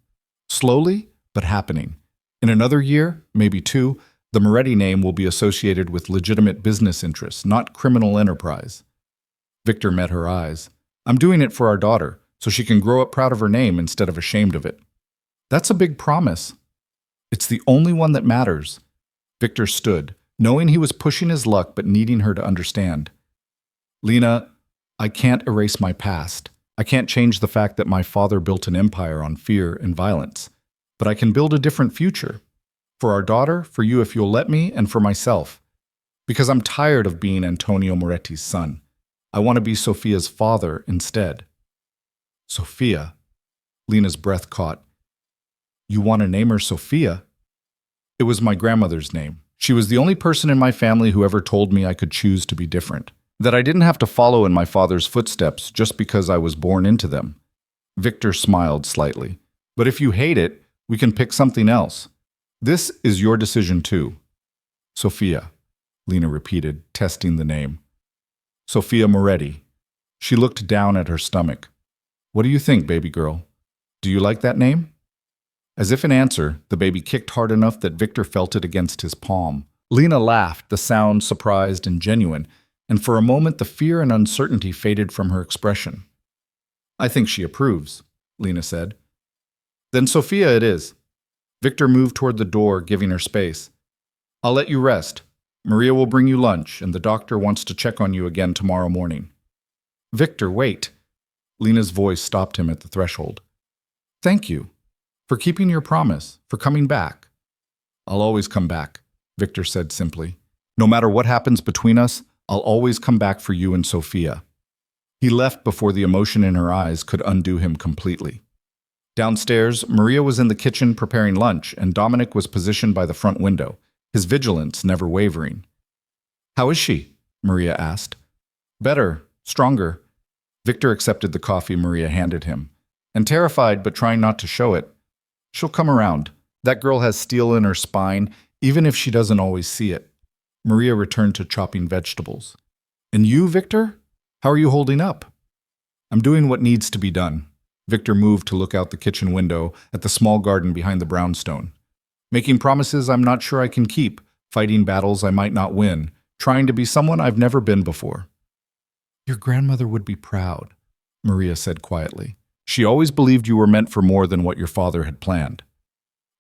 Slowly, but happening. In another year, maybe 2, the Moretti name will be associated with legitimate business interests, not criminal enterprise. Victor met her eyes. I'm doing it for our daughter, so she can grow up proud of her name instead of ashamed of it. That's a big promise. It's the only one that matters. Victor stood, knowing he was pushing his luck but needing her to understand. Lena, I can't erase my past. I can't change the fact that my father built an empire on fear and violence. But I can build a different future. For our daughter, for you if you'll let me, and for myself. Because I'm tired of being Antonio Moretti's son. I want to be Sophia's father instead. Sophia. Lena's breath caught. You want to name her Sophia? It was my grandmother's name. She was the only person in my family who ever told me I could choose to be different. That I didn't have to follow in my father's footsteps just because I was born into them. Victor smiled slightly. But if you hate it, we can pick something else. This is your decision too. Sophia, Lena repeated, testing the name. Sophia Moretti. She looked down at her stomach. What do you think, baby girl? Do you like that name? As if in answer, the baby kicked hard enough that Victor felt it against his palm. Lena laughed, the sound surprised and genuine, and for a moment the fear and uncertainty faded from her expression. I think she approves, Lena said. Then Sophia it is. Victor moved toward the door, giving her space. I'll let you rest. Maria will bring you lunch, and the doctor wants to check on you again tomorrow morning. Victor, wait. Lena's voice stopped him at the threshold. Thank you. For keeping your promise, for coming back. I'll always come back, Victor said simply. No matter what happens between us, I'll always come back for you and Sophia. He left before the emotion in her eyes could undo him completely. Downstairs, Maria was in the kitchen preparing lunch, and Dominic was positioned by the front window, his vigilance never wavering. "How is she?" Maria asked. "Better, stronger." Victor accepted the coffee Maria handed him, and terrified but trying not to show it, "She'll come around. That girl has steel in her spine, even if she doesn't always see it." Maria returned to chopping vegetables. "And you, Victor? How are you holding up?" "I'm doing what needs to be done." Victor moved to look out the kitchen window at the small garden behind the brownstone. "Making promises I'm not sure I can keep, fighting battles I might not win, trying to be someone I've never been before." "Your grandmother would be proud," Maria said quietly. "She always believed you were meant for more than what your father had planned."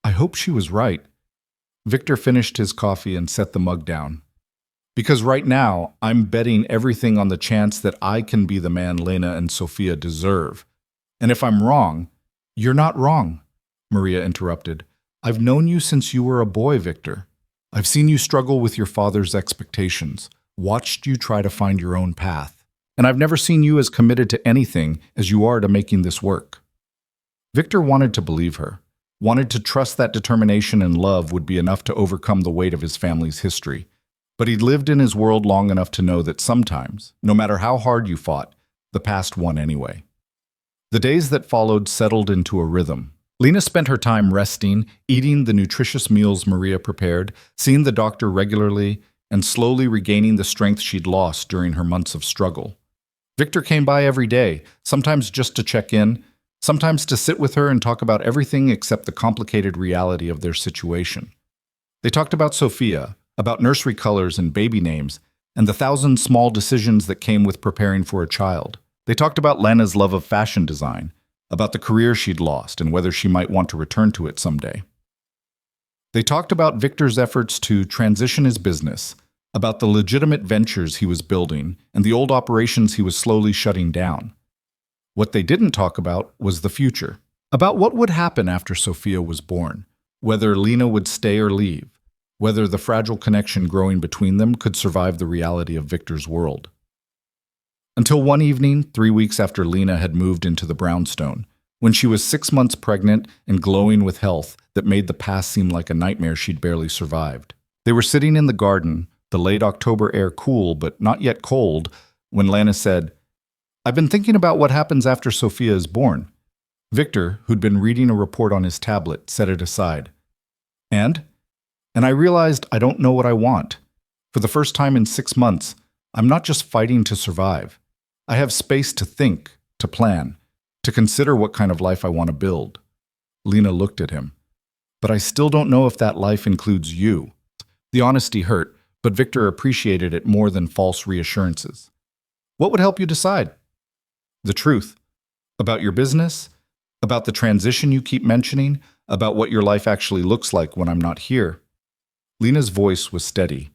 "I hope she was right." Victor finished his coffee and set the mug down. "Because right now, I'm betting everything on the chance that I can be the man Lena and Sophia deserve. And if I'm wrong—" "You're not wrong," Maria interrupted. "I've known you since you were a boy, Victor. I've seen you struggle with your father's expectations, watched you try to find your own path. And I've never seen you as committed to anything as you are to making this work." Victor wanted to believe her, wanted to trust that determination and love would be enough to overcome the weight of his family's history. But he'd lived in his world long enough to know that sometimes, no matter how hard you fought, the past won anyway. The days that followed settled into a rhythm. Lena spent her time resting, eating the nutritious meals Maria prepared, seeing the doctor regularly, and slowly regaining the strength she'd lost during her months of struggle. Victor came by every day, sometimes just to check in, sometimes to sit with her and talk about everything except the complicated reality of their situation. They talked about Sophia, about nursery colors and baby names, and the thousand small decisions that came with preparing for a child. They talked about Lena's love of fashion design, about the career she'd lost and whether she might want to return to it someday. They talked about Victor's efforts to transition his business, about the legitimate ventures he was building and the old operations he was slowly shutting down. What they didn't talk about was the future, about what would happen after Sophia was born, whether Lena would stay or leave, whether the fragile connection growing between them could survive the reality of Victor's world. Until one evening, 3 weeks after Lena had moved into the brownstone, when she was 6 months pregnant and glowing with health that made the past seem like a nightmare she'd barely survived. They were sitting in the garden, the late October air cool but not yet cold, when Lena said, "I've been thinking about what happens after Sophia is born." Victor, who'd been reading a report on his tablet, set it aside. And I realized I don't know what I want. For the first time in 6 months, I'm not just fighting to survive. I have space to think, to plan, to consider what kind of life I want to build. Lena looked at him. "But I still don't know if that life includes you." The honesty hurt, but Victor appreciated it more than false reassurances. "What would help you decide?" "The truth. About your business, about the transition you keep mentioning, about what your life actually looks like when I'm not here." Lena's voice was steady.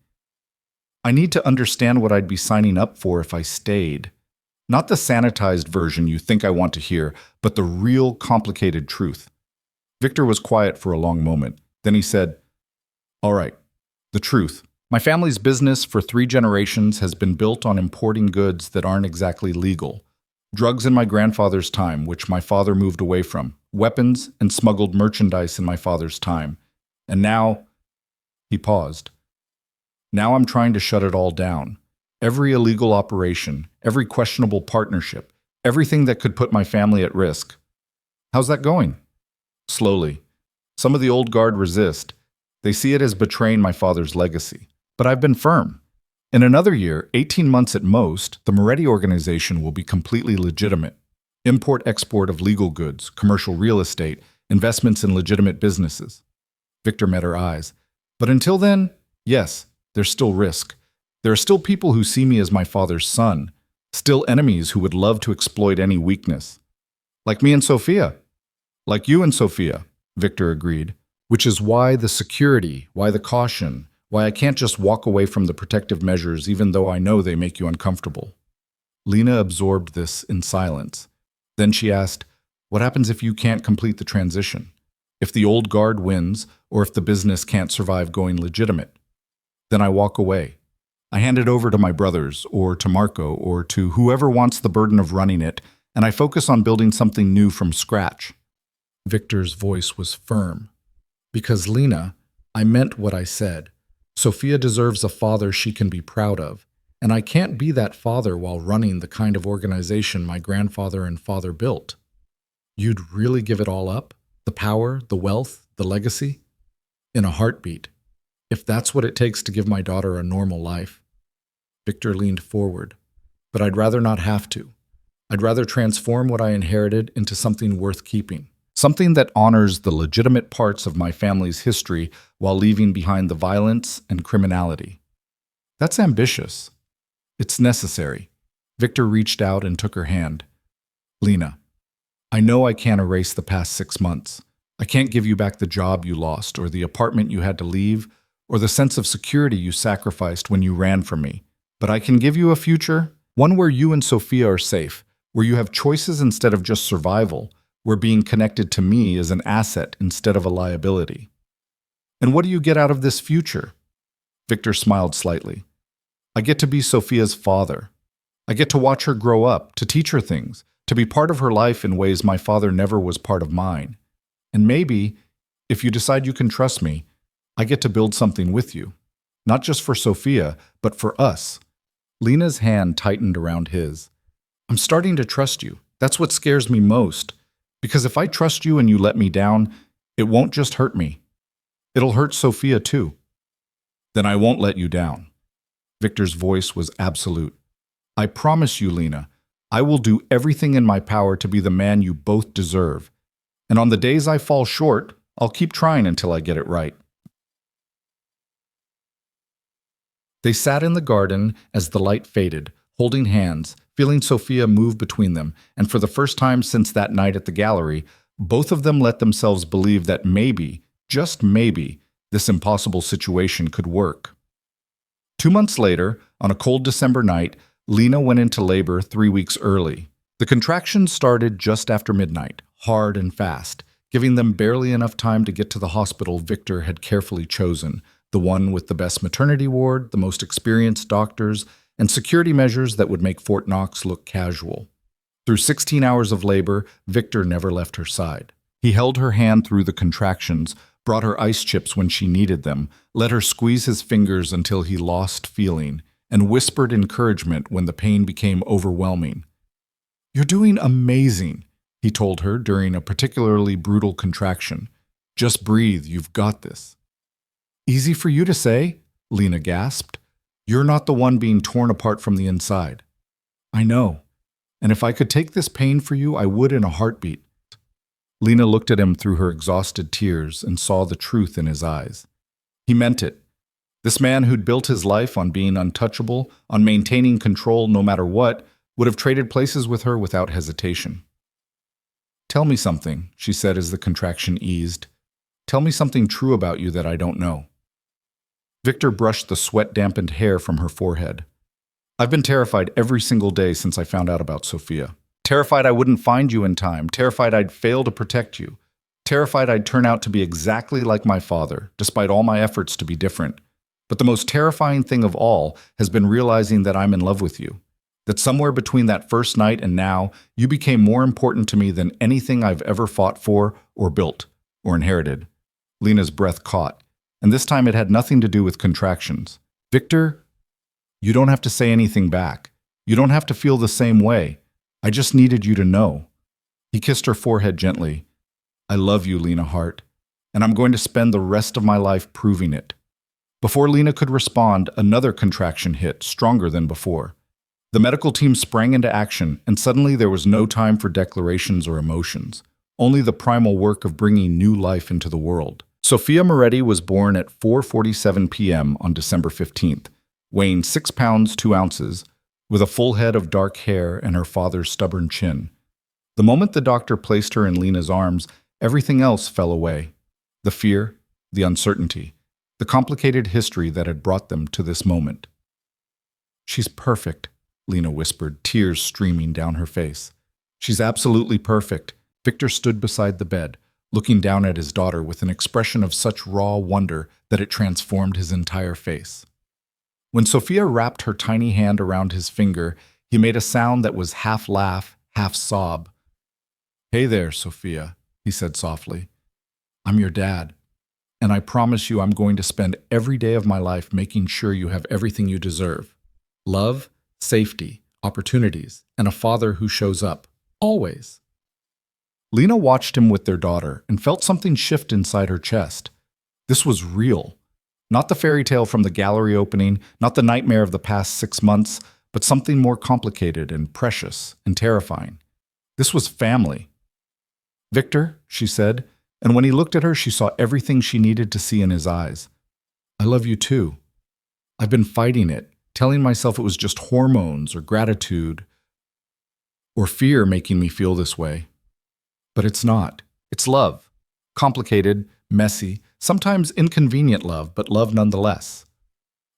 "I need to understand what I'd be signing up for if I stayed. Not the sanitized version you think I want to hear, but the real complicated truth." Victor was quiet for a long moment. Then he said, "All right, the truth. My family's business for 3 generations has been built on importing goods that aren't exactly legal. Drugs in my grandfather's time, which my father moved away from. Weapons and smuggled merchandise in my father's time. And now—" He paused. "Now I'm trying to shut it all down. Every illegal operation, every questionable partnership, everything that could put my family at risk." "How's that going?" "Slowly. Some of the old guard resist. They see it as betraying my father's legacy. But I've been firm. In another year, 18 months at most, the Moretti organization will be completely legitimate. Import-export of legal goods, commercial real estate, investments in legitimate businesses." Victor met her eyes. "But until then, yes, there's still risk. There are still people who see me as my father's son, still enemies who would love to exploit any weakness." "Like me and Sophia." "Like you and Sophia," Victor agreed. "Which is why the security, why the caution, why I can't just walk away from the protective measures even though I know they make you uncomfortable." Lena absorbed this in silence. Then she asked, "What happens if you can't complete the transition? If the old guard wins, or if the business can't survive going legitimate?" "Then I walk away. I hand it over to my brothers, or to Marco, or to whoever wants the burden of running it, and I focus on building something new from scratch." Victor's voice was firm. Because, Lena, I meant what I said. Sophia deserves a father she can be proud of, and I can't be that father while running the kind of organization my grandfather and father built. You'd really give it all up? The power, the wealth, the legacy? In a heartbeat. If that's what it takes to give my daughter a normal life. Victor leaned forward. But I'd rather not have to. I'd rather transform what I inherited into something worth keeping. Something that honors the legitimate parts of my family's history while leaving behind the violence and criminality. That's ambitious. It's necessary. Victor reached out and took her hand. Lena, I know I can't erase the past 6 months. I can't give you back the job you lost, or the apartment you had to leave, or the sense of security you sacrificed when you ran from me. But I can give you a future, one where you and Sophia are safe, where you have choices instead of just survival, where being connected to me is an asset instead of a liability. And what do you get out of this future? Victor smiled slightly. I get to be Sophia's father. I get to watch her grow up, to teach her things, to be part of her life in ways my father never was part of mine. And maybe, if you decide you can trust me, I get to build something with you. Not just for Sophia, but for us. Lena's hand tightened around his. I'm starting to trust you. That's what scares me most. Because if I trust you and you let me down, it won't just hurt me. It'll hurt Sophia too. Then I won't let you down. Victor's voice was absolute. I promise you, Lena, I will do everything in my power to be the man you both deserve. And on the days I fall short, I'll keep trying until I get it right. They sat in the garden as the light faded, holding hands, feeling Sophia move between them, and for the first time since that night at the gallery, both of them let themselves believe that maybe, just maybe, this impossible situation could work. 2 months later, on a cold December night, Lena went into labor 3 weeks early. The contractions started just after midnight, hard and fast, giving them barely enough time to get to the hospital Victor had carefully chosen, the one with the best maternity ward, the most experienced doctors, and security measures that would make Fort Knox look casual. Through 16 hours of labor, Victor never left her side. He held her hand through the contractions, brought her ice chips when she needed them, let her squeeze his fingers until he lost feeling, and whispered encouragement when the pain became overwhelming. You're doing amazing, he told her during a particularly brutal contraction. Just breathe, you've got this. Easy for you to say, Lena gasped. You're not the one being torn apart from the inside. I know. And if I could take this pain for you, I would in a heartbeat. Lena looked at him through her exhausted tears and saw the truth in his eyes. He meant it. This man who'd built his life on being untouchable, on maintaining control no matter what, would have traded places with her without hesitation. Tell me something, she said as the contraction eased. Tell me something true about you that I don't know. Victor brushed the sweat-dampened hair from her forehead. I've been terrified every single day since I found out about Sophia. Terrified I wouldn't find you in time, terrified I'd fail to protect you, terrified I'd turn out to be exactly like my father, despite all my efforts to be different. But the most terrifying thing of all has been realizing that I'm in love with you. That somewhere between that first night and now, you became more important to me than anything I've ever fought for or built or inherited. Lena's breath caught, and this time it had nothing to do with contractions. Victor, you don't have to say anything back. You don't have to feel the same way. I just needed you to know. He kissed her forehead gently. I love you, Lena Hart, and I'm going to spend the rest of my life proving it. Before Lena could respond, another contraction hit, stronger than before. The medical team sprang into action, and suddenly there was no time for declarations or emotions, only the primal work of bringing new life into the world. Sophia Moretti was born at 4:47 p.m. on December 15th, weighing 6 pounds 2 ounces, with a full head of dark hair and her father's stubborn chin. The moment the doctor placed her in Lena's arms, everything else fell away. The fear, the uncertainty, the complicated history that had brought them to this moment. She's perfect, Lena whispered, tears streaming down her face. She's absolutely perfect. Victor stood beside the bed, looking down at his daughter with an expression of such raw wonder that it transformed his entire face. When Sophia wrapped her tiny hand around his finger, he made a sound that was half laugh, half sob. Hey there, Sophia, he said softly. I'm your dad, and I promise you I'm going to spend every day of my life making sure you have everything you deserve. Love, safety, opportunities, and a father who shows up. Always. Lena watched him with their daughter and felt something shift inside her chest. This was real. Not the fairy tale from the gallery opening, not the nightmare of the past 6 months, but something more complicated and precious and terrifying. This was family. Victor, she said, and when he looked at her, she saw everything she needed to see in his eyes. I love you too. I've been fighting it, telling myself it was just hormones or gratitude or fear making me feel this way. But it's not. It's love. Complicated, messy, sometimes inconvenient love, but love nonetheless.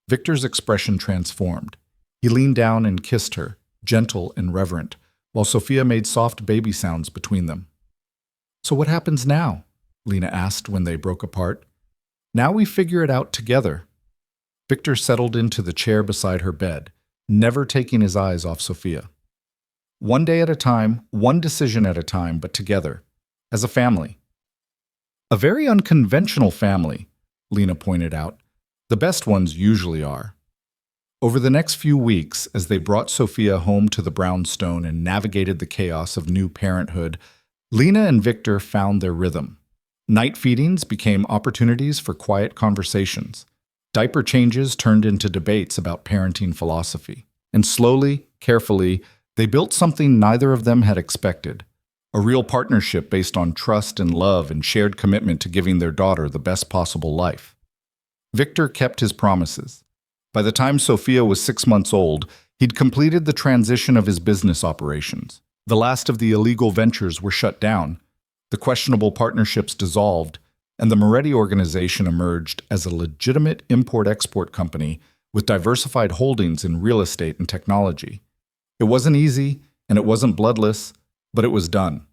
Victor's expression transformed. He leaned down and kissed her, gentle and reverent, while Sophia made soft baby sounds between them. So what happens now? Lena asked when they broke apart. Now we figure it out together. Victor settled into the chair beside her bed, never taking his eyes off Sophia. One day at a time, one decision at a time, but together, as a family. A very unconventional family, Lena pointed out. The best ones usually are. Over the next few weeks, as they brought Sophia home to the brownstone and navigated the chaos of new parenthood, Lena and Victor found their rhythm. Night feedings became opportunities for quiet conversations. Diaper changes turned into debates about parenting philosophy. And slowly, carefully, they built something neither of them had expected. A real partnership based on trust and love and shared commitment to giving their daughter the best possible life. Victor kept his promises. By the time Sophia was 6 months old, he'd completed the transition of his business operations. The last of the illegal ventures were shut down, the questionable partnerships dissolved, and the Moretti organization emerged as a legitimate import-export company with diversified holdings in real estate and technology. It wasn't easy, and it wasn't bloodless, but it was done.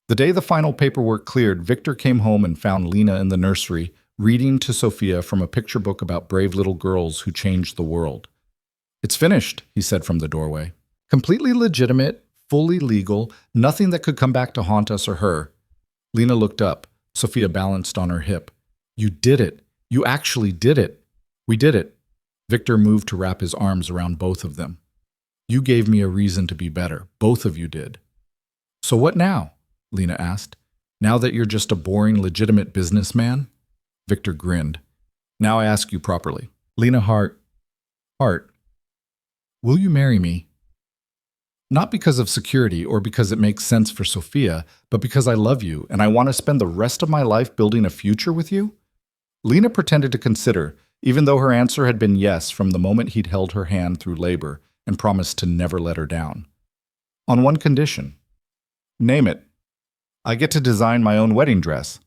The day the final paperwork cleared, Victor came home and found Lena in the nursery, reading to Sophia from a picture book about brave little girls who changed the world. It's finished, he said from the doorway. Completely legitimate, fully legal, nothing that could come back to haunt us or her. Lena looked up. Sophia balanced on her hip. You did it. You actually did it. We did it. Victor moved to wrap his arms around both of them. You gave me a reason to be better. Both of you did. So what now? Lena asked. Now that you're just a boring, legitimate businessman? Victor grinned. Now I ask you properly. Lena Hart, will you marry me? Not because of security or because it makes sense for Sophia, but because I love you and I want to spend the rest of my life building a future with you? Lena pretended to consider, even though her answer had been yes from the moment he'd held her hand through labor and promised to never let her down. On one condition. Name it. I get to design my own wedding dress,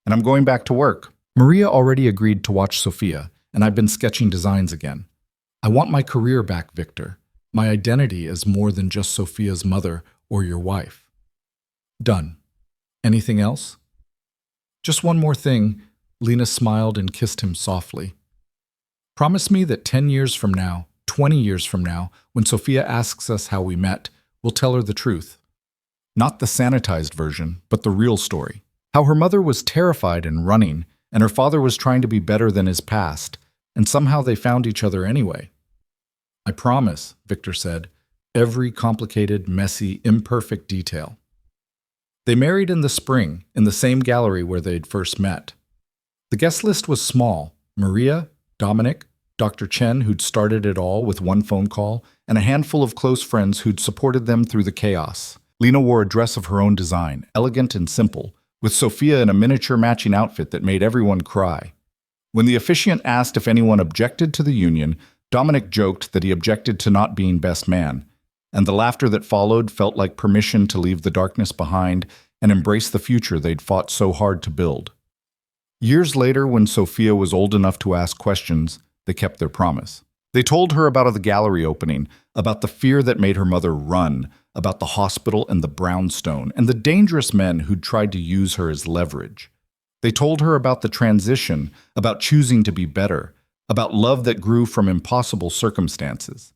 and I'm going back to work. Maria already agreed to watch Sophia, and I've been sketching designs again. I want my career back, Victor. My identity as more than just Sophia's mother or your wife. Done. Anything else? Just one more thing. Lena smiled and kissed him softly. Promise me that 10 years from now, 20 years from now, when Sophia asks us how we met, we'll tell her the truth. Not the sanitized version, but the real story. How her mother was terrified and running, and her father was trying to be better than his past, and somehow they found each other anyway. I promise, Victor said, every complicated, messy, imperfect detail. They married in the spring, in the same gallery where they'd first met. The guest list was small: Maria, Dominic, Dr. Chen, who'd started it all with one phone call, and a handful of close friends who'd supported them through the chaos. Lena wore a dress of her own design, elegant and simple, with Sophia in a miniature matching outfit that made everyone cry. When the officiant asked if anyone objected to the union, Dominic joked that he objected to not being best man, and the laughter that followed felt like permission to leave the darkness behind and embrace the future they'd fought so hard to build. Years later, when Sophia was old enough to ask questions, they kept their promise. They told her about the gallery opening, about the fear that made her mother run, about the hospital and the brownstone, and the dangerous men who'd tried to use her as leverage. They told her about the transition, about choosing to be better, about love that grew from impossible circumstances.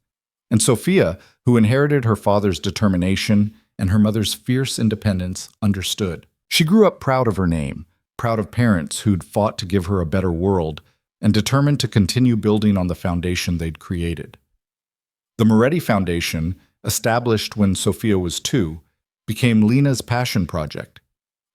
And Sophia, who inherited her father's determination and her mother's fierce independence, understood. She grew up proud of her name, proud of parents who'd fought to give her a better world, and determined to continue building on the foundation they'd created. The Moretti Foundation, established when Sophia was 2, became Lena's passion project.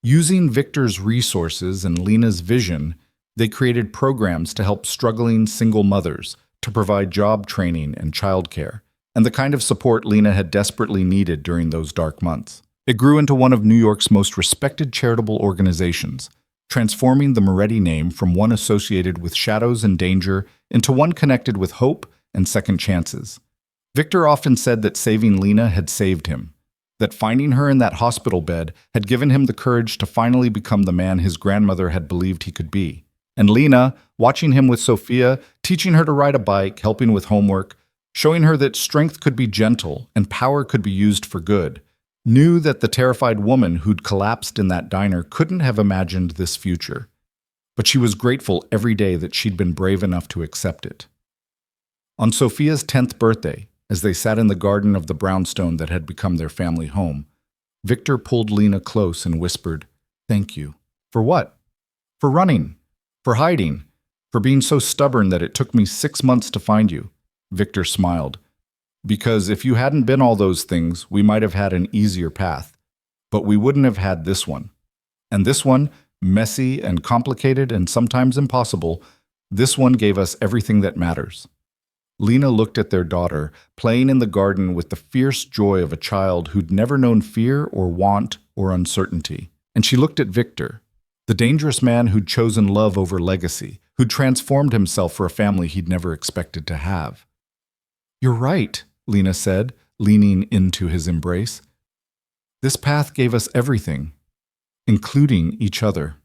Using Victor's resources and Lena's vision, they created programs to help struggling single mothers, to provide job training and childcare, and the kind of support Lena had desperately needed during those dark months. It grew into one of New York's most respected charitable organizations, transforming the Moretti name from one associated with shadows and danger into one connected with hope and second chances. Victor often said that saving Lena had saved him, that finding her in that hospital bed had given him the courage to finally become the man his grandmother had believed he could be. And Lena, watching him with Sophia, teaching her to ride a bike, helping with homework, showing her that strength could be gentle and power could be used for good, knew that the terrified woman who'd collapsed in that diner couldn't have imagined this future. But she was grateful every day that she'd been brave enough to accept it. On Sophia's 10th birthday, as they sat in the garden of the brownstone that had become their family home, Victor pulled Lena close and whispered, "Thank you." "For what?" "For running. For hiding. For being so stubborn that it took me 6 months to find you." Victor smiled. "Because if you hadn't been all those things, we might have had an easier path. But we wouldn't have had this one. And this one, messy and complicated and sometimes impossible, this one gave us everything that matters." Lena looked at their daughter, playing in the garden with the fierce joy of a child who'd never known fear or want or uncertainty. And she looked at Victor, the dangerous man who'd chosen love over legacy, who'd transformed himself for a family he'd never expected to have. "You're right," Lena said, leaning into his embrace. "This path gave us everything, including each other."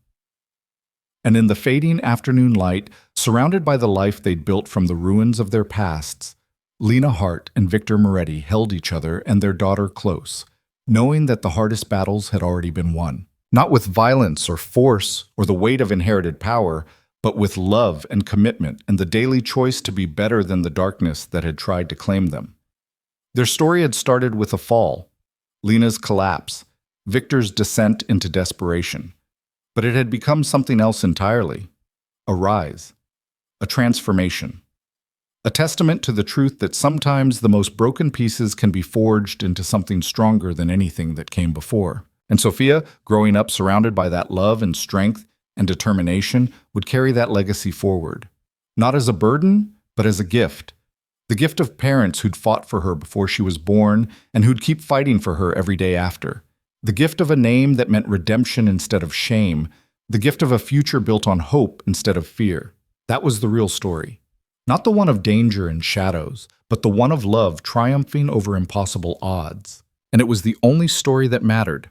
And in the fading afternoon light, surrounded by the life they'd built from the ruins of their pasts, Lena Hart and Victor Moretti held each other and their daughter close, knowing that the hardest battles had already been won. Not with violence or force or the weight of inherited power, but with love and commitment and the daily choice to be better than the darkness that had tried to claim them. Their story had started with a fall, Lena's collapse, Victor's descent into desperation. But it had become something else entirely, a rise, a transformation, a testament to the truth that sometimes the most broken pieces can be forged into something stronger than anything that came before. And Sophia, growing up surrounded by that love and strength and determination, would carry that legacy forward, not as a burden, but as a gift. The gift of parents who'd fought for her before she was born and who'd keep fighting for her every day after. The gift of a name that meant redemption instead of shame. The gift of a future built on hope instead of fear. That was the real story. Not the one of danger and shadows, but the one of love triumphing over impossible odds. And it was the only story that mattered.